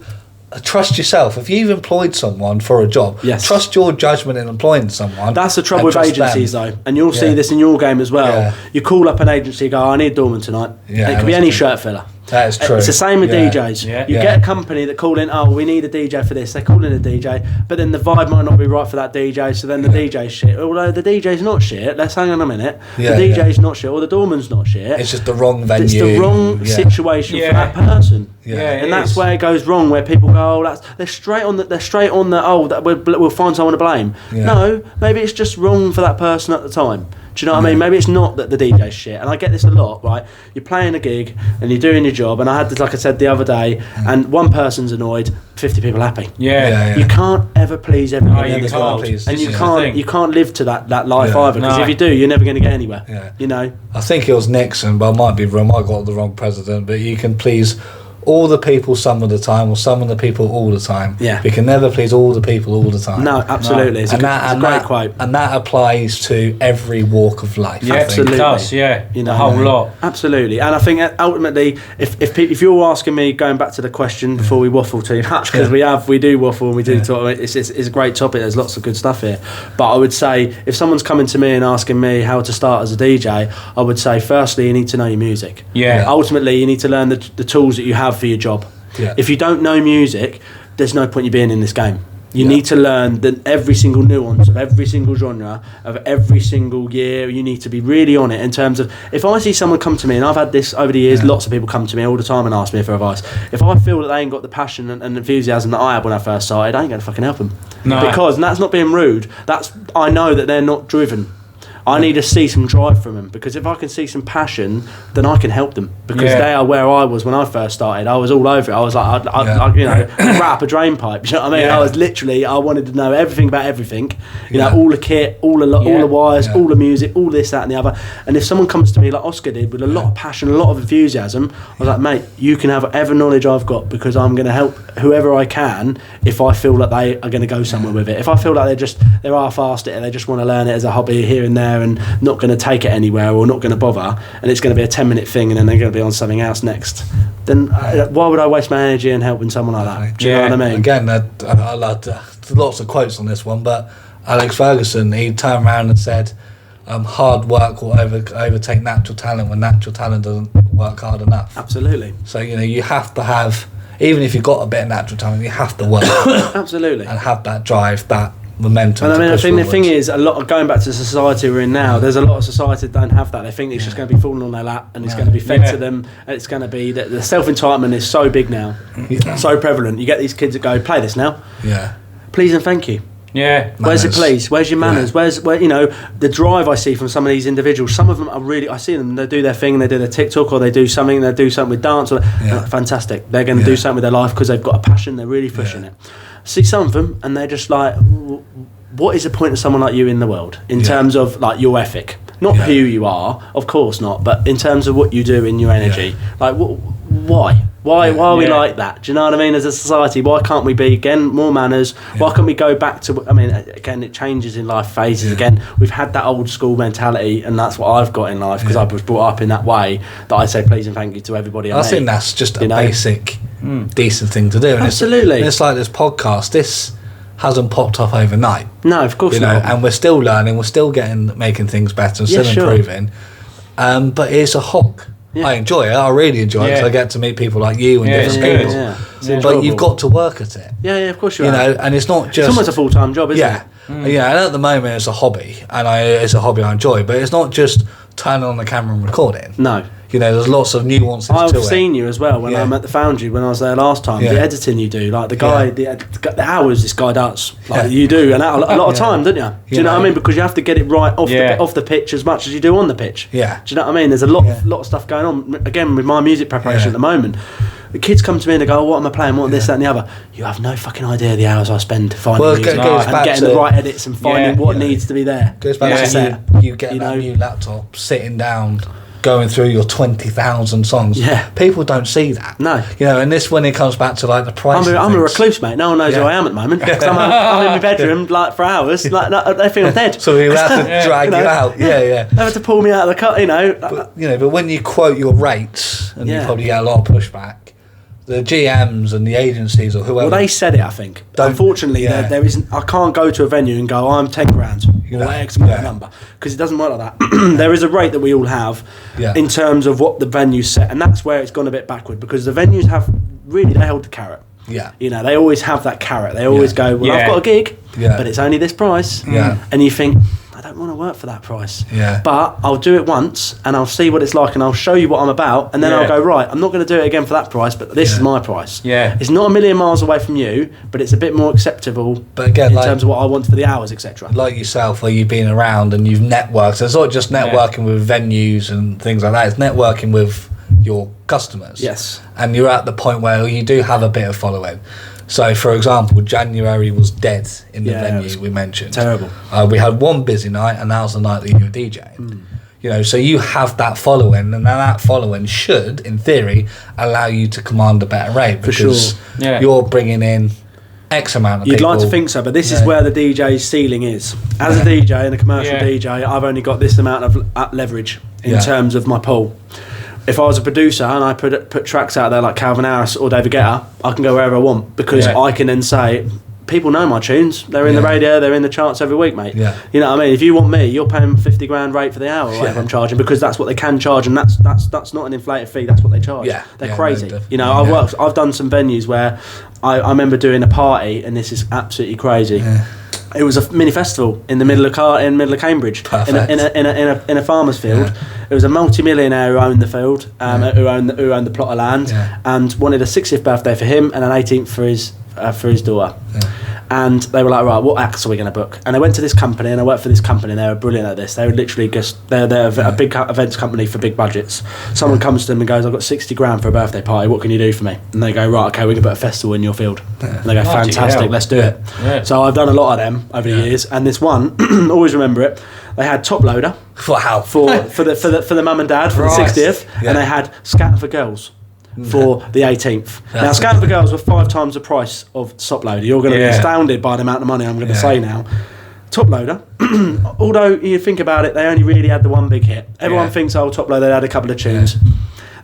Speaker 1: trust yourself. If you've employed someone for a job, trust your judgment in employing someone.
Speaker 2: That's the trouble with agencies, though, and you'll see this in your game as well. You call up an agency, go, I need a doorman tonight. It could be any shirt filler.
Speaker 1: That is true.
Speaker 2: It's the same with DJs. You get a company that call in, oh, we need a DJ for this. They call in a DJ, but then the vibe might not be right for that DJ, so then the DJ's shit. Although the DJ's not shit, let's hang on a minute. The DJ's not shit, or the doorman's not shit.
Speaker 1: It's just the wrong venue.
Speaker 2: It's the wrong situation for that person. And that's where it goes wrong, where people go, oh, they're straight on the we'll find someone to blame. No, maybe it's just wrong for that person at the time. Do you know what I mean? Maybe it's not that the DJ's shit. And I get this a lot, right? You're playing a gig and you're doing your job, and I had this, like I said the other day, and one person's annoyed, 50 people happy. You can't ever please everybody in this world. And you can't live to that life either, because if you do, you're never going to get anywhere. You know?
Speaker 1: I think it was Nixon, but I might be wrong. I got the wrong president, but you can please all the people some of the time, or some of the people all the time. We can never please all the people all the time.
Speaker 2: No, absolutely. It's a great quote.
Speaker 1: And that applies to every walk of life.
Speaker 2: Absolutely.
Speaker 3: It does, you know, the whole lot.
Speaker 2: Absolutely. And I think ultimately, if you're asking me, going back to the question before we waffle too much, because we do waffle and we do talk, it's a great topic, there's lots of good stuff here. But I would say, if someone's coming to me and asking me how to start as a DJ, I would say, firstly, you need to know your music. Ultimately, you need to learn the tools that you have for your job. If you don't know music, there's no point you being in this game. You need to learn every single nuance of every single genre of every single year. You need to be really on it in terms of, if I see someone come to me, and I've had this over the years, lots of people come to me all the time and ask me for advice. If I feel that they ain't got the passion and enthusiasm that I had when I first started, I ain't going to fucking help them. Because, and that's not being rude, I know that they're not driven. I need to see some drive from them, because if I can see some passion, then I can help them, because they are where I was when I first started. I was all over it. I was like, I'd wrap a drain pipe. You know what I mean? I was literally, I wanted to know everything about everything. You know, all the kit, all the wires, all the music, all this, that, and the other. And if someone comes to me like Oscar did with a lot of passion, a lot of enthusiasm, I was like, mate, you can have whatever knowledge I've got, because I'm going to help whoever I can if I feel that they are going to go somewhere with it. If I feel like they're half-assed it and they just want to learn it as a hobby here and there and not going to take it anywhere or not going to bother, and it's going to be a 10-minute thing and then they're going to be on something else next, then why would I waste my energy in helping someone like that? Do you know what I mean?
Speaker 1: Again, I loved lots of quotes on this one, but Alex Ferguson, he turned around and said, hard work will overtake natural talent when natural talent doesn't work hard enough.
Speaker 2: Absolutely.
Speaker 1: So, you have to have, even if you've got a bit of natural talent, you have to work.
Speaker 2: Absolutely.
Speaker 1: And have that drive, that momentum.
Speaker 2: And I think
Speaker 1: forward.
Speaker 2: the thing is, a lot of going back to the society we're in now, there's a lot of society that don't have that. They think it's just going to be falling on their lap and it's going to be fed to them, and it's going to be the self-entitlement is so big now, so prevalent. You get these kids that go, play this now, please and thank you.
Speaker 3: Yeah.
Speaker 2: Where's the please? Where's your manners? Where the drive I see from some of these individuals. Some of them are really, I see them, they do their thing, they do their TikTok, or they do something with dance, or fantastic. They're going to do something with their life because they've got a passion, they're really pushing it. See some of them and they're just like, what is the point of someone like you in the world in terms of like your ethic? Not who you are, of course not, but in terms of what you do in your energy. Like, why are we like that? Do you know what I mean? As a society, why can't we be, again, more manners? Why can't we go back to, again, it changes in life phases. Again, we've had that old school mentality, and that's what I've got in life, because I was brought up in that way, that I say please and thank you to everybody I meet.
Speaker 1: think that's just a basic, decent thing to do. And
Speaker 2: Absolutely.
Speaker 1: It's like this podcast, this hasn't popped off overnight.
Speaker 2: No, of course not.
Speaker 1: And we're still learning, we're still making things better, and still improving. But it's a hog. I enjoy it. I really enjoy it, because I get to meet people like you and different people. But you've got to work at it.
Speaker 2: Yeah, of course you are.
Speaker 1: And it's not just...
Speaker 2: It's almost a full-time job, isn't it?
Speaker 1: Yeah, and at the moment it's a hobby, and it's a hobby I enjoy, but it's not just turning on the camera and recording.
Speaker 2: No.
Speaker 1: There's lots of nuances to it.
Speaker 2: I've seen you as well when I'm at the Foundry, when I was there last time. The editing you do, like the guy, the hours this guy does, like you do, and a lot of time, don't you? Do you know what I mean? Because you have to get it right off the pitch as much as you do on the pitch.
Speaker 1: Yeah.
Speaker 2: Do you know what I mean? There's a lot of stuff going on. Again, with my music preparation at the moment, the kids come to me and they go, what am I playing? What this, that, and the other? You have no fucking idea the hours I spend finding music and getting the right edits and finding what needs to be there.
Speaker 1: Goes back to you getting that new laptop, sitting down, going through your 20,000 songs. People don't see that.
Speaker 2: No.
Speaker 1: And this, when it comes back to like the price.
Speaker 2: I'm a recluse, mate. No one knows who I am at the moment. Because I'm in my bedroom like for hours. Like they feel dead.
Speaker 1: So we have to drag you out. They
Speaker 2: have to pull me out of the cut.
Speaker 1: But when you quote your rates, and you probably get a lot of pushback, the GMs and the agencies or whoever.
Speaker 2: Well, they said it, I think. Unfortunately, there isn't. I can't go to a venue and go, I'm 10 grand or X amount number, because it doesn't work like that. There is a rate that we all have in terms of what the venue set, and that's where it's gone a bit backward, because the venues they hold the carrot. They always have that carrot. They always go, well, I've got a gig, but it's only this price. And you think, I don't want to work for that price. But I'll do it once and I'll see what it's like and I'll show you what I'm about, and then I'll go, right, I'm not going to do it again for that price, but this is my price. It's not a million miles away from you, but it's a bit more acceptable in terms of what I want for the hours, etc.
Speaker 1: Like yourself, where you've been around and you've networked. So it's not just networking with venues and things like that, it's networking with your customers. And you're at the point where you do have a bit of following. So, for example, January was dead in the venue we mentioned.
Speaker 2: Terrible.
Speaker 1: We had one busy night, and that was the night that you were DJing. So you have that following, and that following should, in theory, allow you to command a better rate, because you're bringing in X amount of people.
Speaker 2: You'd like to think so, but this is where the DJ's ceiling is. As a DJ and a commercial DJ, I've only got this amount of leverage in terms of my pool. If I was a producer and I put tracks out there like Calvin Harris or David Guetta, I can go wherever I want, because I can then say, people know my tunes. They're in the radio, they're in the charts every week, mate. You know what I mean? If you want me, you're paying 50 grand rate for the hour or whatever I'm charging, because that's what they can charge, and that's not an inflated fee, that's what they charge. They're crazy. No, I've done some venues where I remember doing a party, and this is absolutely crazy. It was a mini festival in the middle of Cambridge, in a farmer's field. It was a multi-millionaire who owned the field, who owned the plot of land, and wanted a 60th birthday for him and an 18th for his daughter. And they were like, right, what acts are we going to book? And I went to this company, and I worked for this company, and they were brilliant at this. They would literally they're a big events company for big budgets. Someone comes to them and goes, I've got 60 grand for a birthday party, what can you do for me? And they go, right, okay, we can put a festival in your field. And they go, fantastic, let's do it. Yeah. So I've done a lot of them over the years, and this one, always remember it, they had Top Loader.
Speaker 1: Wow.
Speaker 2: For the mum and dad for the 60th, and they had Scat for Girls for the 18th. Now, Scat for Girls were 5 times the price of Top Loader. You're going to be astounded by the amount of money I'm going to say now. Top Loader, although you think about it, they only really had the one big hit. Everyone thinks, Top Loader, they had a couple of tunes.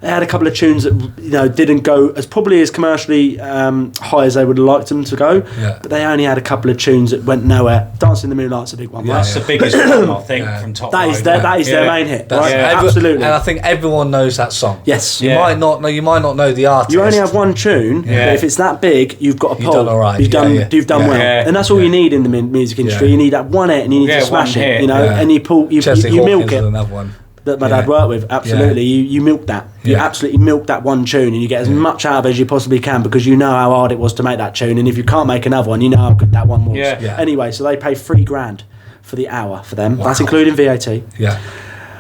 Speaker 2: They had a couple of tunes that didn't go as probably as commercially high as they would have liked them to go, but they only had a couple of tunes that went nowhere. Dancing in the Moonlight's a big one.
Speaker 3: That's the biggest one, I think, from Top Loader.
Speaker 2: That is their main hit, right? Absolutely.
Speaker 1: And I think everyone knows that song.
Speaker 2: Yes.
Speaker 1: You might not know the artist.
Speaker 2: You only have one tune, but if it's that big, you've got a pull.
Speaker 1: You've done all right.
Speaker 2: You've done well, and that's all you need in the music industry. You need that one hit, and you need to smash it. And you milk it.
Speaker 1: Another one
Speaker 2: that my dad worked with, absolutely. You milk that. You absolutely milk that one tune, and you get as much out of it as you possibly can, because you know how hard it was to make that tune, and if you can't make another one, you know how good that one was. Anyway, so they pay $3,000 for the hour for them. Wow. That's including VAT.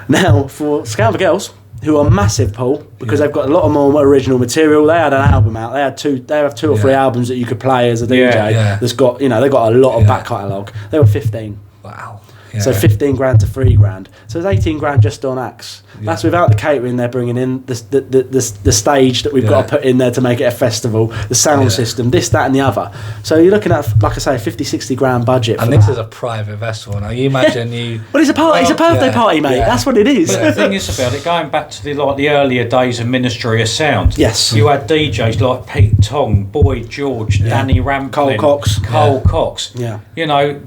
Speaker 2: Now, for Scout for Girls, who are massive pull, because they've got a lot of more original material. They had an album out. They have 2 or 3 albums that you could play as a DJ. That's got, they've got a lot of back catalogue. They were 15.
Speaker 1: Wow.
Speaker 2: So $15,000 to $3,000. So it's $18,000 just on acts. That's without the catering they're bringing in, the stage that we've got to put in there to make it a festival, the sound system, this, that, and the other. So you're looking at, like I say, $50,000-$60,000 budget.
Speaker 1: And this is a private festival. Now you imagine you.
Speaker 2: Well, it's a party. It's a birthday party, mate. That's what it is.
Speaker 3: But the thing is about it, going back to the earlier days of Ministry of Sound.
Speaker 2: Yes.
Speaker 3: You had DJs like Pete Tong, Boy George, Danny Ramplin, Cole Cox.
Speaker 2: Yeah.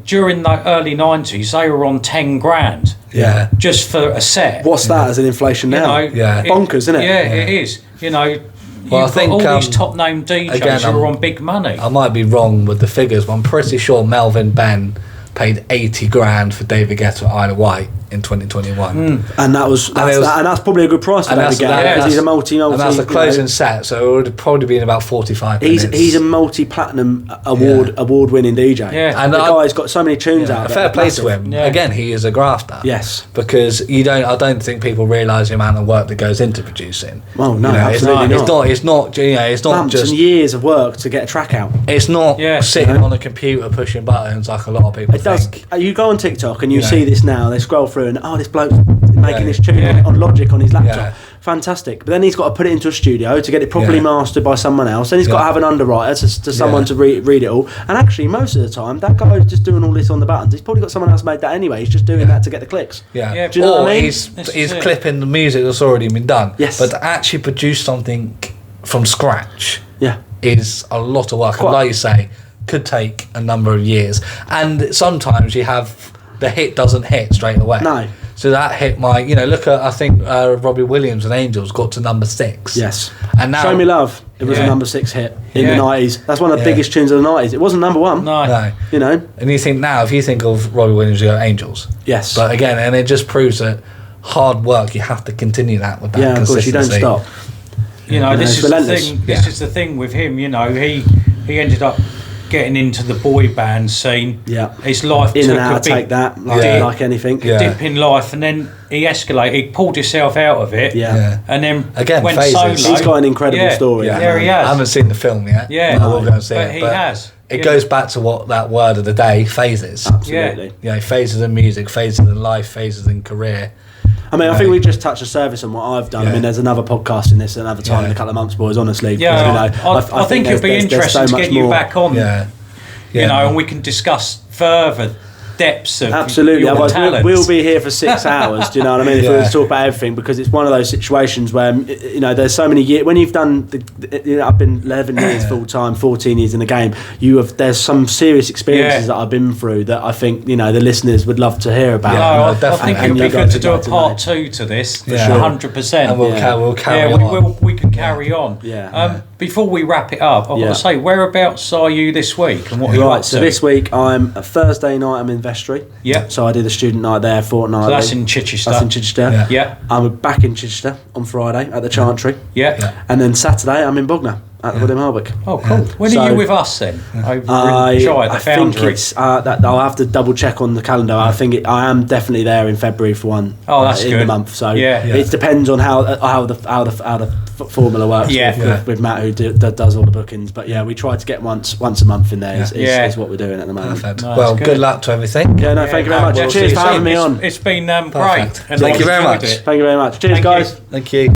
Speaker 3: During the early 90s, they were on $10,000. Just for a set.
Speaker 2: What's that as an inflation now? Bonkers, isn't it?
Speaker 3: Yeah, it is. I think all these top name DJs who are on big money.
Speaker 1: I might be wrong with the figures, but I'm pretty sure Melvin Ben paid $80,000 for David Guetta at Isle of Wight in 2021.
Speaker 2: And that's probably a good price for David Guetta, because he's a multi.
Speaker 1: And that's the closing set, so it would have probably been about 45 minutes.
Speaker 2: He's a multi-platinum award-winning DJ. And the guy's got so many tunes out.
Speaker 1: Fair play to him. Again, he is a grafter.
Speaker 2: Yes,
Speaker 1: because I don't think people realise the amount of work that goes into producing.
Speaker 2: Oh no, absolutely not.
Speaker 1: It's not
Speaker 2: months
Speaker 1: just
Speaker 2: and years of work to get a track out.
Speaker 1: It's not sitting on a computer pushing buttons like a lot of people think.
Speaker 2: You go on TikTok and you see this now. They scroll through and this bloke's making this tune on Logic on his laptop. Fantastic. But then he's got to put it into a studio to get it properly mastered by someone else. Then he's got to have an underwriter to someone to read it all. And actually, most of the time, that guy's just doing all this on the buttons. He's probably got someone else made that anyway. He's just doing that to get the clicks. Do you know what I mean?
Speaker 1: He's clipping the music that's already been done.
Speaker 2: Yes.
Speaker 1: But to actually produce something from scratch is a lot of work. And like you say, could take a number of years. And sometimes you have the hit doesn't hit straight away.
Speaker 2: No.
Speaker 1: So that hit might, look at, I think Robbie Williams and Angels got to number 6.
Speaker 2: Yes.
Speaker 1: And now
Speaker 2: Show Me Love, it was a number 6 hit in the 90s. That's one of the biggest tunes of the 90s. It wasn't number 1.
Speaker 3: No.
Speaker 1: And you think now, if you think of Robbie Williams, you go Angels.
Speaker 2: Yes.
Speaker 1: But again, and it just proves that hard work, you have to continue that with that consistency.
Speaker 2: Of course, you don't stop.
Speaker 3: This is the thing. This is the thing with him. He ended up getting into the boy band scene. His life
Speaker 2: in
Speaker 3: took
Speaker 2: and out, take that, like anything.
Speaker 3: Dip in life, and then he escalated. He pulled himself out of it. And then
Speaker 1: again
Speaker 3: went
Speaker 1: phases.
Speaker 3: solo.
Speaker 2: He's got an incredible story.
Speaker 3: Yeah, he has.
Speaker 1: I haven't seen the film yet. I will go and see it.
Speaker 3: He has.
Speaker 1: It goes back to what that word of the day, phases.
Speaker 2: Absolutely.
Speaker 1: Phases in music, phases in life, phases in career.
Speaker 2: I think we just touched the service on what I've done. I mean, there's another podcast in this another time in a couple of months, boys, honestly.
Speaker 3: I think it'd be interesting to get you back on. And we can discuss further depths of your talents.
Speaker 2: We'll be here for 6 hours. Do you know what I mean? If we were to talk about everything, because it's one of those situations where there's so many years. When you've done, I've been 11 years full time, 14 years in the game. There's some serious experiences that I've been through that I think the listeners would love to hear about.
Speaker 3: I think it'd be good to do a part 2 to this. For 100%.
Speaker 1: And we'll carry on.
Speaker 3: We can carry on. Before we wrap it up, I've got to say, whereabouts are you this week, and what are you up to?
Speaker 2: So this week, I'm a Thursday night. I'm in Vestry. So I did a student night there fortnightly.
Speaker 3: So that's in Chichester.
Speaker 2: I'm back in Chichester on Friday at the Chantry. And then Saturday I'm in Bognor at the William Harbuck.
Speaker 3: Oh, cool. When are you with us then? Over in Jai, the Foundry?
Speaker 2: Think it's I'll have to double check on the calendar. I think I am definitely there in February for one.
Speaker 3: Oh, that's
Speaker 2: in
Speaker 3: good.
Speaker 2: the month. So
Speaker 3: yeah.
Speaker 2: It depends on how the formula works with Matt, who does all the bookings. But yeah, we try to get once a month in there. Is what we're doing at the moment.
Speaker 1: Perfect. Well, good luck to everything.
Speaker 2: Yeah, no, thank you very much. Cheers for having me on.
Speaker 3: It's been great.
Speaker 1: Thank you very much.
Speaker 2: Thank you very much. Cheers, guys.
Speaker 1: Thank you.